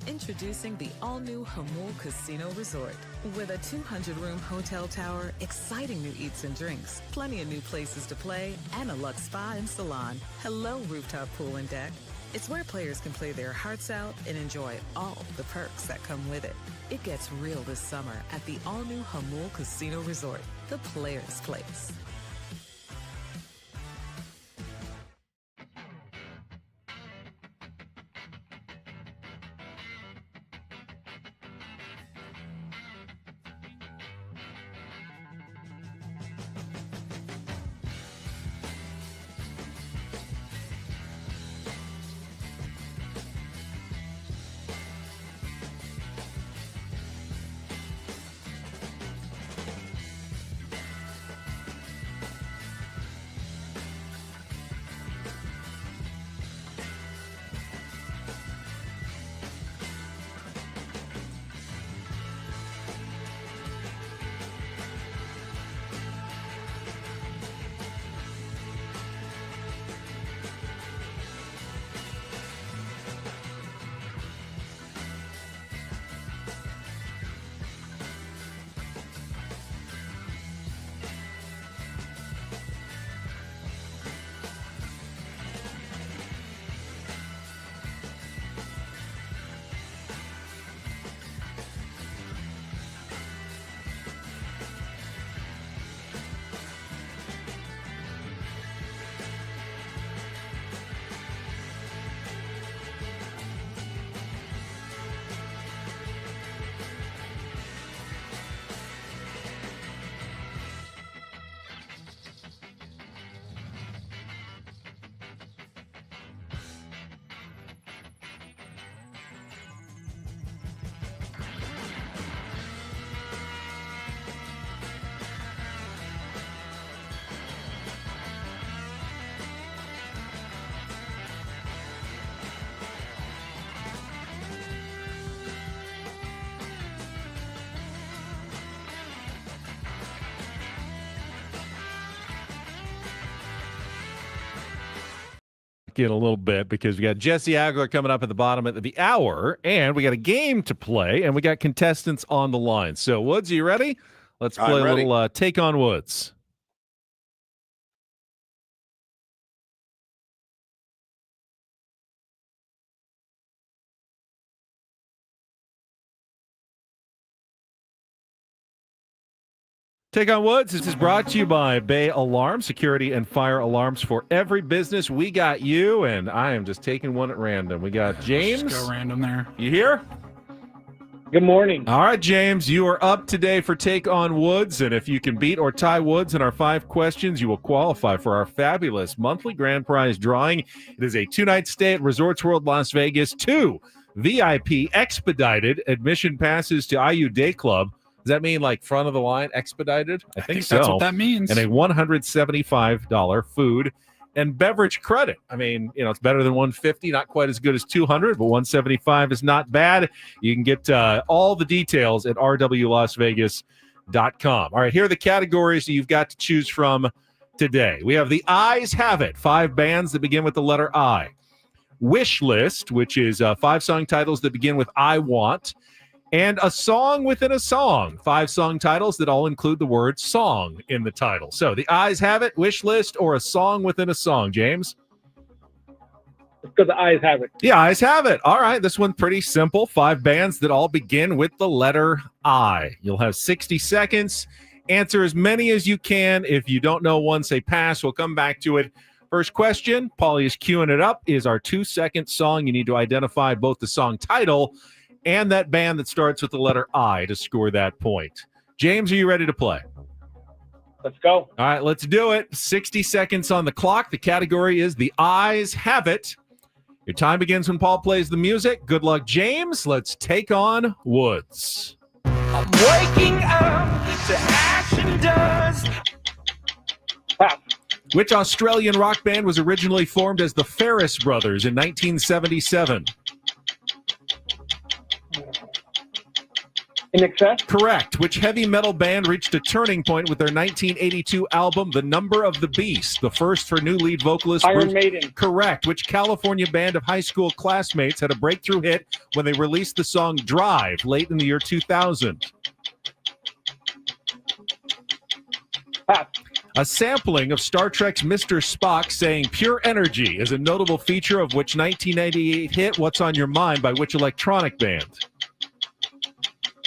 I: Introducing the all-new Hamul Casino Resort. With a 200-room hotel tower, exciting new eats and drinks, plenty of new places to play, and a luxe spa and salon. Hello, rooftop pool and deck. It's where players can play their hearts out and enjoy all the perks that come with it. It gets real this summer at the all-new Hamul Casino Resort, the players' place.
C: In a little bit because we got Jesse Agler coming up at the bottom of the hour, and we got a game to play, and we got contestants on the line. So, Woods, are you ready? Let's play a little Take on Woods. Take on Woods. This is brought to you by Bay Alarm, security and fire alarms for every business. We got you, and I am just taking one at random. We got James.
D: Just go random there.
C: You here?
S: Good morning.
C: All right, James, you are up today for Take on Woods, and if you can beat or tie Woods in our 5 questions, you will qualify for our fabulous monthly grand prize drawing. It is a 2-night stay at Resorts World Las Vegas, 2 VIP expedited admission passes to IU Day Club. Does that mean like front of the line expedited? I think so.
D: That's what that means.
C: And a $175 food and beverage credit. I mean, it's better than $150, not quite as good as $200, but $175 is not bad. You can get all the details at rwlasvegas.com. All right, here are the categories that you've got to choose from today. We have The Eyes Have It, 5 bands that begin with the letter I. Wish List, which is 5 song titles that begin with I Want. And a song within a song, 5 song titles that all include the word song in the title. So The Eyes Have It, Wish List, or a song within a song, James?
S: Let's go The Eyes Have It.
C: The Eyes Have It. All right, this one's pretty simple. 5 bands that all begin with the letter I. You'll have 60 seconds. Answer as many as you can. If you don't know one, say pass. We'll come back to it. First question, Paulie is queuing it up, is our 2-second song. You need to identify both the song title and that band that starts with the letter I to score that point. James, are you ready to play?
S: Let's go.
C: All right, let's do it. 60 seconds on the clock. The category is The Eyes Have It. Your time begins when Paul plays the music. Good luck, James. Let's take on Woods.
K: I'm waking up to action does.
C: Which Australian rock band was originally formed as the Ferris Brothers in 1977?
S: In Excess?
E: Correct. Which heavy metal band reached a turning point with their 1982 album, The Number of the Beast, the first for new lead vocalist
S: Iron
E: Bruce?
S: Maiden.
E: Correct. Which California band of high school classmates had a breakthrough hit when they released the song Drive late in the year 2000?
S: Pass.
E: A sampling of Star Trek's Mr. Spock saying pure energy is a notable feature of which 1998 hit What's on Your Mind by which electronic band?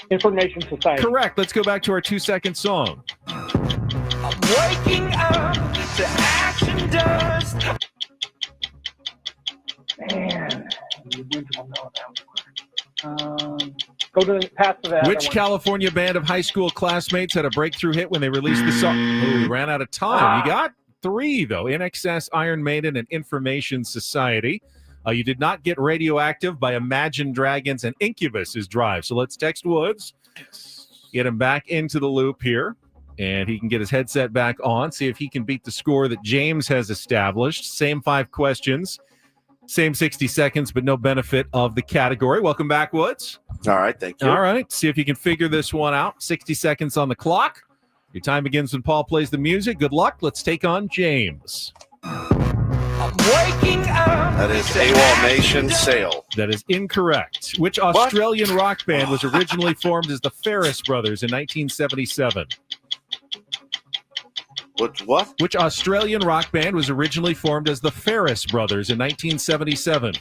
S: Information Society.
E: Correct. Let's go back to our 2-second song.
J: I'm waking up to action dust.
S: Man. Go to the pass to that.
E: Which California band of high school classmates had a breakthrough hit when they released the song? Oh, we ran out of time. You got 3, though. In Excess, Iron Maiden, and Information Society. You did not get Radioactive by Imagine Dragons, and Incubus is Drive. So let's text Woods, get him back into the loop here, and he can get his headset back on, see if he can beat the score that James has established. Same 5 questions, same 60 seconds, but no benefit of the category. Welcome back, Woods.
B: All right, thank you.
E: All right, see if you can figure this one out. 60 seconds on the clock. Your time begins when Paul plays the music. Good luck. Let's take on James.
J: I'm waking up.
B: That is AWOL Nation Sail.
E: That is incorrect. Which Australian rock band was originally formed as the Ferris Brothers in 1977?
B: What?
E: Which Australian rock band was originally formed as the Ferris Brothers in 1977?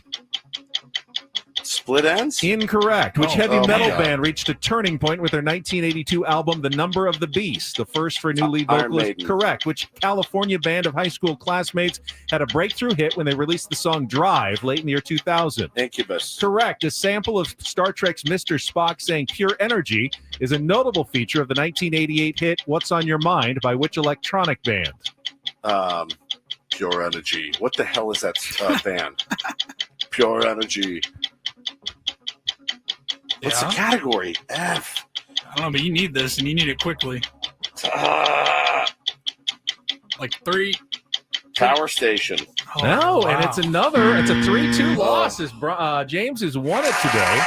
B: Split Ends?
E: Incorrect. Which heavy metal
B: God.
E: band reached a turning point with their 1982 album, The Number of the Beast, the first for new lead
B: Iron
E: vocalist?
B: Maiden.
E: Correct. Which California band of high school classmates had a breakthrough hit when they released the song Drive late in the year 2000?
B: Incubus.
E: Correct. A sample of Star Trek's Mr. Spock saying pure energy is a notable feature of the 1988 hit What's on Your Mind by which electronic band?
B: Pure Energy. What the hell is that band? Pure Energy. What's the category? F.
D: I don't know, but you need this, and you need it quickly. Like 3.
B: Power Station.
E: No, and it's a 3-2 loss. As James has won it today.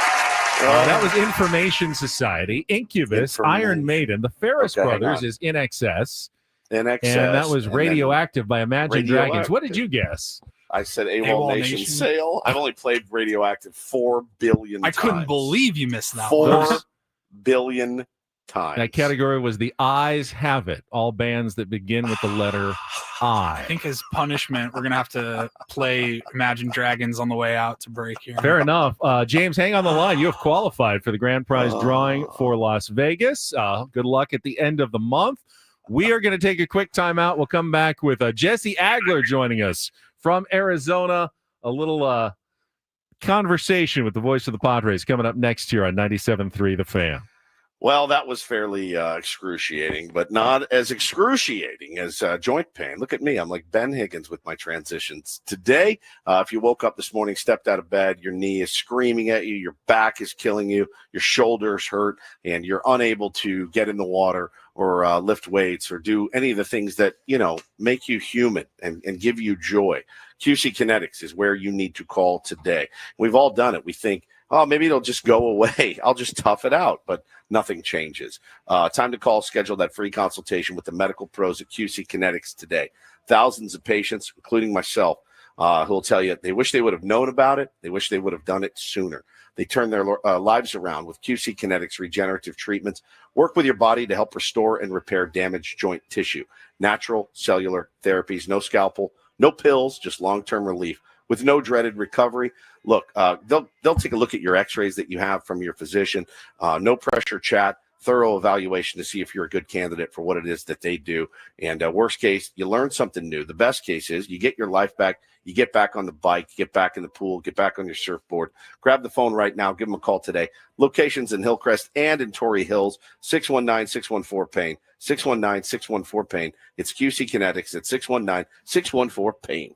E: That was Information Society, Incubus, Iron Maiden. The Ferris Brothers is In Excess.
B: In Excess.
E: And that was Radioactive by Imagine Dragons. What did you guess?
B: I said AWOL Nation Sail. I've only played Radioactive 4 billion times.
D: I couldn't believe you missed that
B: 4
D: one.
B: billion times.
E: That category was The Eyes Have It. All bands that begin with the letter I.
D: I think as punishment, we're going to have to play Imagine Dragons on the way out to break here.
E: Fair enough. James, hang on the line. You have qualified for the grand prize drawing for Las Vegas. Good luck at the end of the month. We are going to take a quick timeout. We'll come back with Jesse Agler joining us from Arizona. A little conversation with the voice of the Padres coming up next year on 97.3 The Fan.
B: Well, that was fairly excruciating, but not as excruciating as joint pain. Look at me. I'm like Ben Higgins with my transitions. Today, if you woke up this morning, stepped out of bed, your knee is screaming at you, your back is killing you, your shoulders hurt, and you're unable to get in the water or lift weights or do any of the things that, make you human and give you joy. QC Kinetics is where you need to call today. We've all done it. We think, oh, maybe it'll just go away. I'll just tough it out. But nothing changes. Time to call, schedule that free consultation with the medical pros at QC Kinetics today. Thousands of patients, including myself, who will tell you they wish they would have known about it. They wish they would have done it sooner. They turn their lives around with QC Kinetics regenerative treatments. Work with your body to help restore and repair damaged joint tissue. Natural cellular therapies, no scalpel, no pills, just long-term relief with no dreaded recovery. Look, they'll take a look at your x-rays that you have from your physician, no pressure chat, thorough evaluation to see if you're a good candidate for what it is that they do. And worst case, you learn something new. The best case is you get your life back, you get back on the bike, get back in the pool, get back on your surfboard. Grab the phone right now, give them a call today. Locations in Hillcrest and in Torrey Hills, 619-614-PAIN, 619-614-PAIN. It's QC Kinetics at 619-614-PAIN.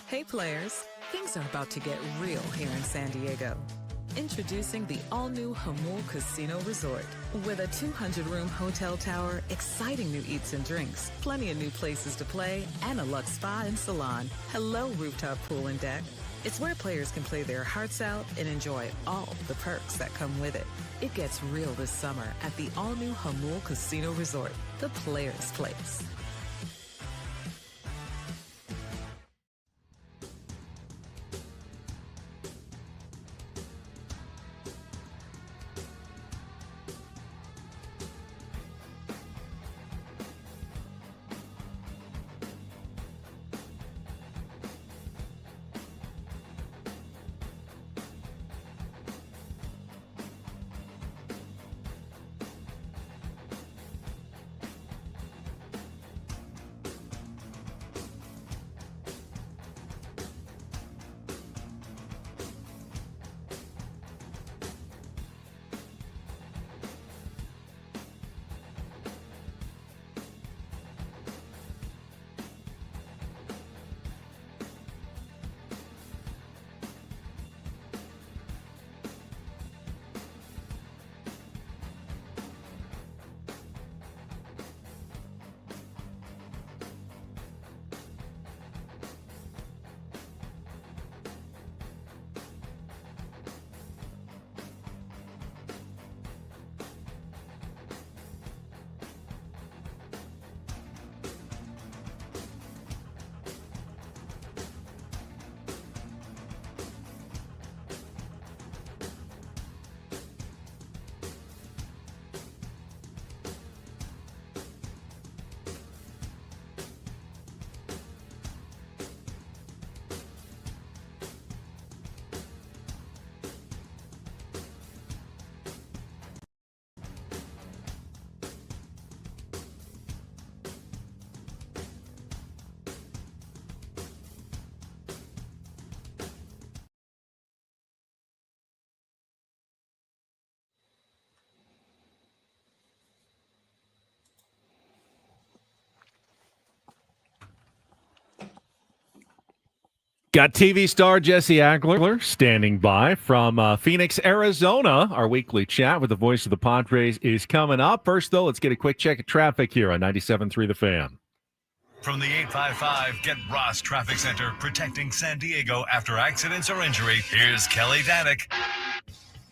I: Hey players, things are about to get real here in San Diego. Introducing the all-new Hamul Casino Resort. With a 200-room hotel tower, exciting new eats and drinks, plenty of new places to play, and a luxe spa and salon. Hello, rooftop pool and deck. It's where players can play their hearts out and enjoy all the perks that come with it. It gets real this summer at the all-new Hamul Casino Resort, the players' place.
E: Got TV star Jesse Agler standing by from Phoenix, Arizona. Our weekly chat with the voice of the Padres is coming up. First, though, let's get a quick check of traffic here on 97.3 The Fan.
R: From the 855 Get Ross Traffic Center, protecting San Diego after accidents or injury, here's Kelly Danick.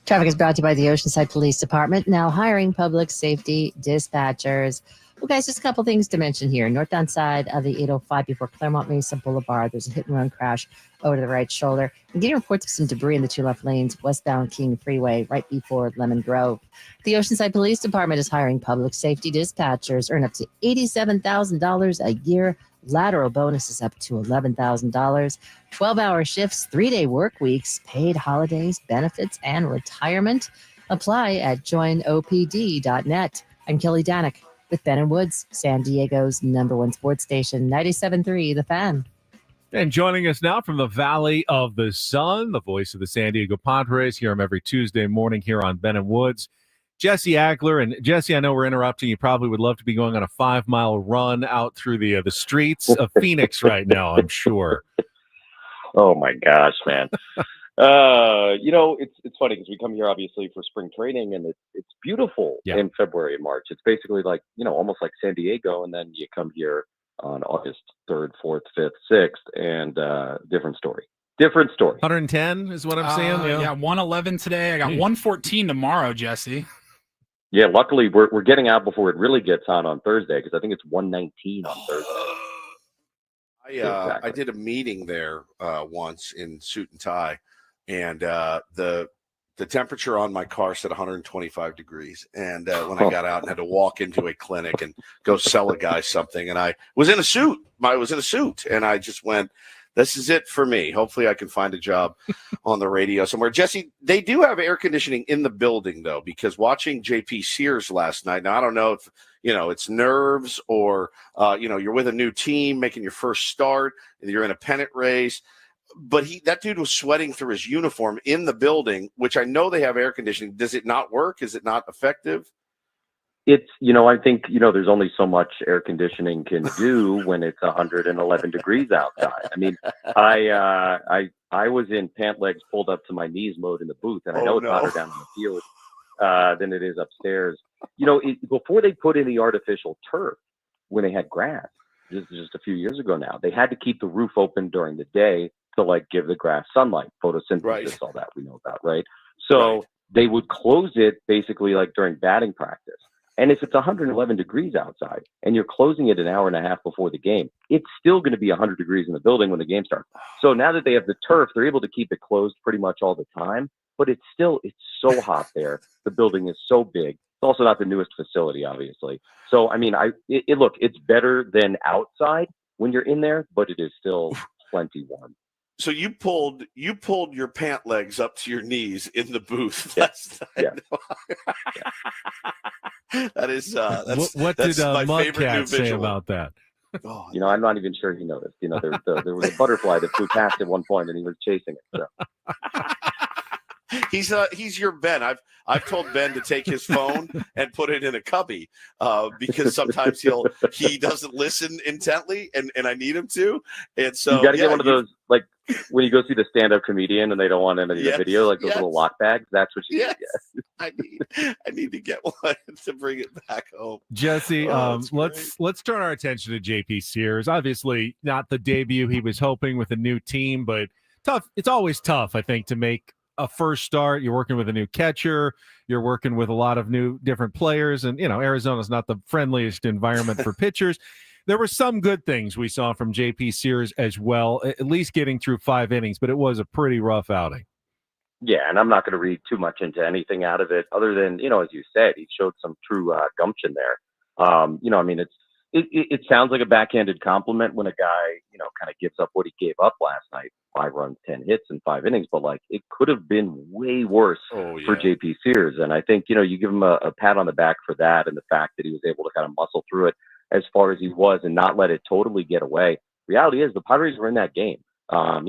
H: Traffic is brought to you by the Oceanside Police Department, now hiring public safety dispatchers. Well, guys, just a couple things to mention here. Northbound side of the 805 before Claremont Mesa Boulevard, there's a hit-and-run crash over to the right shoulder. I'm getting reports of some debris in the two left lanes, westbound King Freeway, right before Lemon Grove. The Oceanside Police Department is hiring public safety dispatchers. Earn up to $87,000 a year. Lateral bonuses up to $11,000. 12-hour shifts, 3-day work weeks, paid holidays, benefits, and retirement. Apply at joinopd.net. I'm Kelly Danick with Ben & Woods, San Diego's #1 sports station, 97.3 The Fan.
E: And joining us now from the Valley of the Sun, the voice of the San Diego Padres. Hear him every Tuesday morning here on Ben & Woods. Jesse Agler. And Jesse, I know we're interrupting. You probably would love to be going on a 5-mile run out through the streets of Phoenix right now, I'm sure.
T: Oh, my gosh, man. It's funny because we come here obviously for spring training, and it's beautiful in February and March. It's basically like, almost like San Diego, and then you come here on August 3rd, 4th, 5th, 6th, and different story.
E: 110 is what I'm saying.
D: Yeah, 111 today. I got 114 tomorrow, Jesse.
T: Yeah, luckily we're getting out before it really gets on Thursday, because I think it's 119 on Thursday.
B: I did a meeting there once in suit and tie, and the temperature on my car said 125 degrees. And when I got out and had to walk into a clinic and go sell a guy something, and I was in a suit. And I just went, this is it for me. Hopefully I can find a job on the radio somewhere. Jesse, they do have air conditioning in the building, though, because watching JP Sears last night, now I don't know if, it's nerves or, you're with a new team making your first start, and you're in a pennant race. But that dude was sweating through his uniform in the building, which I know they have air conditioning. Does it not work? Is it not effective?
T: It's, I think, there's only so much air conditioning can do when it's 111 degrees outside. I mean, I was in pant legs pulled up to my knees mode in the booth, and I know it's hotter down on the field than it is upstairs. Before they put in the artificial turf, when they had grass, just a few years ago now, they had to keep the roof open during the day to give the grass sunlight, photosynthesis, all that we know about, right? So they would close it basically during batting practice. And if it's 111 degrees outside and you're closing it an hour and a half before the game, it's still going to be 100 degrees in the building when the game starts. So now that they have the turf, they're able to keep it closed pretty much all the time. But it's so hot there. The building is so big. It's also not the newest facility, obviously. So, I mean, look, it's better than outside when you're in there, but it is still plenty warm.
B: So you pulled your pant legs up to your knees in the booth last night. That is
E: what
B: that's
E: did
B: my favorite new
E: Mudcat say
B: visual.
E: about that?
T: Oh, I'm not even sure he noticed. There was a butterfly that flew past at one point, and he was chasing it. So.
B: He's your Ben. I've told Ben to take his phone and put it in a cubby because sometimes he doesn't listen intently, and I need him to. And so
T: you got to get one of those when you go see the stand-up comedian and they don't want any of the video, those little lock bags. That's what you get.
B: I need to get one to bring it back home.
E: Jesse, let's turn our attention to JP Sears. Obviously, not the debut he was hoping with a new team, but tough. It's always tough, I think, to make a first start. You're working with a new catcher. You're working with a lot of new different players, and Arizona's not the friendliest environment for pitchers. There were some good things we saw from JP Sears as well, at least getting through 5 innings, but it was a pretty rough outing.
T: Yeah, and I'm not going to read too much into anything out of it other than, as you said, he showed some true gumption there. I mean, it sounds like a backhanded compliment when a guy, kind of gives up what he gave up last night, 5 runs, 10 hits in 5 innings, but it could have been way worse for JP Sears. And I think, you give him a pat on the back for that and the fact that he was able to kind of muscle through it as far as he was and not let it totally get away. Reality is the Padres were in that game, and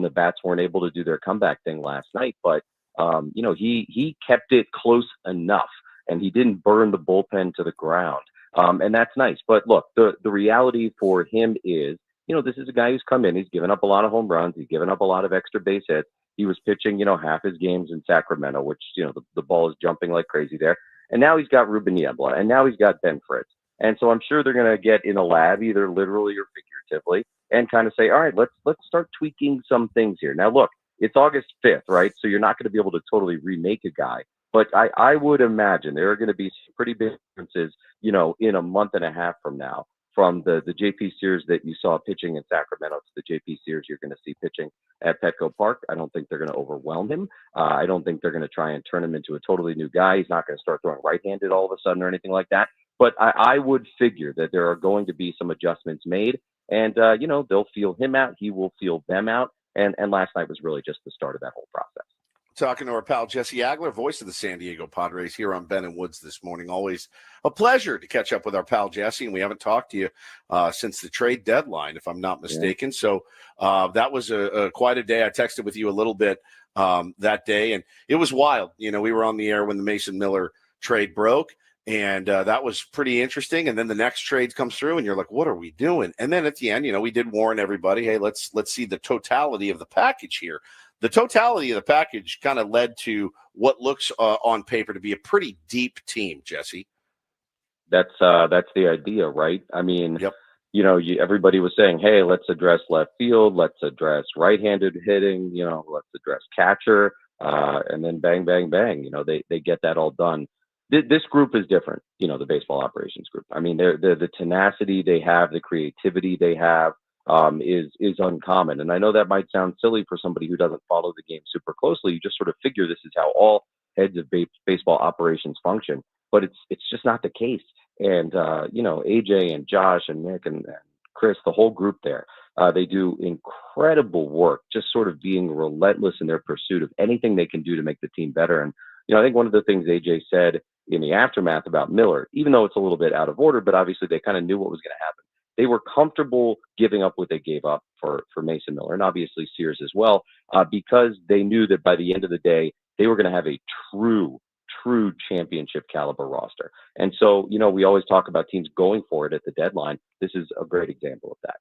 T: the bats weren't able to do their comeback thing last night, but he kept it close enough and he didn't burn the bullpen to the ground. And that's nice. But look, the reality for him is, this is a guy who's come in. He's given up a lot of home runs. He's given up a lot of extra base hits. He was pitching, half his games in Sacramento, which, the ball is jumping like crazy there. And now he's got Ruben Niebla, and now he's got Ben Fritz. And so I'm sure they're going to get in a lab, either literally or figuratively, and kind of say, all right, let's start tweaking some things here. Now, look, it's August 5th, right? So you're not going to be able to totally remake a guy. But I would imagine there are going to be some pretty big differences, in a month and a half from now, from the JP Sears that you saw pitching in Sacramento to the JP Sears you're going to see pitching at Petco Park. I don't think they're going to overwhelm him. I don't think they're going to try and turn him into a totally new guy. He's not going to start throwing right-handed all of a sudden or anything like that. But I would figure that there are going to be some adjustments made, and they'll feel him out. He will feel them out. And last night was really just the start of that whole process.
B: Talking to our pal Jesse Agler, voice of the San Diego Padres, here on Ben and Woods this morning. Always a pleasure to catch up with our pal Jesse, and we haven't talked to you since the trade deadline, if I'm not mistaken. Yeah. So that was quite a day. I texted with you a little bit that day, and it was wild. We were on the air when the Mason Miller trade broke, and that was pretty interesting. And then the next trade comes through, and you're like, what are we doing? And then at the end, we did warn everybody, hey, let's see the totality of the package here. The totality of the package kind of led to what looks on paper to be a pretty deep team, Jesse.
T: That's the idea, right? I mean, everybody was saying, hey, let's address left field, let's address right-handed hitting, let's address catcher, and then bang, bang, bang. They get that all done. This group is different, the baseball operations group. I mean, the tenacity they have, the creativity they have, is uncommon. And I know that might sound silly for somebody who doesn't follow the game super closely. You just sort of figure this is how all heads of baseball operations function, but it's just not the case. And, AJ and Josh and Nick and Chris, the whole group there, they do incredible work, just sort of being relentless in their pursuit of anything they can do to make the team better. And, I think one of the things AJ said in the aftermath about Miller, even though it's a little bit out of order, but obviously they kind of knew what was going to happen. They were comfortable giving up what they gave up for Mason Miller, and obviously Sears as well, because they knew that by the end of the day, they were going to have a true true championship caliber roster. And so, we always talk about teams going for it at the deadline. This is a great example of that.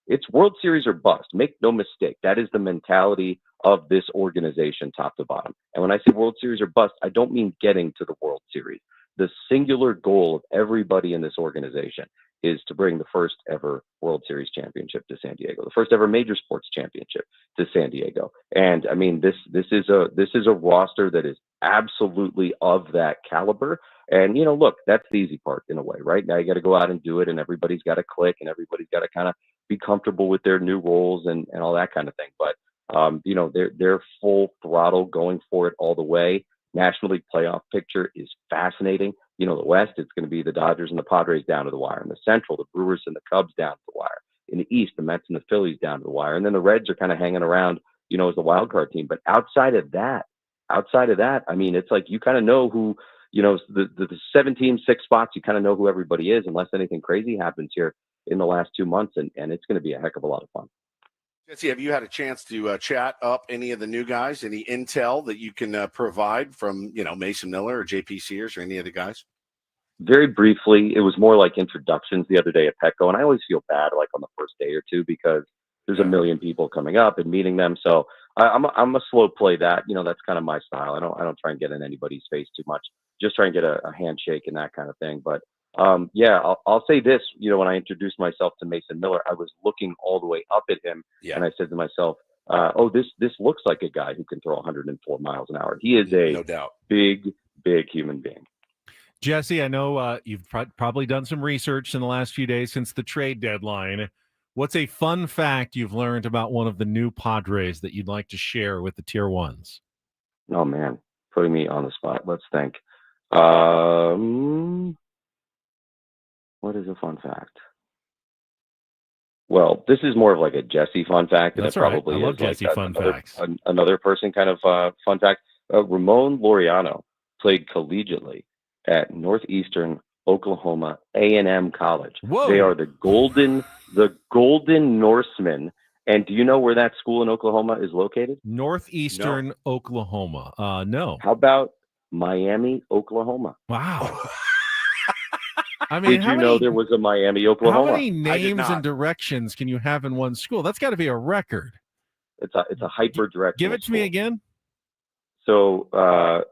T: It's World Series or bust. Make no mistake. That is the mentality of this organization, top to bottom. And when I say World Series or bust, I don't mean getting to the World Series. The singular goal of everybody in this organization is to bring the first ever World Series championship to San Diego, the first ever major sports championship to San Diego. And I mean, this is a roster that is absolutely of that caliber. And, look, that's the easy part in a way, right? Now you got to go out and do it, and everybody's got to click, and everybody's got to kind of be comfortable with their new roles and all that kind of thing. But, they're full throttle going for it all the way. National League playoff picture is fascinating. The West, it's going to be the Dodgers and the Padres down to the wire. In the Central, the Brewers and the Cubs down to the wire. In the East, the Mets and the Phillies down to the wire. And then the Reds are kind of hanging around, as the wild card team. But outside of that, I mean, it's like you kind of know who, the 17 6 spots, you kind of know who everybody is unless anything crazy happens here in the last 2 months. And it's going to be a heck of a lot of fun.
B: Jesse, have you had a chance to chat up any of the new guys? Any intel that you can provide from, Mason Miller or JP Sears or any of the guys?
T: Very briefly, it was more like introductions the other day at Petco, and I always feel bad like on the first day or two because there's a million people coming up and meeting them. So I'm a slow play that. That's kind of my style. I don't try and get in anybody's face too much. Just try and get a handshake and that kind of thing. But I'll say this. When I introduced myself to Mason Miller, I was looking all the way up at him, and I said to myself, this looks like a guy who can throw 104 miles an hour. He is
B: no doubt
T: big human being.
E: Jesse, I know you've probably done some research in the last few days since the trade deadline. What's a fun fact you've learned about one of the new Padres that you'd like to share with the Tier 1s?
T: Oh, man, putting me on the spot. Let's think. What is a fun fact? Well, this is more of like a Jesse fun fact.
E: That's
T: and it probably
E: right. I love
T: is
E: Jesse
T: like
E: fun facts.
T: Another person kind of fun fact. Ramon Laureano played collegiately at Northeastern Oklahoma A&M College.
E: Whoa.
T: They are the Golden Norsemen. And do you know where that school in Oklahoma is located?
E: Northeastern Oklahoma. No.
T: How about Miami, Oklahoma?
E: Wow. I mean,
T: did you know there was a Miami, Oklahoma?
E: How many names and directions can you have in one school? That's got to be a record.
T: It's a hyper direct.
E: Give it to me again.
T: So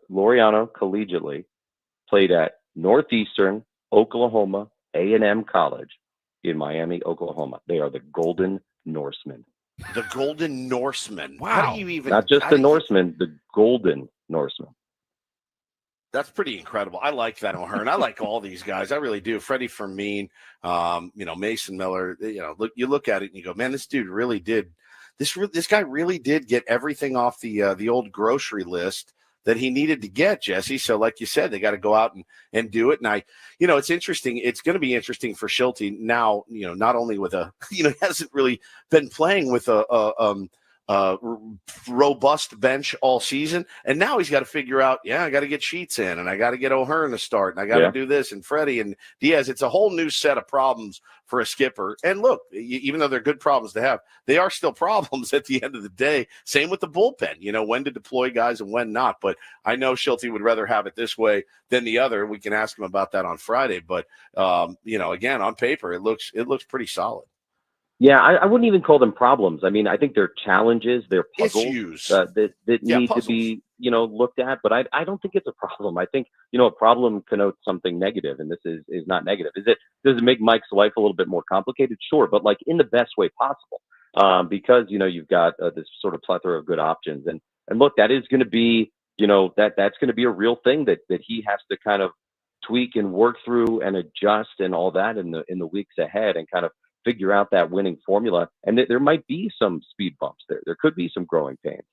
T: Laureano collegiately played at Northeastern Oklahoma A&M College in Miami, Oklahoma. They are the Golden Norsemen.
B: The Golden Norsemen.
E: Wow.
B: How do you even?
T: Not just the Norsemen, the Golden Norsemen.
B: That's pretty incredible. I like that, O'Hearn. I like all these guys. I really do. Freddie Fermin, Mason Miller. You look at it and you go, man, this dude really did. This guy really did get everything off the old grocery list that he needed to get, Jesse. So like you said, they got to go out and do it. And it's interesting. It's going to be interesting for Schulte now, not only with he hasn't really been playing with a robust bench all season. And now he's got to figure out, I got to get Sheets in and I got to get O'Hearn to start and I got to do this and Freddie and Diaz. It's a whole new set of problems for a skipper. And look, even though they're good problems to have, they are still problems at the end of the day. Same with the bullpen, when to deploy guys and when not. But I know Schulte would rather have it this way than the other. We can ask him about that on Friday. But, again, on paper, it looks pretty solid.
T: Yeah, I wouldn't even call them problems. I mean, I think they're challenges, they're puzzles
B: Issues.
T: that need to be, looked at. But I don't think it's a problem. I think, a problem connotes something negative, and this is not negative. Does it make Mike's life a little bit more complicated? Sure, but like in the best way possible, because you've got this sort of plethora of good options, and look, that is going to be, that's going to be a real thing that he has to kind of tweak and work through and adjust and all that in the weeks ahead, and kind of figure out that winning formula. And there might be some speed bumps there. There could be some growing pains,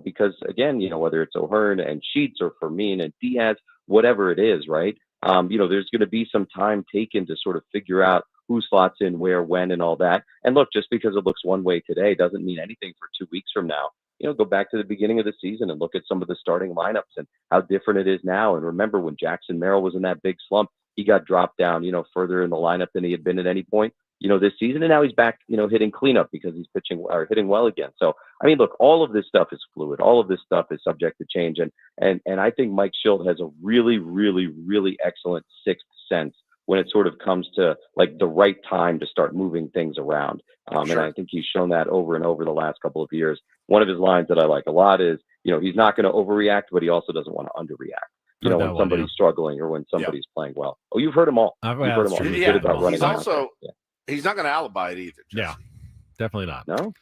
T: because again, whether it's O'Hearn and Sheets or Fermin and Diaz, whatever it is, right? There's going to be some time taken to sort of figure out who slots in where, when, and all that. And look, just because it looks one way today doesn't mean anything for 2 weeks from now. Go back to the beginning of the season and look at some of the starting lineups and how different it is now. And remember when Jackson Merrill was in that big slump, he got dropped down, further in the lineup than he had been at any point. this season, and now he's back, hitting cleanup because he's pitching or hitting well again. So, I mean, look, all of this stuff is fluid. All of this stuff is subject to change. And I think Mike Schilt has a really, really, really excellent sixth sense when it sort of comes to like the right time to start moving things around. And I think he's shown that over and over the last couple of years. One of his lines that I like a lot is, he's not going to overreact, but he also doesn't want to underreact. When somebody's struggling or when somebody's playing well. Oh, you've heard them all. You've heard them all. He's good about running.
B: He's not going to alibi it either. Jesse.
E: Yeah, definitely not.
T: No.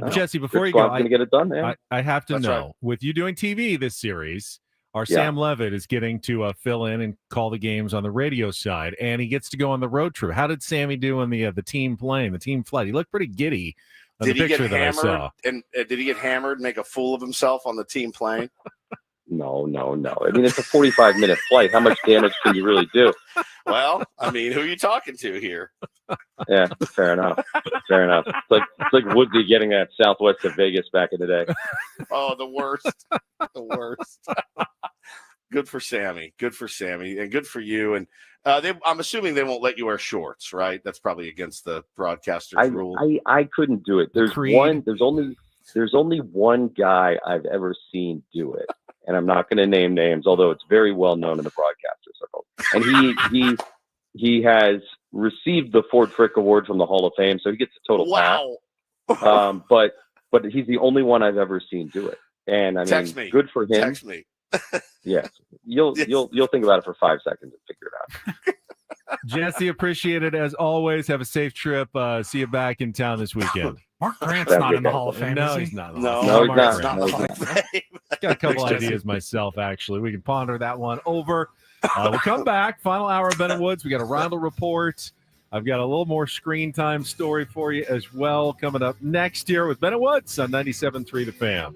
E: Jesse, before you go,
T: going to get it done, man.
E: I have to
B: That's
E: know,
B: right.
E: with you doing TV this series, our Sam Levitt is getting to fill in and call the games on the radio side, and he gets to go on the road trip. How did Sammy do on the team plane, the team flight? He looked pretty giddy on the picture that I saw.
B: And did he get hammered, make a fool of himself on the team plane?
T: No. I mean, it's a 45-minute flight. How much damage can you really do?
B: Well, I mean, who are you talking to here?
T: Yeah, fair enough. It's like Woodsy getting at Southwest of Vegas back in the day.
B: Oh, the worst. Good for Sammy, and good for you. And I'm assuming they won't let you wear shorts, right? That's probably against the broadcaster's rule.
T: I couldn't do it. There's only one guy I've ever seen do it, and I'm not going to name names, although it's very well known in the broadcaster circle. And he has received the Ford Frick Award from the Hall of Fame, so he gets a total pass. But he's the only one I've ever seen do it. And I mean, good for him.
B: Text me.
T: Yes, you'll think about it for 5 seconds and figure it out.
E: Jesse, appreciate it as always. Have a safe trip. See you back in town this weekend.
D: Mark Grant's not in the Hall of Fame.
E: No,
D: is he?
E: he's not.
T: No, he's not.
E: Got a couple ideas myself, actually. We can ponder that one over. We'll come back. Final hour of Bennett Woods. We got a Roundel report. I've got a little more screen time story for you as well coming up next year with Bennett Woods on 97.3 The Fan.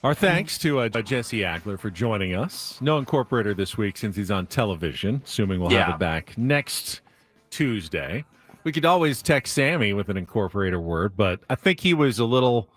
E: Our thanks to Jesse Agler for joining us. No incorporator this week since he's on television, assuming we'll have it back next Tuesday. We could always text Sammy with an incorporator word, but I think he was a little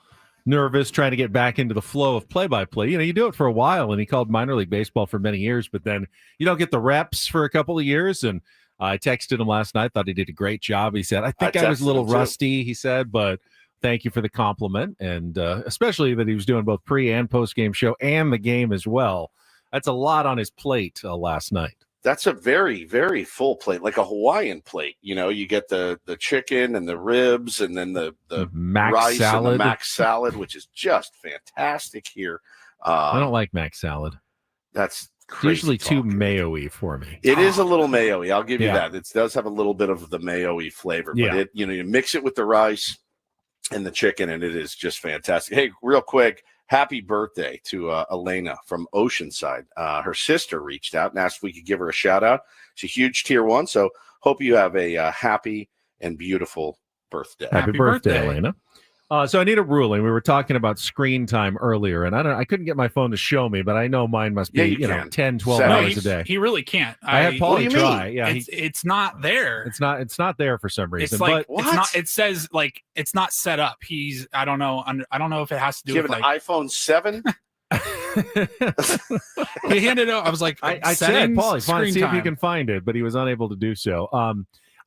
E: nervous trying to get back into the flow of play-by-play. You know, you do it for a while, and he called minor league baseball for many years, but then you don't get the reps for a couple of years, and I texted him last night, thought he did a great job. He said, I think I was a little rusty, he said, but thank you for the compliment, and especially that he was doing both pre- and post-game show and the game as well. That's a lot on his plate last night.
B: That's a very, very full plate, like a Hawaiian plate. You know, you get the chicken and the ribs and then the
E: mac
B: rice
E: salad.
B: and the mac salad, which is just fantastic here.
E: I don't like mac salad.
B: That's
E: It's usually too mayo-y for me.
B: It is a little mayo-y. I'll give you that. It does have a little bit of the mayo-y flavor, but you mix it with the rice and the chicken, and it is just fantastic. Hey, real quick, happy birthday to Elena from Oceanside. Her sister reached out and asked if we could give her a shout out. She's a huge tier 1, so hope you have a happy and beautiful birthday.
E: Happy birthday, Elena. So I need a ruling. We were talking about screen time earlier, and I couldn't get my phone to show me, but I know mine must be 10, 12 hours a day.
D: He really can't.
E: I had Paulie try. Yeah,
D: it's not there.
E: It's not there for some reason.
D: It's like it's not. It says like it's not set up. I don't know if it has to do
B: you
D: with
B: have an
D: like
B: iPhone 7.
D: He handed it out. I was like,
E: I said, Paulie, see if you can find it, but he was unable to do so.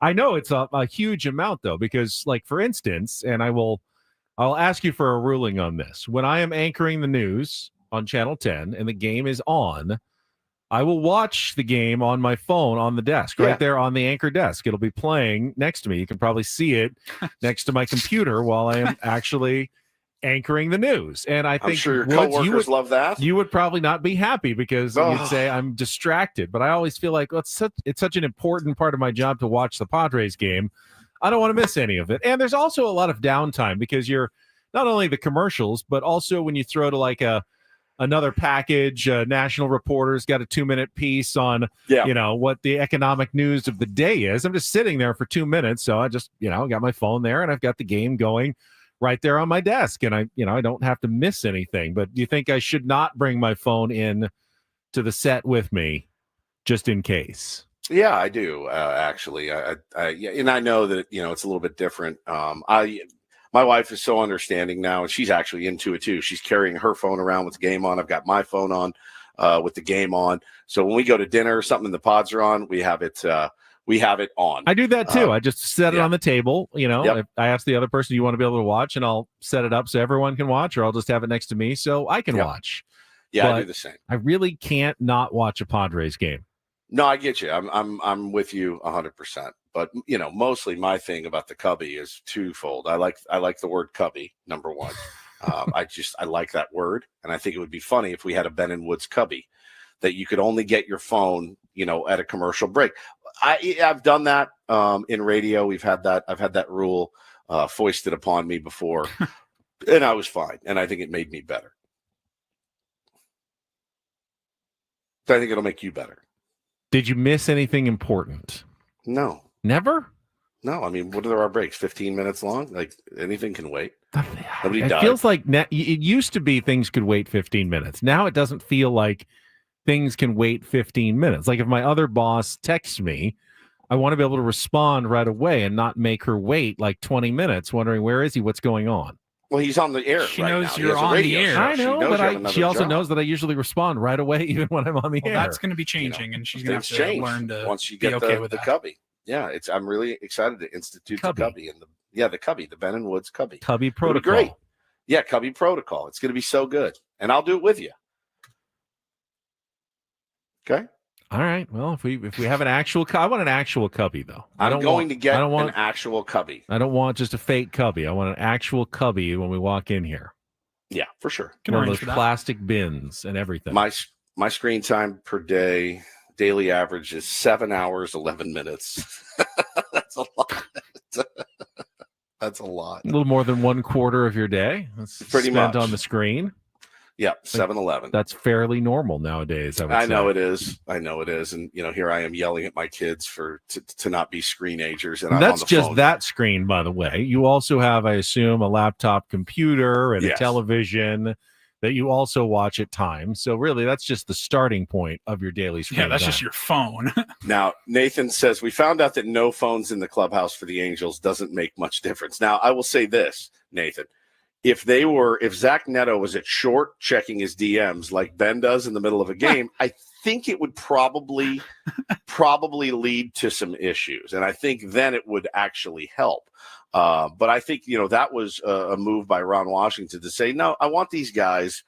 E: I know it's a huge amount though, because like for instance, and I'll ask you for a ruling on this. When I am anchoring the news on Channel 10 and the game is on, I will watch the game on my phone on the desk, right there on the anchor desk. It'll be playing next to me. You can probably see it next to my computer while I am actually anchoring the news. And I think
B: I'm sure your coworkers love that.
E: You would probably not be happy because you'd say I'm distracted. But I always feel like it's such an important part of my job to watch the Padres game. I don't want to miss any of it. And there's also a lot of downtime because you're not only the commercials, but also when you throw to like another package, national reporter's got a 2-minute piece on, what the economic news of the day is. I'm just sitting there for 2 minutes. So I just, got my phone there and I've got the game going right there on my desk. And I don't have to miss anything. But do you think I should not bring my phone in to the set with me just in case?
B: Yeah, I do actually. And I know that it's a little bit different. My wife is so understanding now, and she's actually into it too. She's carrying her phone around with the game on. I've got my phone on with the game on. So when we go to dinner or something, the pods are on. We have it. We have it on.
E: I do that too. I just set it on the table. If I ask the other person, "You want to be able to watch?" and I'll set it up so everyone can watch, or I'll just have it next to me so I can watch.
B: Yeah,
E: but
B: I do the same.
E: I really can't not watch a Padres game.
B: No, I get you. I'm with you 100%. But mostly my thing about the Cubby is twofold. I like the word Cubby, number one. I like that word, and I think it would be funny if we had a Ben and Woods Cubby that you could only get your phone, at a commercial break. I've done that in radio. I've had that rule foisted upon me before, and I was fine. And I think it made me better. So I think it'll make you better.
E: Did you miss anything important?
B: No.
E: Never?
B: No. I mean, what are our breaks? 15 minutes long? Like anything can wait. Nobody
E: It
B: died.
E: feels like it used to be things could wait 15 minutes. Now it doesn't feel like things can wait 15 minutes. Like if my other boss texts me, I want to be able to respond right away and not make her wait like 20 minutes wondering where is he, what's going on.
B: Well, he's on the air.
D: She
B: right
D: knows
B: now.
D: you're on the air.
E: I know, but she also knows that I usually respond right away, even when I'm on the air.
D: That's going to be changing, and she's going to have to learn to
B: once you
D: be
B: get
D: okay with
B: the
D: that.
B: Cubby. Yeah, I'm really excited to institute the Cubby and the Cubby, the Ben and Woods Cubby.
E: Cubby
B: It'll be
E: protocol.
B: great. Yeah, Cubby protocol. It's going to be so good, and I'll do it with you. Okay.
E: All right. Well, if we have an actual, I want an actual Cubby though.
B: I'm going to get an actual Cubby.
E: I don't want just a fake Cubby. I want an actual Cubby when we walk in here.
B: Yeah, for sure.
E: One of those plastic bins and everything.
B: My screen time per day, daily average is 7 hours, 11 minutes. That's a lot. That's a lot.
E: A little more than 1/4 of your day. That's
B: pretty
E: spent
B: much
E: on the screen.
B: Yeah, 7-11.
E: That's fairly normal nowadays.
B: I know it is. I know it is. And here I am yelling at my kids to not be screenagers. And
E: that's
B: I'm on the
E: just
B: phone.
E: that screen, by the way. You also have, I assume, a laptop computer and a television that you also watch at times. So really, that's just the starting point of your daily screen
D: Yeah, that's
E: time.
D: just your phone.
B: Now, Nathan says, we found out that no phones in the clubhouse for the Angels doesn't make much difference. Now, I will say this, Nathan. If Zach Neto was at short checking his DMs like Ben does in the middle of a game, I think it would probably lead to some issues. And I think then it would actually help. But I think, that was a move by Ron Washington to say, no, I want these guys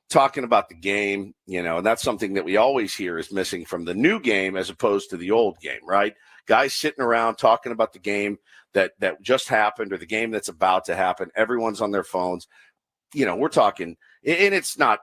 B: talking about the game, and that's something that we always hear is missing from the new game as opposed to the old game, right? Guys sitting around talking about the game that just happened or the game that's about to happen. Everyone's on their phones. We're talking, and it's not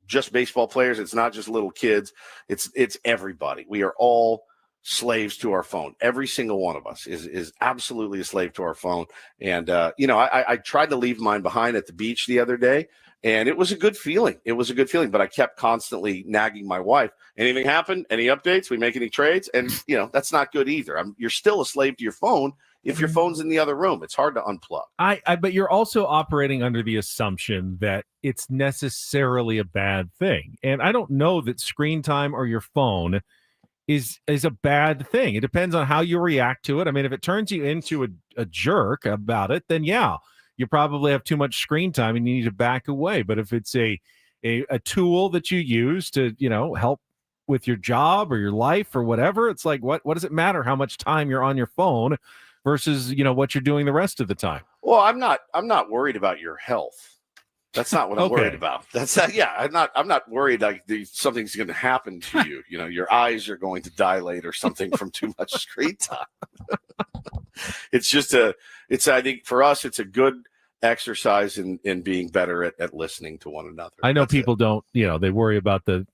B: just baseball players. It's not just little kids. It's everybody. We are all slaves to our phone. Every single one of us is absolutely a slave to our phone. And, I tried to leave mine behind at the beach the other day, and it was a good feeling. But I kept constantly nagging my wife. Anything happen? Any updates? We make any trades? And, that's not good either. You're still a slave to your phone. If your phone's in the other room, it's hard to unplug.
E: But you're also operating under the assumption that it's necessarily a bad thing. And I don't know that screen time or your phone is a bad thing. It depends on how you react to it. I mean, if it turns you into a jerk about it, then yeah, you probably have too much screen time and you need to back away. But if it's a tool that you use to, help with your job or your life or whatever, it's like, what does it matter how much time you're on your phone versus, what you're doing the rest of the time?
B: Well, I'm not worried about your health. That's not what I'm worried about. I'm not worried like something's going to happen to you. Your eyes are going to dilate or something from too much screen time. I think for us, it's a good exercise in being better at listening to one another.
E: I know people don't, they worry about the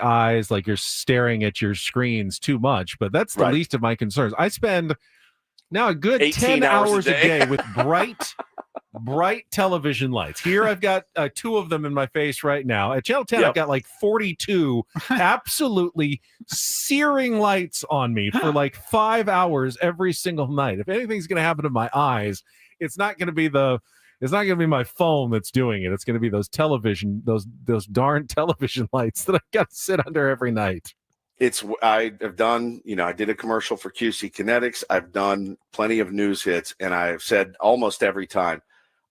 E: eyes, like you're staring at your screens too much, but that's the least of my concerns. I spend now a good 10 hours a day with bright television lights. Here I've got 2 of them in my face right now. At Channel 10, I've got like 42 absolutely searing lights on me for like 5 hours every single night. If anything's going to happen to my eyes, it's not going to be my phone that's doing it. It's going to be those darn television lights that I got to sit under every night.
B: I have done, I did a commercial for QC Kinetics. I've done plenty of news hits, and I've said almost every time,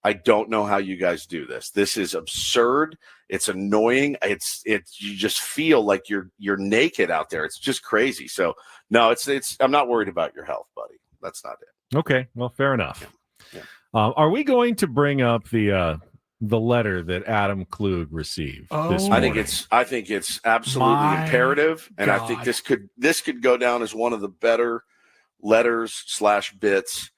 B: I don't know how you guys do this. This is absurd. It's annoying. It's you just feel like you're naked out there. It's just crazy. So no, I'm not worried about your health, buddy. That's not it.
E: Okay, well, fair enough.
B: Yeah.
E: Are we going to bring up the letter that Adam Klug received this morning?
B: I think it's absolutely imperative, and I think this could go down as one of the better letters/bits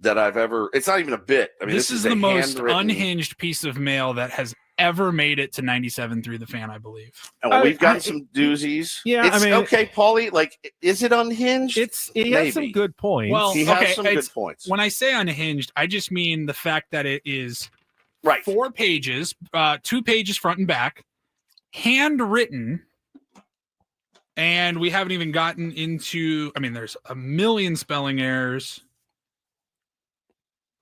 B: that I've ever. It's not even a bit. I mean,
D: this is the most unhinged piece of mail that has ever made it to 97 through the fan, I believe.
B: And we've got some doozies.
E: Yeah,
B: okay, Paulie. Like, is it unhinged?
E: He has some good points.
D: Well,
B: he has some good points.
D: When I say unhinged, I just mean the fact that it is
B: 4
D: pages, 2 pages front and back, handwritten, and we haven't even gotten into. I mean, there's a million spelling errors.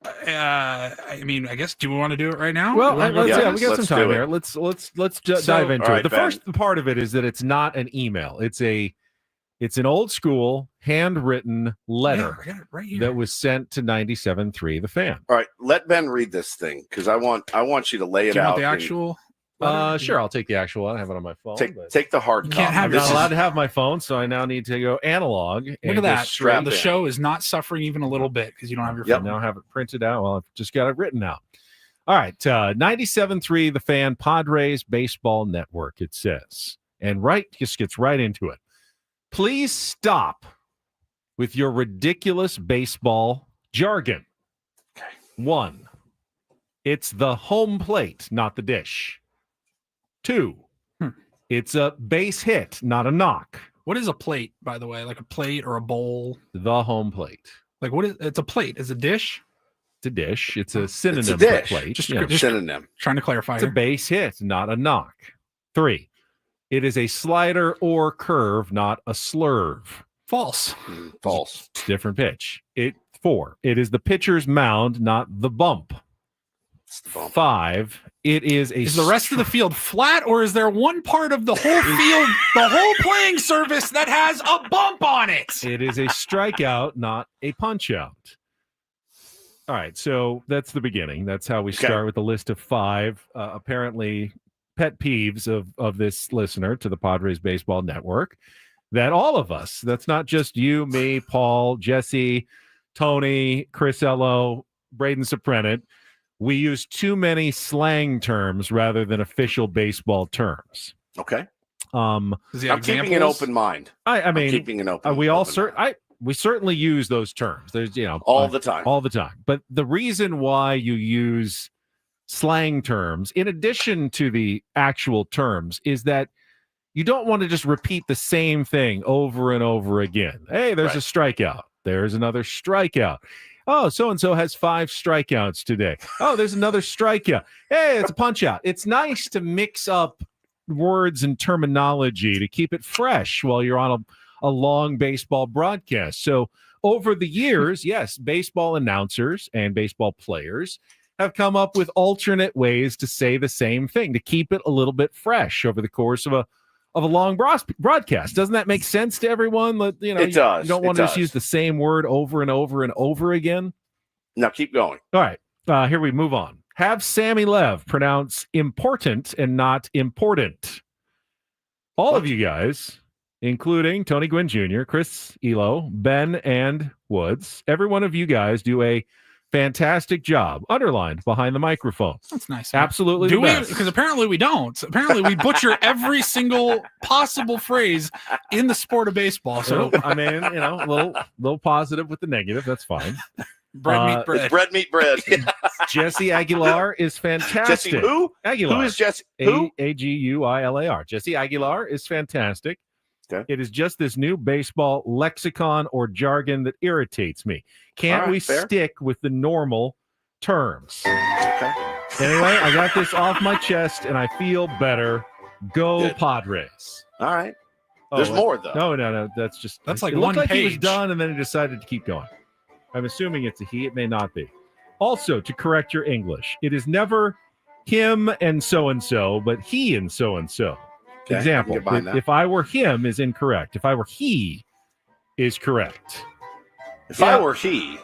D: I guess. Do we want to do it right now?
E: Well, we got some time here. Let's dive into it. The first part of it is that it's not an email. It's an old school handwritten letter that was sent to 97.3 The Fan.
B: All right, let Ben read this thing because I want you to lay it
D: Do you
B: out.
D: Want the actual?
E: Sure, I'll take the actual one. I have it on my phone.
B: Take the hard copy.
E: I'm not allowed to have my phone, so I now need to go analog.
D: Look at that. The show is not suffering even a little bit because you don't have your phone.
E: Now have it printed out. Well, I've just got it written out. All right, 97.3 The Fan, Padres Baseball Network, it says. And just gets right into it. Please stop with your ridiculous baseball jargon.
B: Okay.
E: 1, it's the home plate, not the dish. 2, it's a base hit, not a knock.
D: What is a plate, by the way? Like a plate or a bowl?
E: The home plate.
D: Like what is? It's a plate. Is a dish?
E: It's a dish. It's a synonym
B: it's a dish.
E: for plate.
D: Just
B: synonym.
D: Trying to clarify.
E: It's a base hit, not a knock. 3, it is a slider or curve, not a slurve.
D: False.
B: False.
E: Different pitch. 4, it is the pitcher's mound, not the bump.
B: It's the bump.
E: 5, It is
D: Is the rest of the field flat, or is there one part of the whole field, the whole playing surface, that has a bump on it?
E: It is a strikeout, not a punch-out. All right, so that's the beginning. That's how we start with a list of 5, apparently pet peeves of this listener to the Padres Baseball Network, that all of us, that's not just you, me, Paul, Jesse, Tony, Chris Ello, Braden Soprenant, we use too many slang terms rather than official baseball terms.
B: Okay.
E: I'm
B: keeping an open mind.
E: I mean,
B: keeping an open.
E: We certainly use those terms. There's
B: all the time.
E: But the reason why you use slang terms in addition to the actual terms is that you don't want to just repeat the same thing over and over again. Hey, there's a strikeout. There's another strikeout. Oh, so-and-so has 5 strikeouts today. Oh, there's another strikeout. Hey, it's a punch out. It's nice to mix up words and terminology to keep it fresh while you're on a long baseball broadcast. So over the years, yes, baseball announcers and baseball players have come up with alternate ways to say the same thing, to keep it a little bit fresh over the course of a long broadcast. Doesn't that make sense to everyone?
B: It does.
E: You don't want to just use the same word over and over and over again.
B: Now keep going.
E: All right. Here we move on. Have Sammy Lev pronounce important and not important. All of you guys, including Tony Gwynn Jr., Chris Elo, Ben, and Woods, every one of you guys do a fantastic job, underlined behind the microphone.
D: That's nice.
E: Absolutely.
D: Do we? Because apparently we don't. Apparently we butcher every single possible phrase in the sport of baseball. So
E: I mean, a little positive with the negative. That's fine.
D: Bread, meat, bread.
B: It's bread, meat, bread.
E: Jesse Aguilar is fantastic.
B: Jesse who?
E: Aguilar.
B: Who is Jesse? Who?
E: Aguilar. Jesse Aguilar is fantastic.
B: Okay.
E: It is just this new baseball lexicon or jargon that irritates me. Can't we stick with the normal terms?
B: Okay.
E: Anyway, I got this off my chest and I feel better. Go
B: Good.
E: Padres.
B: All right. There's more though.
E: No. That's
D: like
E: it
D: one
E: looked like
D: page.
E: he was done and then he decided to keep going. I'm assuming it's a he. It may not be. Also, to correct your English, it is never him and so, but he and so.
B: Okay,
E: Example,
B: I can get behind that.
E: if I were him is incorrect. If I were he is correct.
B: If I were he.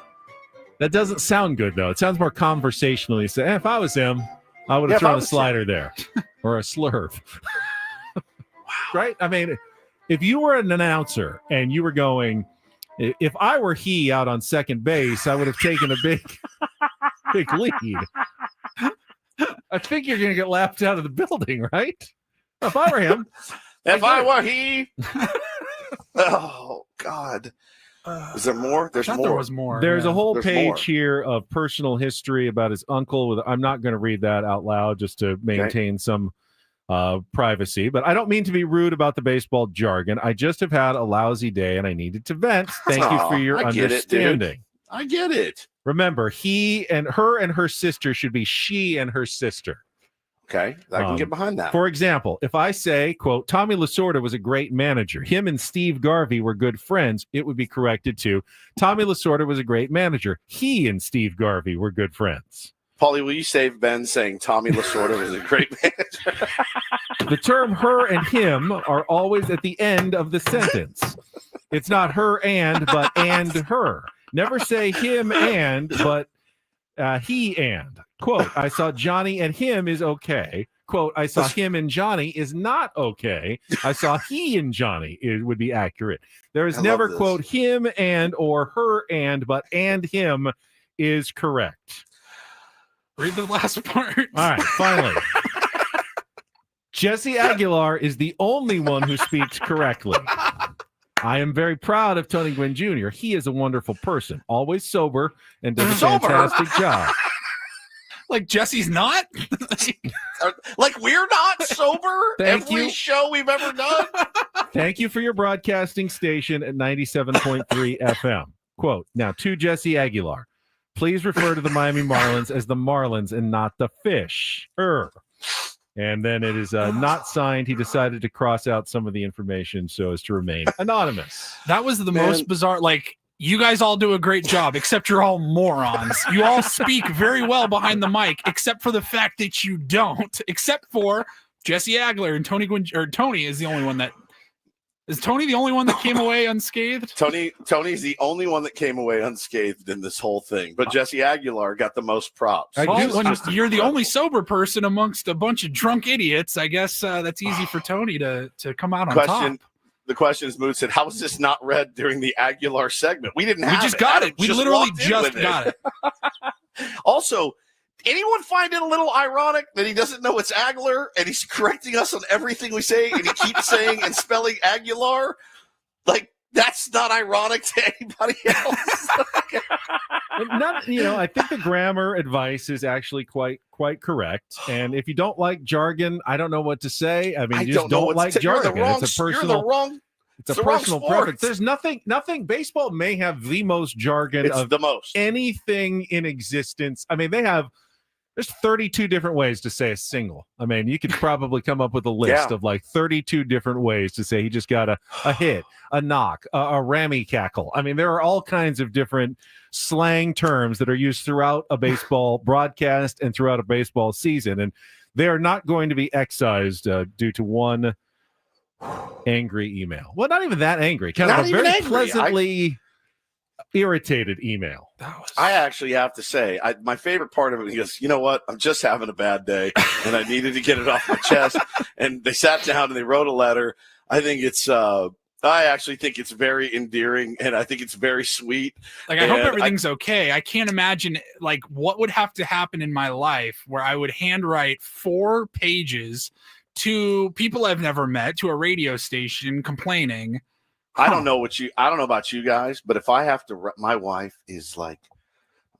E: That doesn't sound good, though. It sounds more conversational. You say, if I was him, I would have thrown a slider there or a slurve. Wow. Right? I mean, if you were an announcer and you were going, if I were he out on second base, I would have taken a big lead. I think you're going to get laughed out of the building, right? If I were him.
B: If I were he. Oh, God. Is there more? There's more.
D: There was more.
E: There's a whole
B: There's
E: page
B: more.
E: here of personal history about his uncle. I'm not going to read that out loud just to maintain some privacy. But I don't mean to be rude about the baseball jargon. I just have had a lousy day and I needed to vent. Thank you for your
B: I get
E: understanding.
B: it, dude. I get it.
E: Remember, he and her sister should be she and her sister.
B: Okay, I can get behind that.
E: For example, if I say, quote, Tommy Lasorda was a great manager. Him and Steve Garvey were good friends. It would be corrected to Tommy Lasorda was a great manager. He and Steve Garvey were good friends.
B: Paulie, will you save Ben saying Tommy Lasorda was a great manager?
E: The term her and him are always at the end of the sentence. It's not her and, but and her. Never say him and, but he and. Quote, I saw Johnny and him is okay. Quote, I saw him and Johnny is not okay. I saw he and Johnny would be accurate. There is never, quote, him and or her and, but and him is correct.
D: Read the last part.
E: All right, finally. Jesse Aguilar is the only one who speaks correctly. I am very proud of Tony Gwynn Jr. He is a wonderful person, always sober and does a fantastic job.
D: Like Jesse's not?
B: Like we're not sober every show we've ever done?
E: Thank you for your broadcasting station at 97.3 FM. Quote, now to Jesse Aguilar, please refer to the Miami Marlins as the Marlins and not the Fish. And then it is not signed. He decided to cross out some of the information so as to remain anonymous.
D: That was the most bizarre. Like, You guys all do a great job, except you're all morons. You all speak very well behind the mic, except for the fact that you don't. Except for Jesse Agler and Tony is the only one that. Is Tony the only one that came away unscathed?
B: Tony's the only one that came away unscathed in this whole thing, but Jesse Aguilar got the most props.
D: You're the only sober person amongst a bunch of drunk idiots. I guess that's easy for Tony to come out on top.
B: The question is, Mood said, how was this not read during the Aguilar segment? We didn't have it.
D: We just got it. We literally just
B: got it. Also, anyone find it a little ironic that he doesn't know it's Aguilar and he's correcting us on everything we say and he keeps saying and spelling Aguilar? Like, that's not ironic to anybody else.
E: I think the grammar advice is actually quite correct. And if you don't like jargon, I don't know what to say. I mean, you just don't like jargon. It's a personal. It's a personal preference. There's nothing. Baseball may have the most jargon of anything in existence. I mean, there's 32 different ways to say a single. I mean, you could probably come up with a list of like 32 different ways to say he just got a hit, a knock, a rammy cackle. I mean, there are all kinds of different slang terms that are used throughout a baseball broadcast and throughout a baseball season. And they are not going to be excised due to one angry email. Well, not even that angry. Kind of a very pleasantly irritated email.
B: I actually have to say, my favorite part of it, he goes, you know what? I'm just having a bad day, and I needed to get it off my chest. And they sat down and they wrote a letter. I think I actually think it's very endearing, and I think it's very sweet.
D: Like, I hope everything's okay. I can't imagine, like, what would have to happen in my life where I would handwrite 4 pages to people I've never met, to a radio station complaining.
B: I don't know about you guys, but if I have to, my wife is like,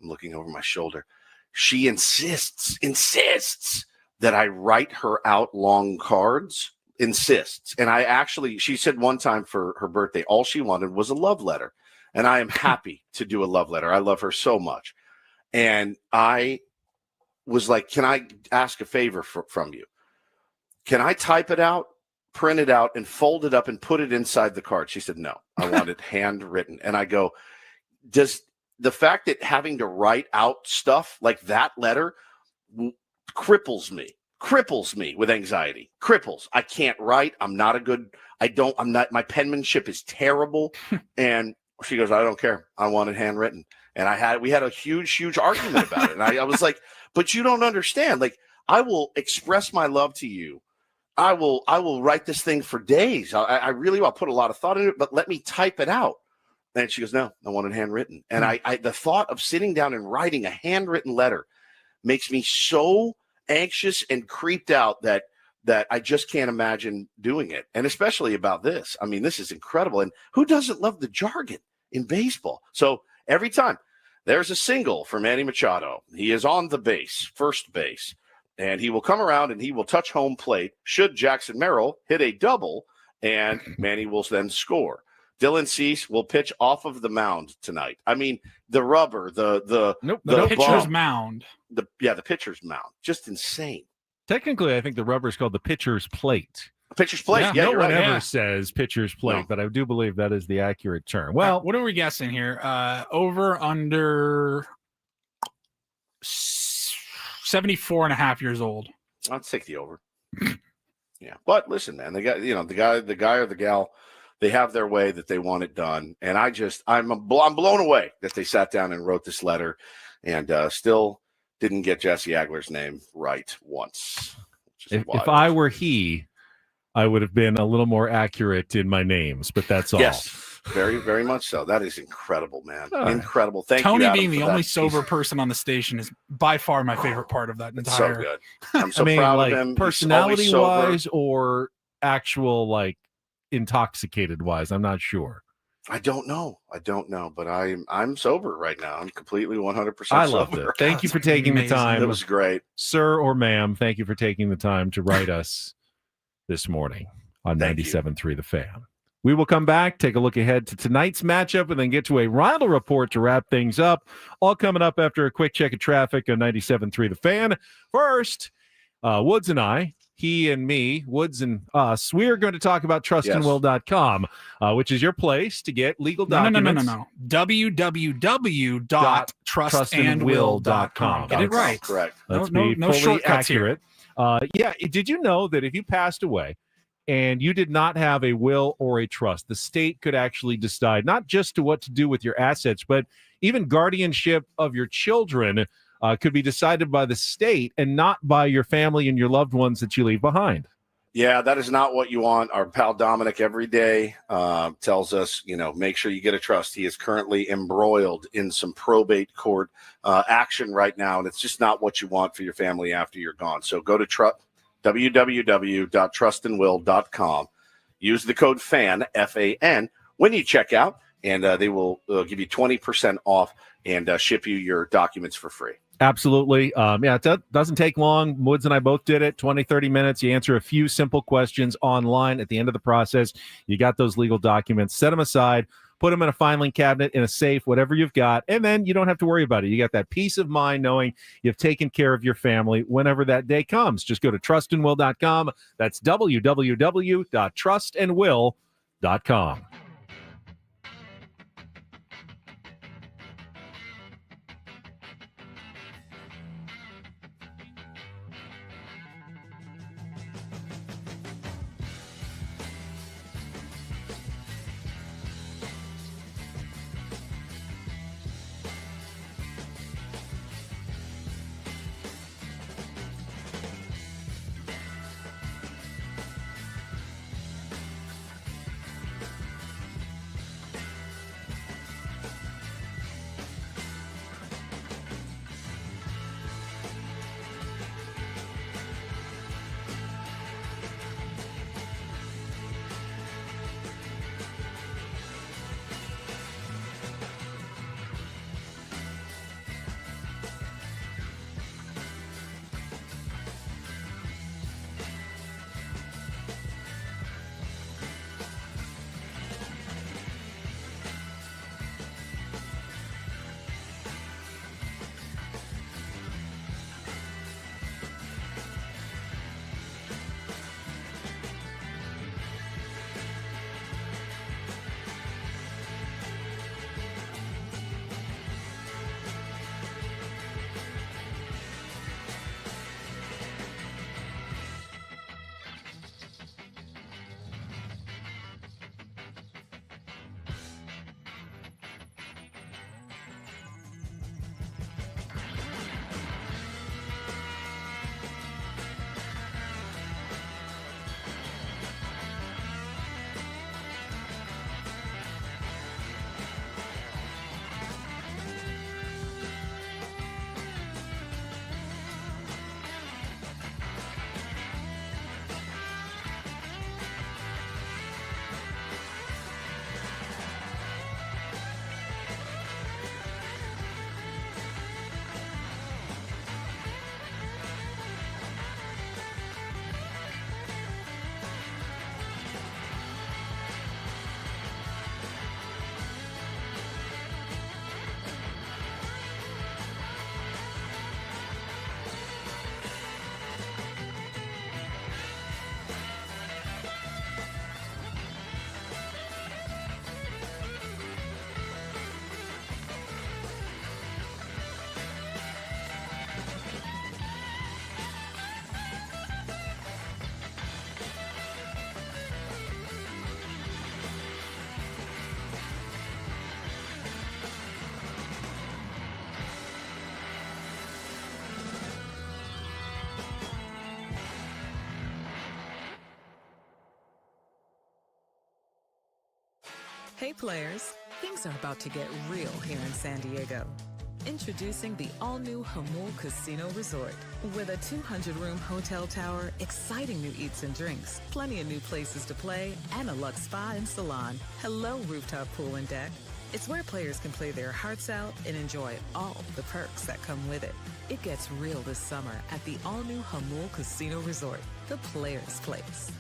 B: I'm looking over my shoulder. She insists that I write her out long cards, insists. And she said one time for her birthday, all she wanted was a love letter. And I am happy to do a love letter. I love her so much. And I was like, can I ask a favor from you? Can I type it out, print it out, and fold it up and put it inside the card? She said, no, I want it handwritten. And I go, does the fact that having to write out stuff like that letter cripples me with anxiety, I can't write. My penmanship is terrible. And she goes, I don't care. I want it handwritten. And we had a huge argument about it. And I was like, but you don't understand. Like, I will express my love to you. I will write this thing for days. I really will put a lot of thought into it, but let me type it out. And she goes, no, I want it handwritten. And the thought of sitting down and writing a handwritten letter makes me so anxious and creeped out that I just can't imagine doing it. And especially about this. I mean, this is incredible. And who doesn't love the jargon in baseball? So every time there's a single for Manny Machado, he is on the base, first base. And he will come around and he will touch home plate should Jackson Merrill hit a double, and Manny will then score. Dylan Cease will pitch off of the mound tonight. I mean, the rubber, the
D: pitcher's mound.
B: The pitcher's mound. Just insane.
E: Technically, I think the rubber is called the pitcher's plate.
B: Pitcher's plate.
E: No one ever says pitcher's plate, but I do believe that is the accurate term. Well,
D: what are we guessing here? Over, under 74 and a half years old.
B: I'll take the over. Yeah. But listen, man, the guy or the gal, they have their way that they want it done. And I'm blown away that they sat down and wrote this letter and still didn't get Jesse Agler's name right once.
E: If I were he, I would have been a little more accurate in my names, but that's all.
B: Yes. Very, very much so. That is incredible, man. Incredible. Thank
D: Tony
B: you, Adam,
D: being the only sober person on the person is by far my favorite part of that entire.
B: So good. I'm so proud of him.
E: Personality-wise or actual, like, intoxicated-wise, I'm not sure.
B: I don't know, but I'm sober right now. I'm completely 100% sober.
E: I loved it. Thank you for taking the time.
B: It was great.
E: Sir or ma'am, thank you for taking the time to write us this morning on 97.3 The Fan. We will come back, take a look ahead to tonight's matchup, and then get to a Rindle report to wrap things up. All coming up after a quick check of traffic on 97.3 The Fan. First, Woods and I he and me, Woods and us, we are going to talk about trustandwill.com, which is your place to get legal documents.
D: No. www.trustandwill.com. Get it right.
B: Correct.
E: Let's
D: no
E: be fully
D: shortcuts
E: accurate. Did you know that if you passed away and you did not have a will or a trust, the state could actually decide not just to what to do with your assets, but even guardianship of your children could be decided by the state and not by your family and your loved ones that you leave behind.
B: Yeah, that is not what you want. Our pal Dominic every day tells us, make sure you get a trust. He is currently embroiled in some probate court action right now, and it's just not what you want for your family after you're gone. So go to www.trustandwill.com. Use the code FAN, F-A-N, when you check out, and they will give you 20% off and ship you your documents for free.
E: Absolutely. It doesn't take long. Woods and I both did it, 20, 30 minutes. You answer a few simple questions online. At the end of the process, you got those legal documents. Set them aside, put them in a filing cabinet, in a safe, whatever you've got, and then you don't have to worry about it. You got that peace of mind knowing you've taken care of your family whenever that day comes. Just go to trustandwill.com. That's www.trustandwill.com.
I: Hey players, things are about to get real here in San Diego. Introducing the all-new Hamul Casino Resort. With a 200-room hotel tower, exciting new eats and drinks, plenty of new places to play, and a luxe spa and salon. Hello, rooftop pool and deck. It's where players can play their hearts out and enjoy all the perks that come with it. It gets real this summer at the all-new Hamul Casino Resort, the players' place.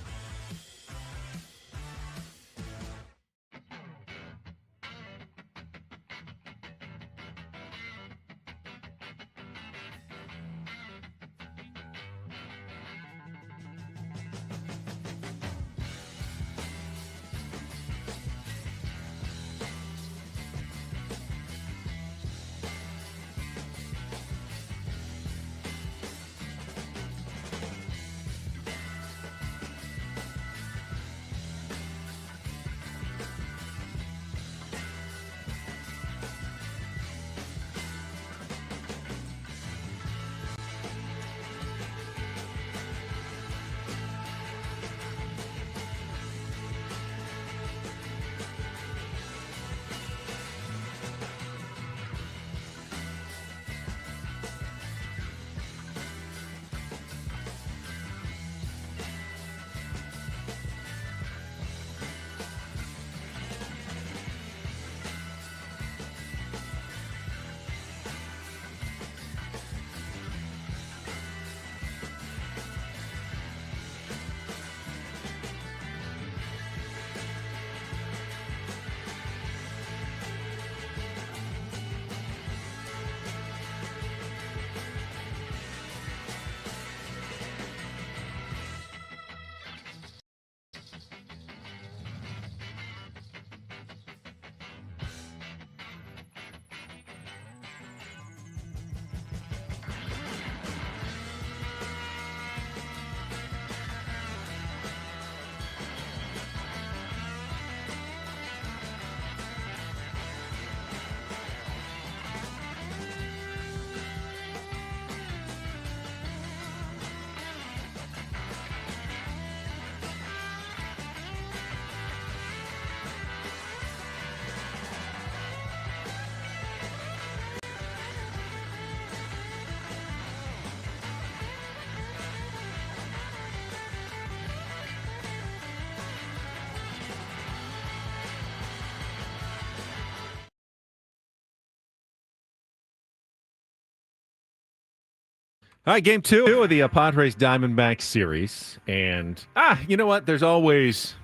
E: All right, game 2 of the Padres Diamondbacks series. And, you know what? There's always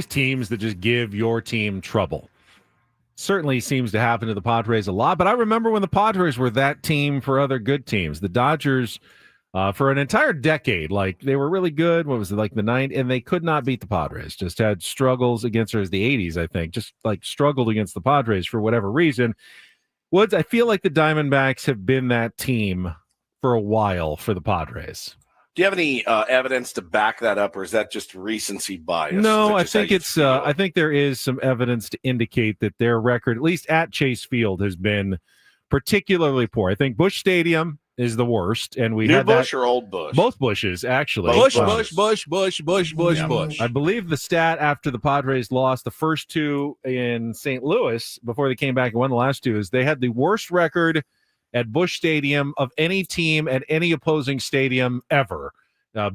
E: teams that just give your team trouble. Certainly seems to happen to the Padres a lot. But I remember when the Padres were that team for other good teams. The Dodgers, for an entire decade, like they were really good. What was it, like the 90s? And they could not beat the Padres. Just had struggles against, or it was the 80s, I think. Just like struggled against the Padres for whatever reason. Woods, I feel like the Diamondbacks have been that team for a while for the Padres.
B: Do you have any evidence to back that up, or is that just recency bias?
E: No, I think it's. I think there is some evidence to indicate that their record, at least at Chase Field, has been particularly poor. I think Busch Stadium is the worst, and we
B: New
E: had
B: Busch
E: that,
B: or old Busch?
E: Both Bushes, actually.
B: Busch.
E: I believe the stat after the Padres lost the first two in St. Louis before they came back and won the last two is they had the worst record at Busch Stadium of any team at any opposing stadium ever,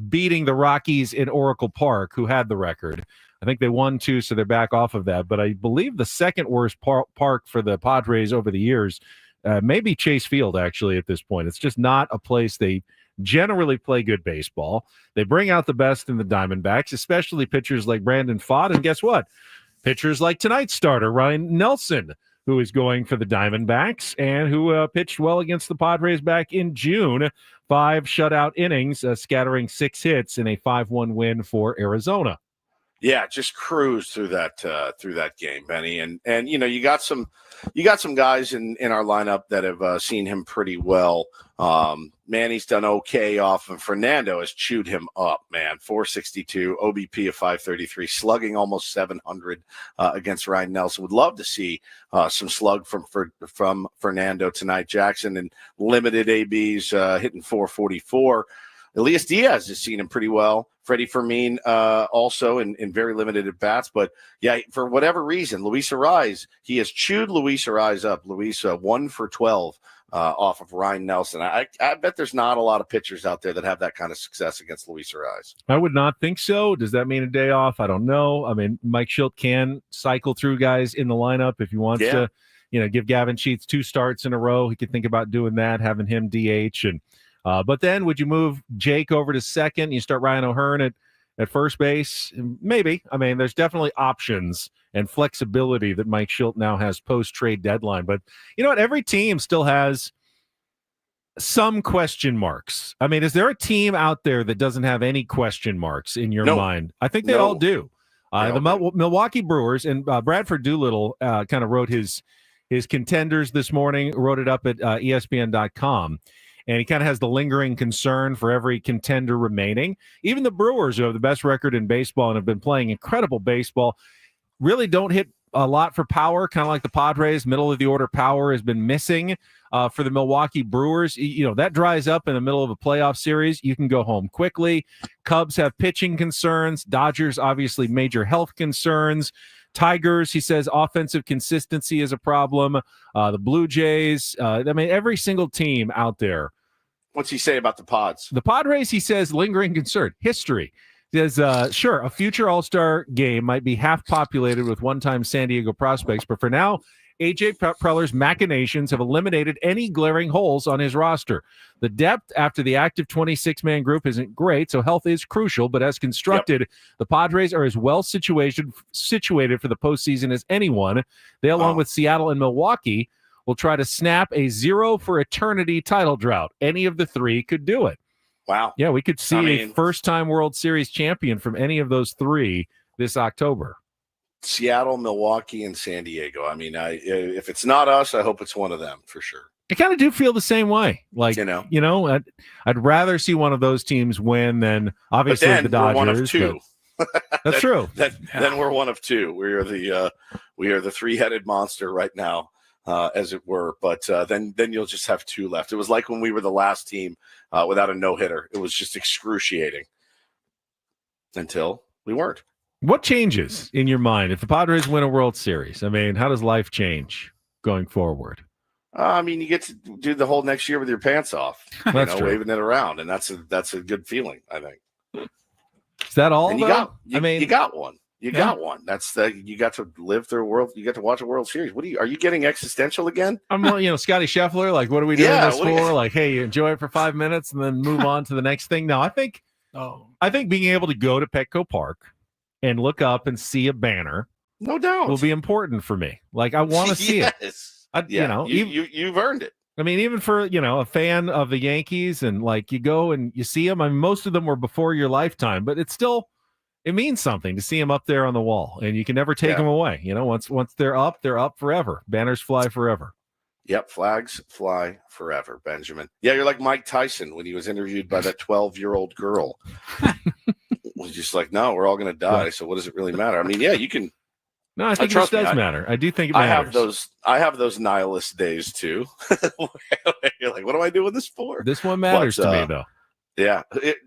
E: beating the Rockies in Oracle Park, who had the record. I think they won 2, so they're back off of that. But I believe the second worst park for the Padres over the years maybe Chase Field, actually, at this point. It's just not a place they generally play good baseball. They bring out the best in the Diamondbacks, especially pitchers like Brandon Pfaadt. And guess what? Pitchers like tonight's starter, Ryan Nelson, who is going for the Diamondbacks and who pitched well against the Padres back in June. 5 shutout innings, scattering 6 hits in a 5-1 win for Arizona.
B: Yeah, just cruise through that game, Benny, and you know you got some guys in our lineup that have seen him pretty well. Manny's done okay off, and Fernando has chewed him up. Man, 462 OBP of 533, slugging almost 700 against Ryan Nelson. Would love to see some slug from Fernando tonight. Jackson and limited ABs hitting 444. Elias Diaz has seen him pretty well. Freddie Fermin also in very limited at-bats. But, yeah, for whatever reason, Luis Arraez, he has chewed Luis Arraez up. Luis 1 for 12 off of Ryan Nelson. I bet there's not a lot of pitchers out there that have that kind of success against Luis Arraez.
E: I would not think so. Does that mean a day off? I don't know. I mean, Mike Schilt can cycle through guys in the lineup if he wants to, give Gavin Sheets 2 starts in a row. He could think about doing that, having him DH. And but then would you move Jake over to second? You start Ryan O'Hearn at first base? Maybe. I mean, there's definitely options and flexibility that Mike Schilt now has post-trade deadline. But you know what? Every team still has some question marks. I mean, is there a team out there that doesn't have any question marks in your mind? I think they all do. The Milwaukee Brewers, and Bradford Doolittle kind of wrote his contenders this morning, wrote it up at ESPN.com. And he kind of has the lingering concern for every contender remaining. Even the Brewers, who have the best record in baseball and have been playing incredible baseball, really don't hit a lot for power, kind of like the Padres. Middle of the order power has been missing for the Milwaukee Brewers. You know, that dries up in the middle of a playoff series. You can go home quickly. Cubs have pitching concerns. Dodgers, obviously, major health concerns. Tigers, he says, offensive consistency is a problem. The Blue Jays, I mean, every single team out there.
B: What's he say about the Pods?
E: The Padres, he says, lingering concern. History. He says, sure, a future All-Star game might be half populated with one-time San Diego prospects, but for now, A.J. Preller's machinations have eliminated any glaring holes on his roster. The depth after the active 26-man group isn't great, so health is crucial, but as constructed, the Padres are as well situated for the postseason as anyone. They, along with Seattle and Milwaukee, will try to snap a 0 for eternity title drought. Any of the 3 could do it.
B: Wow.
E: Yeah, we could see a first-time World Series champion from any of those 3 this October.
B: Seattle, Milwaukee, and San Diego. I mean, if it's not us, I hope it's one of them for sure.
E: I kind of do feel the same way. Like, I'd rather see one of those teams win than obviously the Dodgers.
B: We're one of 2.
E: That's true.
B: Then we're one of 2. We are the 3-headed monster right now. As it were, but then you'll just have 2 left. It was like when we were the last team without a no-hitter. It was just excruciating until we weren't.
E: What changes in your mind if the Padres win a World Series? I mean, how does life change going forward?
B: I mean, you get to do the whole next year with your pants off, waving it around, and that's a good feeling, I think.
E: Is that all?
B: And you got one. You got one. You got to live through a world. You got to watch a World Series. Are you getting existential again?
E: I'm, Scotty Scheffler. Like, what are we doing this for?
B: You...
E: Like, hey, enjoy it for 5 minutes and then move on to the next thing. No, I think being able to go to Petco Park and look up and see a banner,
B: no doubt,
E: will be important for me. Like, I want to see it.
B: You've earned it.
E: I mean, even for, a fan of the Yankees, and like you go and you see them. I mean, most of them were before your lifetime, but it means something to see them up there on the wall, and you can never take them away. Once they're up forever. Banners fly forever.
B: Yep, flags fly forever, Benjamin. Yeah, you're like Mike Tyson when he was interviewed by that 12-year-old girl. Was just like, no, we're all going to die, so what does it really matter? I mean, yeah, you can.
E: No, I think it does matter. I do think it matters.
B: I have those nihilist days too. You're like, what am I doing this for?
E: This one matters to me, though.
B: Yeah,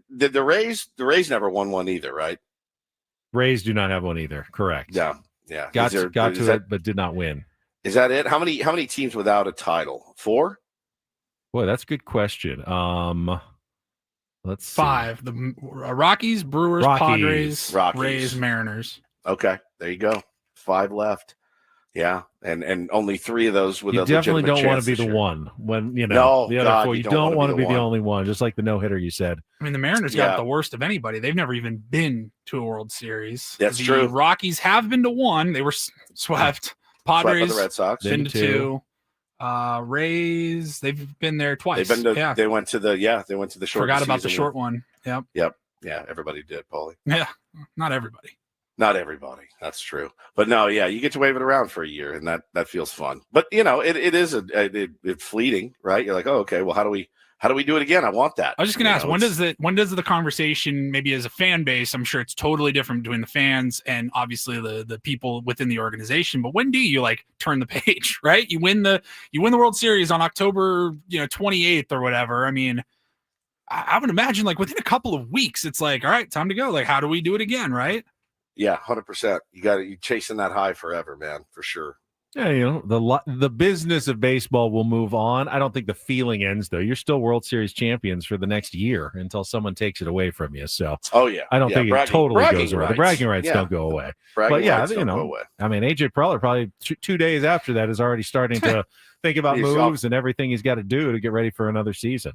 B: the Rays never won one either, right?
E: Rays do not have one either. Correct.
B: Yeah.
E: Got to it, but did not win.
B: Is that it? How many teams without a title? 4?
E: Boy, that's a good question. Let's see.
D: 5. The Rockies, Brewers, Padres, Rays, Mariners.
B: Okay, there you go. 5 left. Yeah, and only 3 of those with
E: you
B: a
E: definitely don't want to be the
B: year.
E: one when the
B: no,
E: other
B: God,
E: 4. You don't want to be the only one, just like the no-hitter you said.
D: I mean, the Mariners got the worst of anybody. They've never even been to a World Series.
B: That's
D: the
B: true.
D: Rockies have been to 1. They were swept. Padres,
B: the Red Sox,
D: been to 2. Rays, they've been there twice.
B: They've been to. They went to the short.
D: Forgot about the short one. Yep.
B: Yeah, everybody did, Paulie.
D: Yeah, not everybody.
B: Not everybody. That's true. But no, yeah, you get to wave it around for a year, and that feels fun. But it is it's fleeting, right? You're like, oh, okay. Well, how do we do it again? I want that.
D: I was just gonna ask, when does the conversation, maybe as a fan base, I'm sure it's totally different between the fans and obviously the people within the organization. But when do you turn the page, right? You win the World Series on October 28th or whatever. I mean, I would imagine within a couple of weeks, it's like, all right, time to go. How do we do it again, right?
B: Yeah, 100%. You chasing that high forever, man, for sure.
E: Yeah, the business of baseball will move on. I don't think the feeling ends, though. You're still World Series champions for the next year until someone takes it away from you. So, I don't think it totally goes away. The bragging rights don't go away. But yeah, go away. I mean, AJ Preller probably 2 days after that is already starting to think about moves and everything he's got to do to get ready for another season.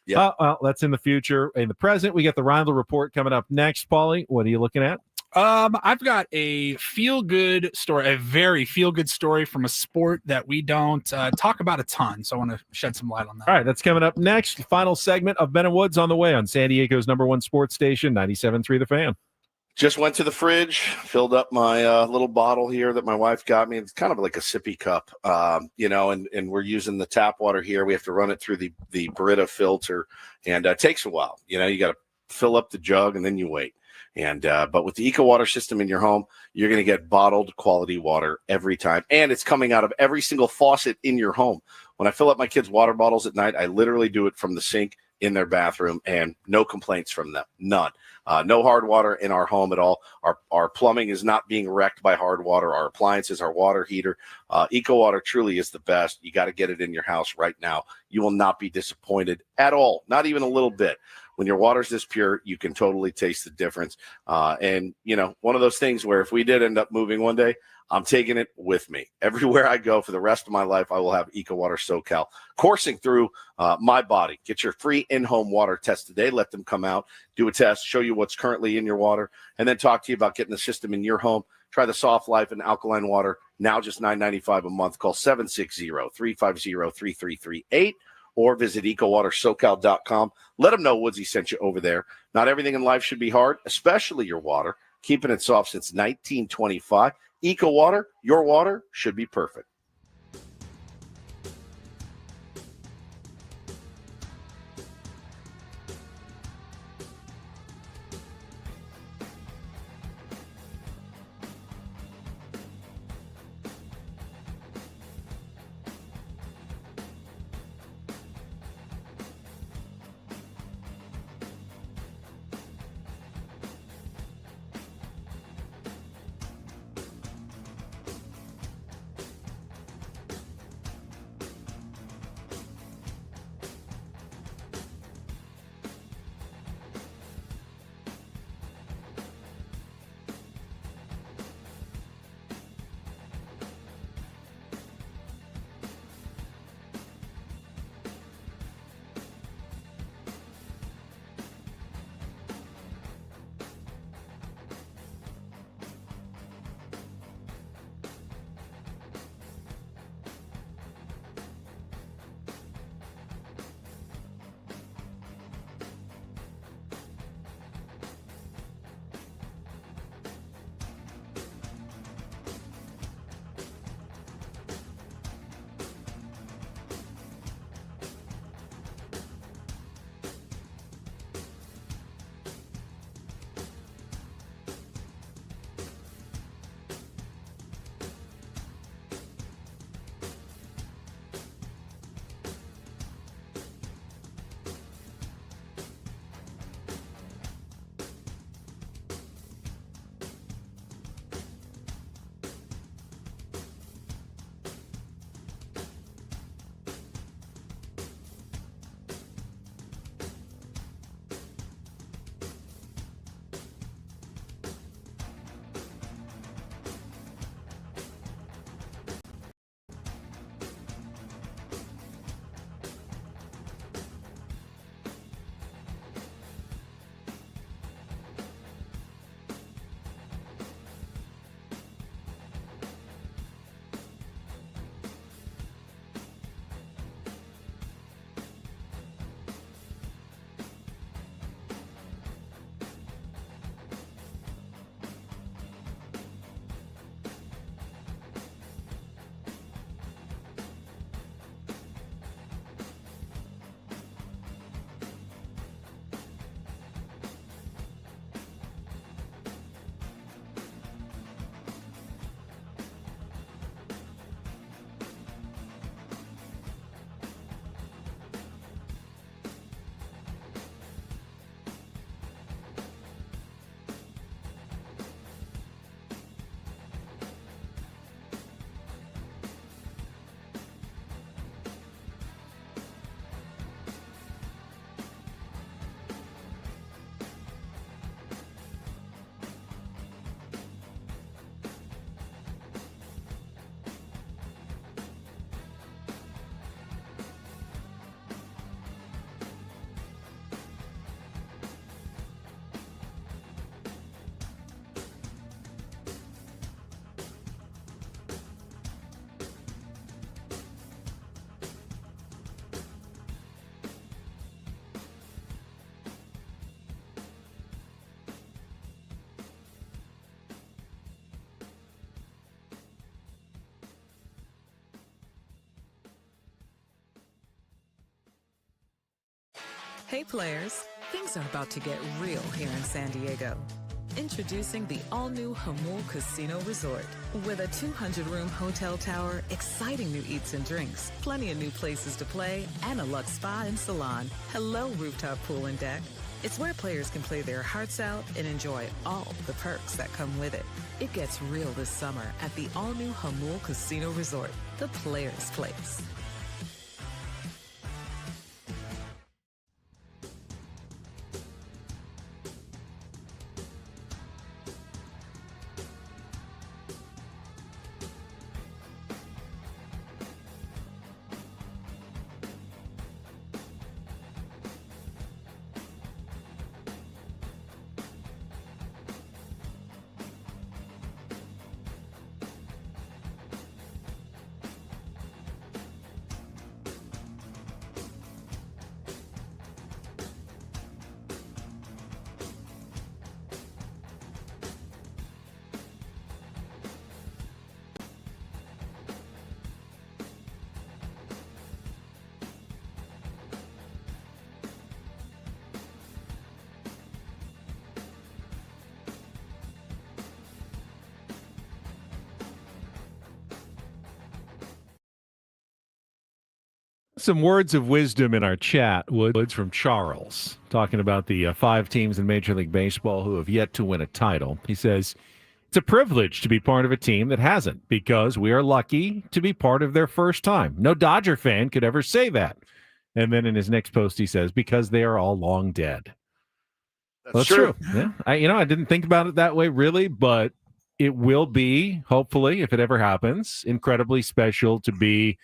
E: Yeah, well, that's in the future. In the present, we got the Rindle Report coming up next. Paulie, what are you looking at?
D: I've got a feel-good story, a very feel-good story from a sport that we don't talk about a ton. So I want to shed some light on that.
E: All right, that's coming up next. Final segment of Ben and Woods on the way on San Diego's #1 sports station, 97.3 The Fan.
B: Just went to the fridge, filled up my little bottle here that my wife got me. It's kind of like a sippy cup, and we're using the tap water here. We have to run it through the Brita filter, and it takes a while. You got to fill up the jug, and then you wait. And but with the Eco Water system in your home, you're going to get bottled quality water every time. And it's coming out of every single faucet in your home. When I fill up my kids' water bottles at night, I literally do it from the sink in their bathroom, and no complaints from them. None. No hard water in our home at all. Our plumbing is not being wrecked by hard water. Our appliances, our water heater. Eco Water truly is the best. You got to get it in your house right now. You will not be disappointed at all, not even a little bit. When your water's this pure, you can totally taste the difference. And, one of those things where if we did end up moving one day, I'm taking it with me. Everywhere I go for the rest of my life, I will have Eco Water SoCal coursing through my body. Get your free in-home water test today. Let them come out, do a test, show you what's currently in your water, and then talk to you about getting the system in your home. Try the Soft Life and alkaline water, now just $9.95 a month. Call 760-350-3338. Or visit EcoWaterSoCal.com. Let them know Woodsy sent you over there. Not everything in life should be hard, especially your water. Keeping it soft since 1925. Eco Water, your water should be perfect.
I: Hey players, things are about to get real here in San Diego. Introducing the all-new Hamul Casino Resort. With a 200-room hotel tower, exciting new eats and drinks, plenty of new places to play, and a luxe spa and salon. Hello, rooftop pool and deck. It's where players can play their hearts out and enjoy all the perks that come with it. It gets real this summer at the all-new Hamul Casino Resort, the players' place.
E: Some words of wisdom in our chat, Woods, from Charles, talking about the 5 teams in Major League Baseball who have yet to win a title. He says, it's a privilege to be part of a team that hasn't, because we are lucky to be part of their first time. No Dodger fan could ever say that. And then in his next post, he says, because they are all long dead.
B: That's true.
E: Yeah, I didn't think about it that way, really, but it will be, hopefully, if it ever happens, incredibly special to be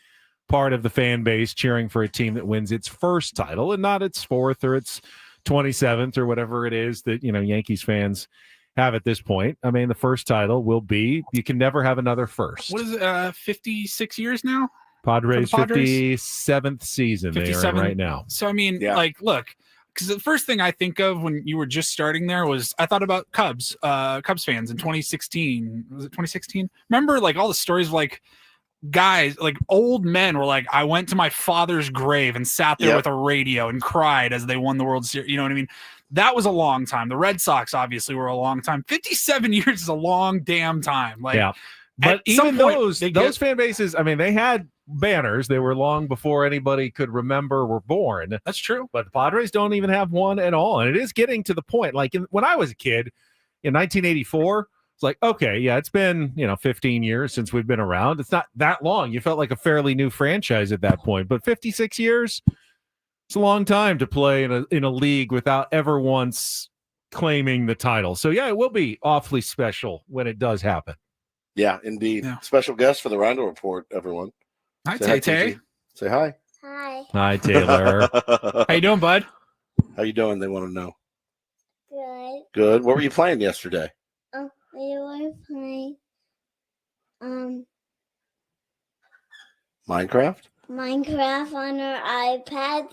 E: part of the fan base cheering for a team that wins its first title and not its 4th or its 27th or whatever it is that, Yankees fans have at this point. I mean, the first title will be, you can never have another first.
D: What is it, 56 years now?
E: Padres,
D: Padres?
E: 57th season
D: 57.
E: they are right now.
D: So, I mean, look, because the first thing I think of when you were just starting there was I thought about Cubs fans in 2016. Was it 2016? Remember, all the stories of, guys, old men were like, I went to my father's grave and sat there with a radio and cried as they won the World Series. You know what I mean? That was a long time. The Red Sox obviously were a long time. 57 years is a long damn time.
E: But even those fan bases, I mean, they had banners. They were long before anybody could remember were born.
D: That's true.
E: But the Padres don't even have one at all. And it is getting to the point. When I was a kid in 1984, it's like, okay, yeah, it's been, 15 years since we've been around. It's not that long. You felt like a fairly new franchise at that point. But 56 years, it's a long time to play in a league without ever once claiming the title. So, yeah, it will be awfully special when it does happen.
B: Yeah, indeed. Yeah. Special guest for the Rondo Report, everyone.
D: Hi, Tay-Tay.
B: Say hi.
Q: Hi.
E: Hi, Taylor.
D: How you doing, bud?
B: How you doing? They want to know.
Q: Good.
B: Good. What were you playing yesterday?
Q: We were playing
B: Minecraft
Q: on our iPads,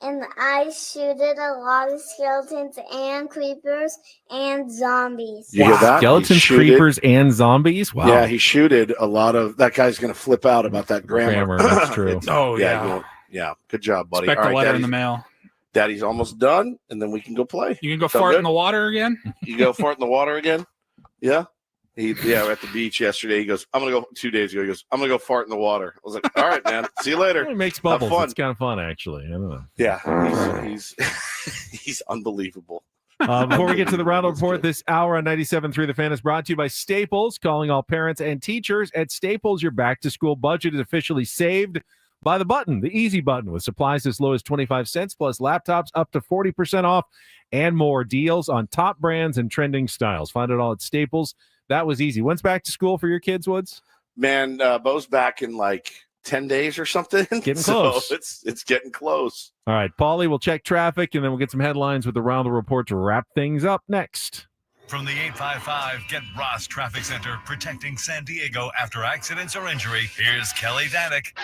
Q: and I shooted a lot of skeletons and creepers and zombies.
B: You hear that?
E: Skeletons, creepers, and zombies? Wow.
B: Yeah, he shooted a lot of – that guy's going to flip out about that grammar.
E: That's true.
B: Yeah. Good job, buddy.
D: Expect a letter in the mail.
B: Daddy's almost done, and then we can go play.
D: You can go fart in the water again?
B: You go fart in the water again? Yeah. We're at the beach yesterday. He goes, 2 days ago, he goes, I'm going to go fart in the water. I was like, all right, man. See you later.
E: It makes bubbles. It's kind of fun, actually. I don't know.
B: Yeah. He's unbelievable.
E: Before we get to the Round Report this hour on 97.3 The Fan is brought to you by Staples. Calling all parents and teachers at Staples. Your back-to-school budget is officially saved by the button, the easy button, with supplies as low as 25 cents plus laptops up to 40% off and more deals on top brands and trending styles. Find it all at Staples. That was easy. When's back to school for your kids, Woods?
B: Man, Bo's back in 10 days or something.
E: Getting close.
B: So it's getting close.
E: All right, Paulie, we'll check traffic, and then we'll get some headlines with the Round the Report to wrap things up next.
R: From the 855 Get Ross Traffic Center, protecting San Diego after accidents or injury, here's Kelly Danick.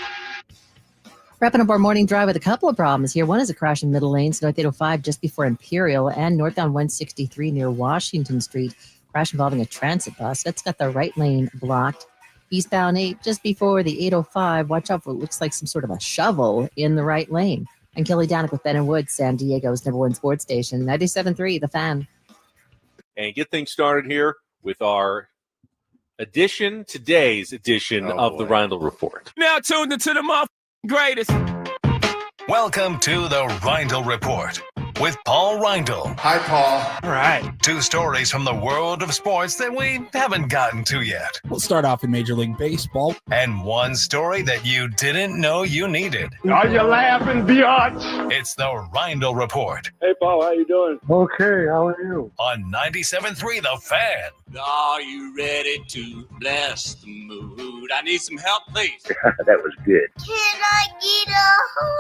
H: Wrapping up our morning drive with a couple of problems here. One is a crash in middle lanes, North 805 just before Imperial, and northbound 163 near Washington Street. Crash involving a transit bus. That's got the right lane blocked. Eastbound 8 just before the 805. Watch out for what looks like some sort of a shovel in the right lane. And Kelly Danick with Ben and Woods, San Diego's #1 sports station, 97.3 The Fan.
E: And get things started here with our today's edition of the Rindle Report.
K: Now tuned into the greatest.
R: Welcome to the Rindle Report with Paul Rindle.
O: Hi, Paul.
D: All right.
R: 2 stories from the world of sports that we haven't gotten to yet.
D: We'll start off in Major League Baseball.
R: And 1 story that you didn't know you needed.
K: Are you laughing, biatch?
R: It's the Rindle Report
S: Hey, Paul, how you doing?
K: Okay, how are you?
R: on 97.3 The Fan.
J: Are you ready to bless the mood? I need some help, please.
K: That was good.
Q: Can I get a yeah? Oh,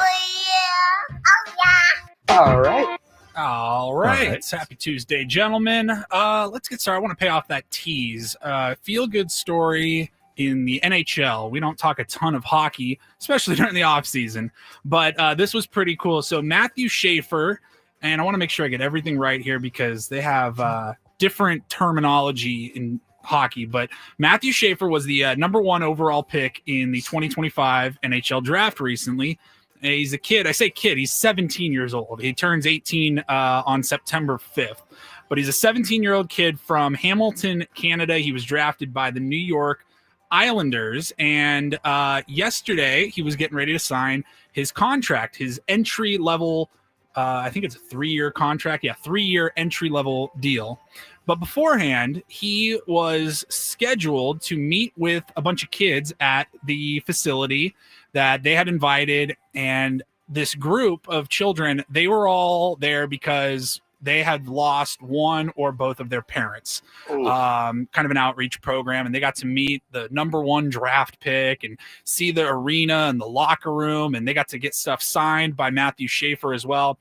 Q: yeah.
S: All right.
D: All right. Happy Tuesday, gentlemen. Let's get started. I want to pay off that tease. Feel good story in the NHL. We don't talk a ton of hockey, especially during the offseason, but this was pretty cool. So Matthew Schaefer, and I want to make sure I get everything right here because they have different terminology in hockey, but Matthew Schaefer was the #1 overall pick in the 2025 NHL draft recently. And he's a kid. I say kid. He's 17 years old. He turns 18 on September 5th. But he's a 17-year-old kid from Hamilton, Canada. He was drafted by the New York Islanders. And yesterday, he was getting ready to sign his contract, his entry-level, I think it's a 3-year contract. Yeah, 3-year entry-level deal. But beforehand, he was scheduled to meet with a bunch of kids at the facility that they had invited. And this group of children, they were all there because they had lost one or both of their parents. Kind of an outreach program. And they got to meet the #1 draft pick and see the arena and the locker room. And they got to get stuff signed by Matthew Schaefer as well.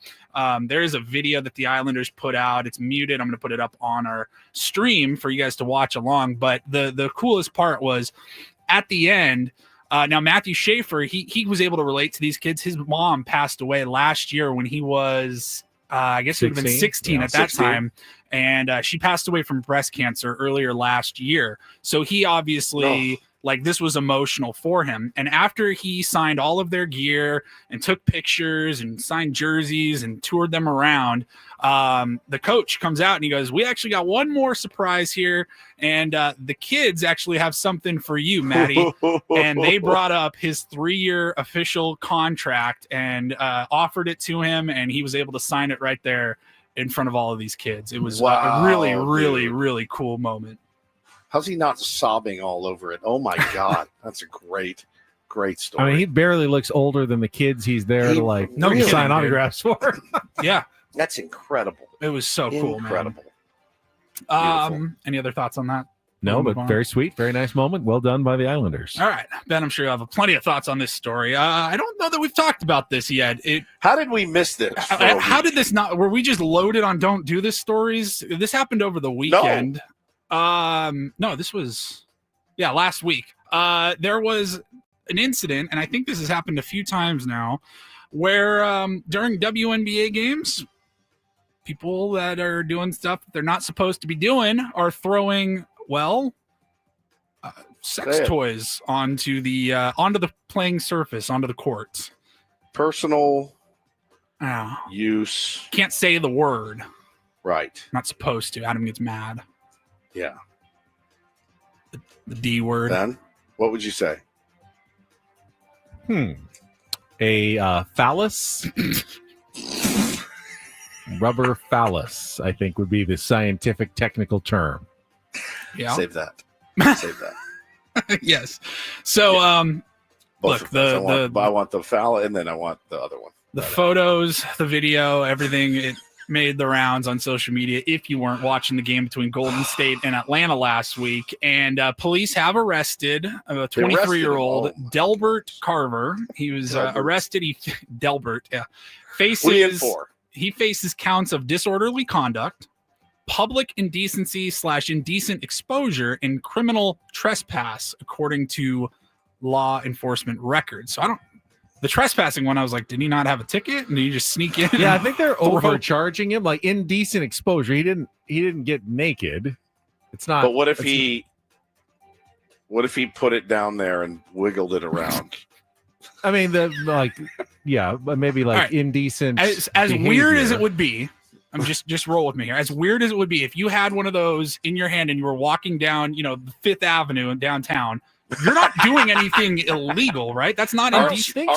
D: There is a video that the Islanders put out. It's muted. I'm going to put it up on our stream for you guys to watch along. But the coolest part was at the end. Now, Matthew Schaefer, he was able to relate to these kids. His mom passed away last year when he was, I guess he would have been 16 at that time. And she passed away from breast cancer earlier last year. So he obviously, this was emotional for him. And after he signed all of their gear and took pictures and signed jerseys and toured them around, the coach comes out and he goes, "We actually got one more surprise here. And the kids actually have something for you, Maddie." And they brought up his 3-year official contract and offered it to him. And he was able to sign it right there in front of all of these kids. It was a really, really, really cool moment.
B: How's he not sobbing all over it? Oh my God. That's a great story.
E: I mean, he barely looks older than the kids he's there to sign autographs for.
D: Yeah.
B: That's incredible.
D: It was so cool,
B: incredible.
D: Man. Any other thoughts on that?
E: No, but very sweet. Very nice moment. Well done by the Islanders.
D: All right. Ben, I'm sure you have plenty of thoughts on this story. I don't know that we've talked about this yet.
B: How did we miss this?
D: How did this not? Were we just loaded on don't do this stories? This happened over the weekend. No, this was, last week. There was an incident, and I think this has happened a few times now, where during WNBA games, people that are doing stuff that they're not supposed to be doing are throwing, sex toys onto the playing surface, onto the court.
B: Personal use.
D: Can't say the word.
B: Right.
D: Not supposed to. Adam gets mad.
B: Yeah.
D: The D word.
B: Ben, what would you say?
E: A phallus? Rubber phallus, I think, would be the scientific technical term.
B: Yeah. Save that.
D: Yes. So, look,
B: I want the phallus, and then I want the other one.
D: The photos, the video, everything, it made the rounds on social media if you weren't watching the game between Golden State and Atlanta last week. And police have arrested a 23-year-old Delbert Carver. He was arrested. Delbert, He faces counts of disorderly conduct, public indecency / indecent exposure, and criminal trespass, according to law enforcement records. So the trespassing one, I was like, did he not have a ticket? And did he just sneak in?
E: Yeah, I think they're overcharging him, like indecent exposure. He didn't get naked. It's not.
B: But what if he put it down there and wiggled it around?
E: I mean, but maybe
D: right.
E: indecent.
D: As weird as it would be, I'm just roll with me here. As weird as it would be, if you had one of those in your hand and you were walking down, Fifth Avenue in downtown, you're not doing anything illegal, right? That's not indecent.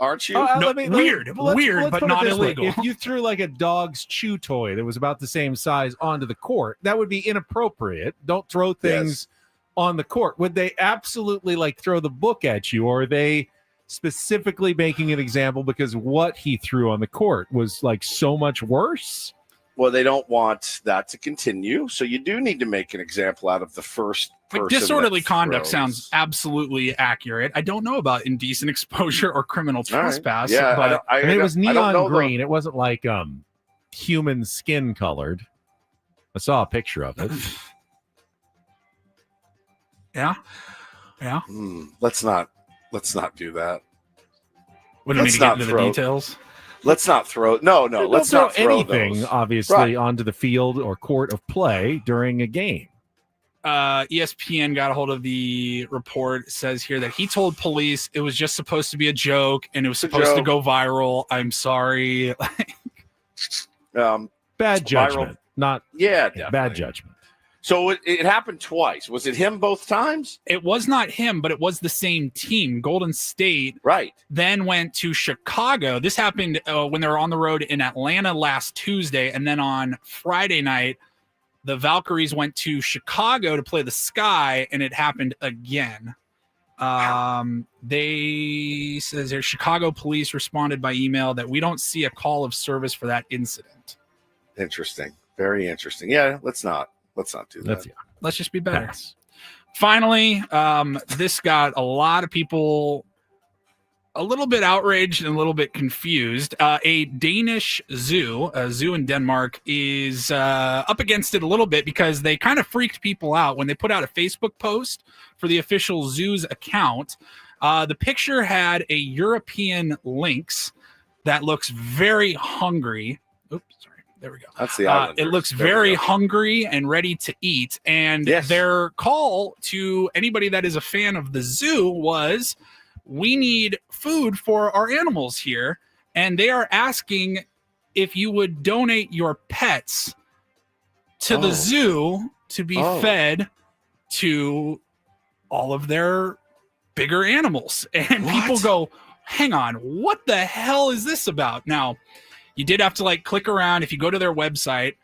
B: Aren't you?
D: No, weird,
E: let's
D: but
E: put it
D: not
E: this way.
D: illegal.
E: If you threw like a dog's chew toy that was about the same size onto the court, that would be inappropriate. Don't throw things on the court. Would they absolutely throw the book at you, or are they specifically making an example because what he threw on the court was so much worse?
B: Well, they don't want that to continue, so you do need to make an example out of the first person.
D: Disorderly conduct sounds absolutely accurate. I don't know about indecent exposure or criminal trespass.
B: Right. Yeah,
D: but
E: I mean, it was neon green. It wasn't human skin colored. I saw a picture of it.
D: Yeah.
B: Let's not do that.
D: What do you need to get into the details?
B: Let's not throw. No. Let's not throw
E: anything,
B: those.
E: obviously, onto the field or court of play during a game.
D: ESPN got a hold of the report. It says here that he told police it was just supposed to be a joke and it was supposed to go viral. I'm sorry.
E: Bad judgment.
B: Definitely.
E: Bad judgment.
B: So it happened twice. Was it him both times?
D: It was not him, but it was the same team. Golden State then went to Chicago. This happened when they were on the road in Atlanta last Tuesday. And then on Friday night, the Valkyries went to Chicago to play the Sky, and it happened again. They says here, Chicago police responded by email that we don't see a call of service for that incident.
B: Interesting. Very interesting. Yeah, let's not do that.
D: Let's just be better. Finally, this got a lot of people a little bit outraged and a little bit confused. A Danish zoo, a zoo in Denmark, is up against it a little bit because they kind of freaked people out when they put out a Facebook post for the official zoo's account. The picture had a European lynx that looks very hungry. Oops, sorry. There we go.
B: That's the Islanders.
D: It looks very hungry and ready to eat. And their call to anybody that is a fan of the zoo was, we need food for our animals here. And they are asking if you would donate your pets to the zoo to be fed to all of their bigger animals. And people go, hang on, what the hell is this about? Now, you did have to click around. If you go to their website,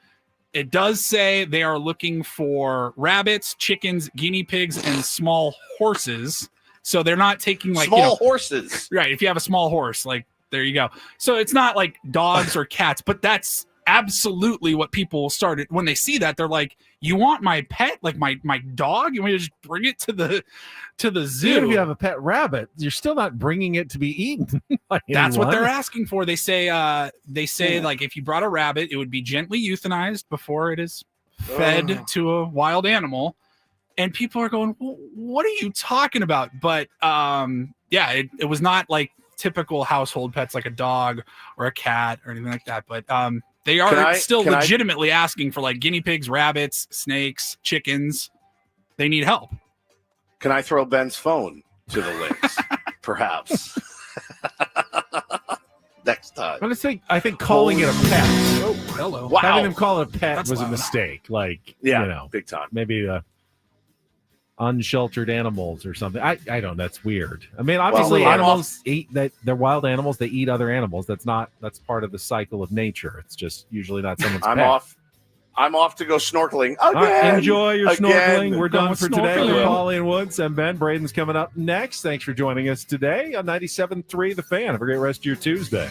D: it does say they are looking for rabbits, chickens, guinea pigs, and small horses. So they're not taking
B: small horses.
D: Right. If you have a small horse, there you go. So it's not like dogs or cats, but that's absolutely what people started when they see that. They're like, you want my pet, my dog? You want me to just bring it to the zoo?
E: Even if you have a pet rabbit, you're still not bringing it to be eaten.
D: That's what they're asking for. They say if you brought a rabbit, it would be gently euthanized before it is fed to a wild animal. And people are going, well, what are you talking about? But it was not like typical household pets like a dog or a cat or anything like that. But they are still legitimately asking for guinea pigs, rabbits, snakes, chickens. They need help.
B: Can I throw Ben's phone to the lynx? Perhaps. Next time.
E: I think calling it a pet.
D: Oh, hello.
B: Wow.
E: Having them call it a pet was
D: loud.
E: a mistake.
B: Big time.
E: Maybe unsheltered animals or something. I don't know. That's weird. I mean, obviously animals eat that. They're wild animals. They eat other animals. That's part of the cycle of nature. It's just usually not someone's pet.
B: I'm off to go snorkeling again.
E: Right, enjoy your snorkeling. We're done for today.
D: snorkeling.
E: With Paulie and Woods and Ben. Braden's coming up next. Thanks for joining us today on 97.3 The Fan. Have a great rest of your Tuesday.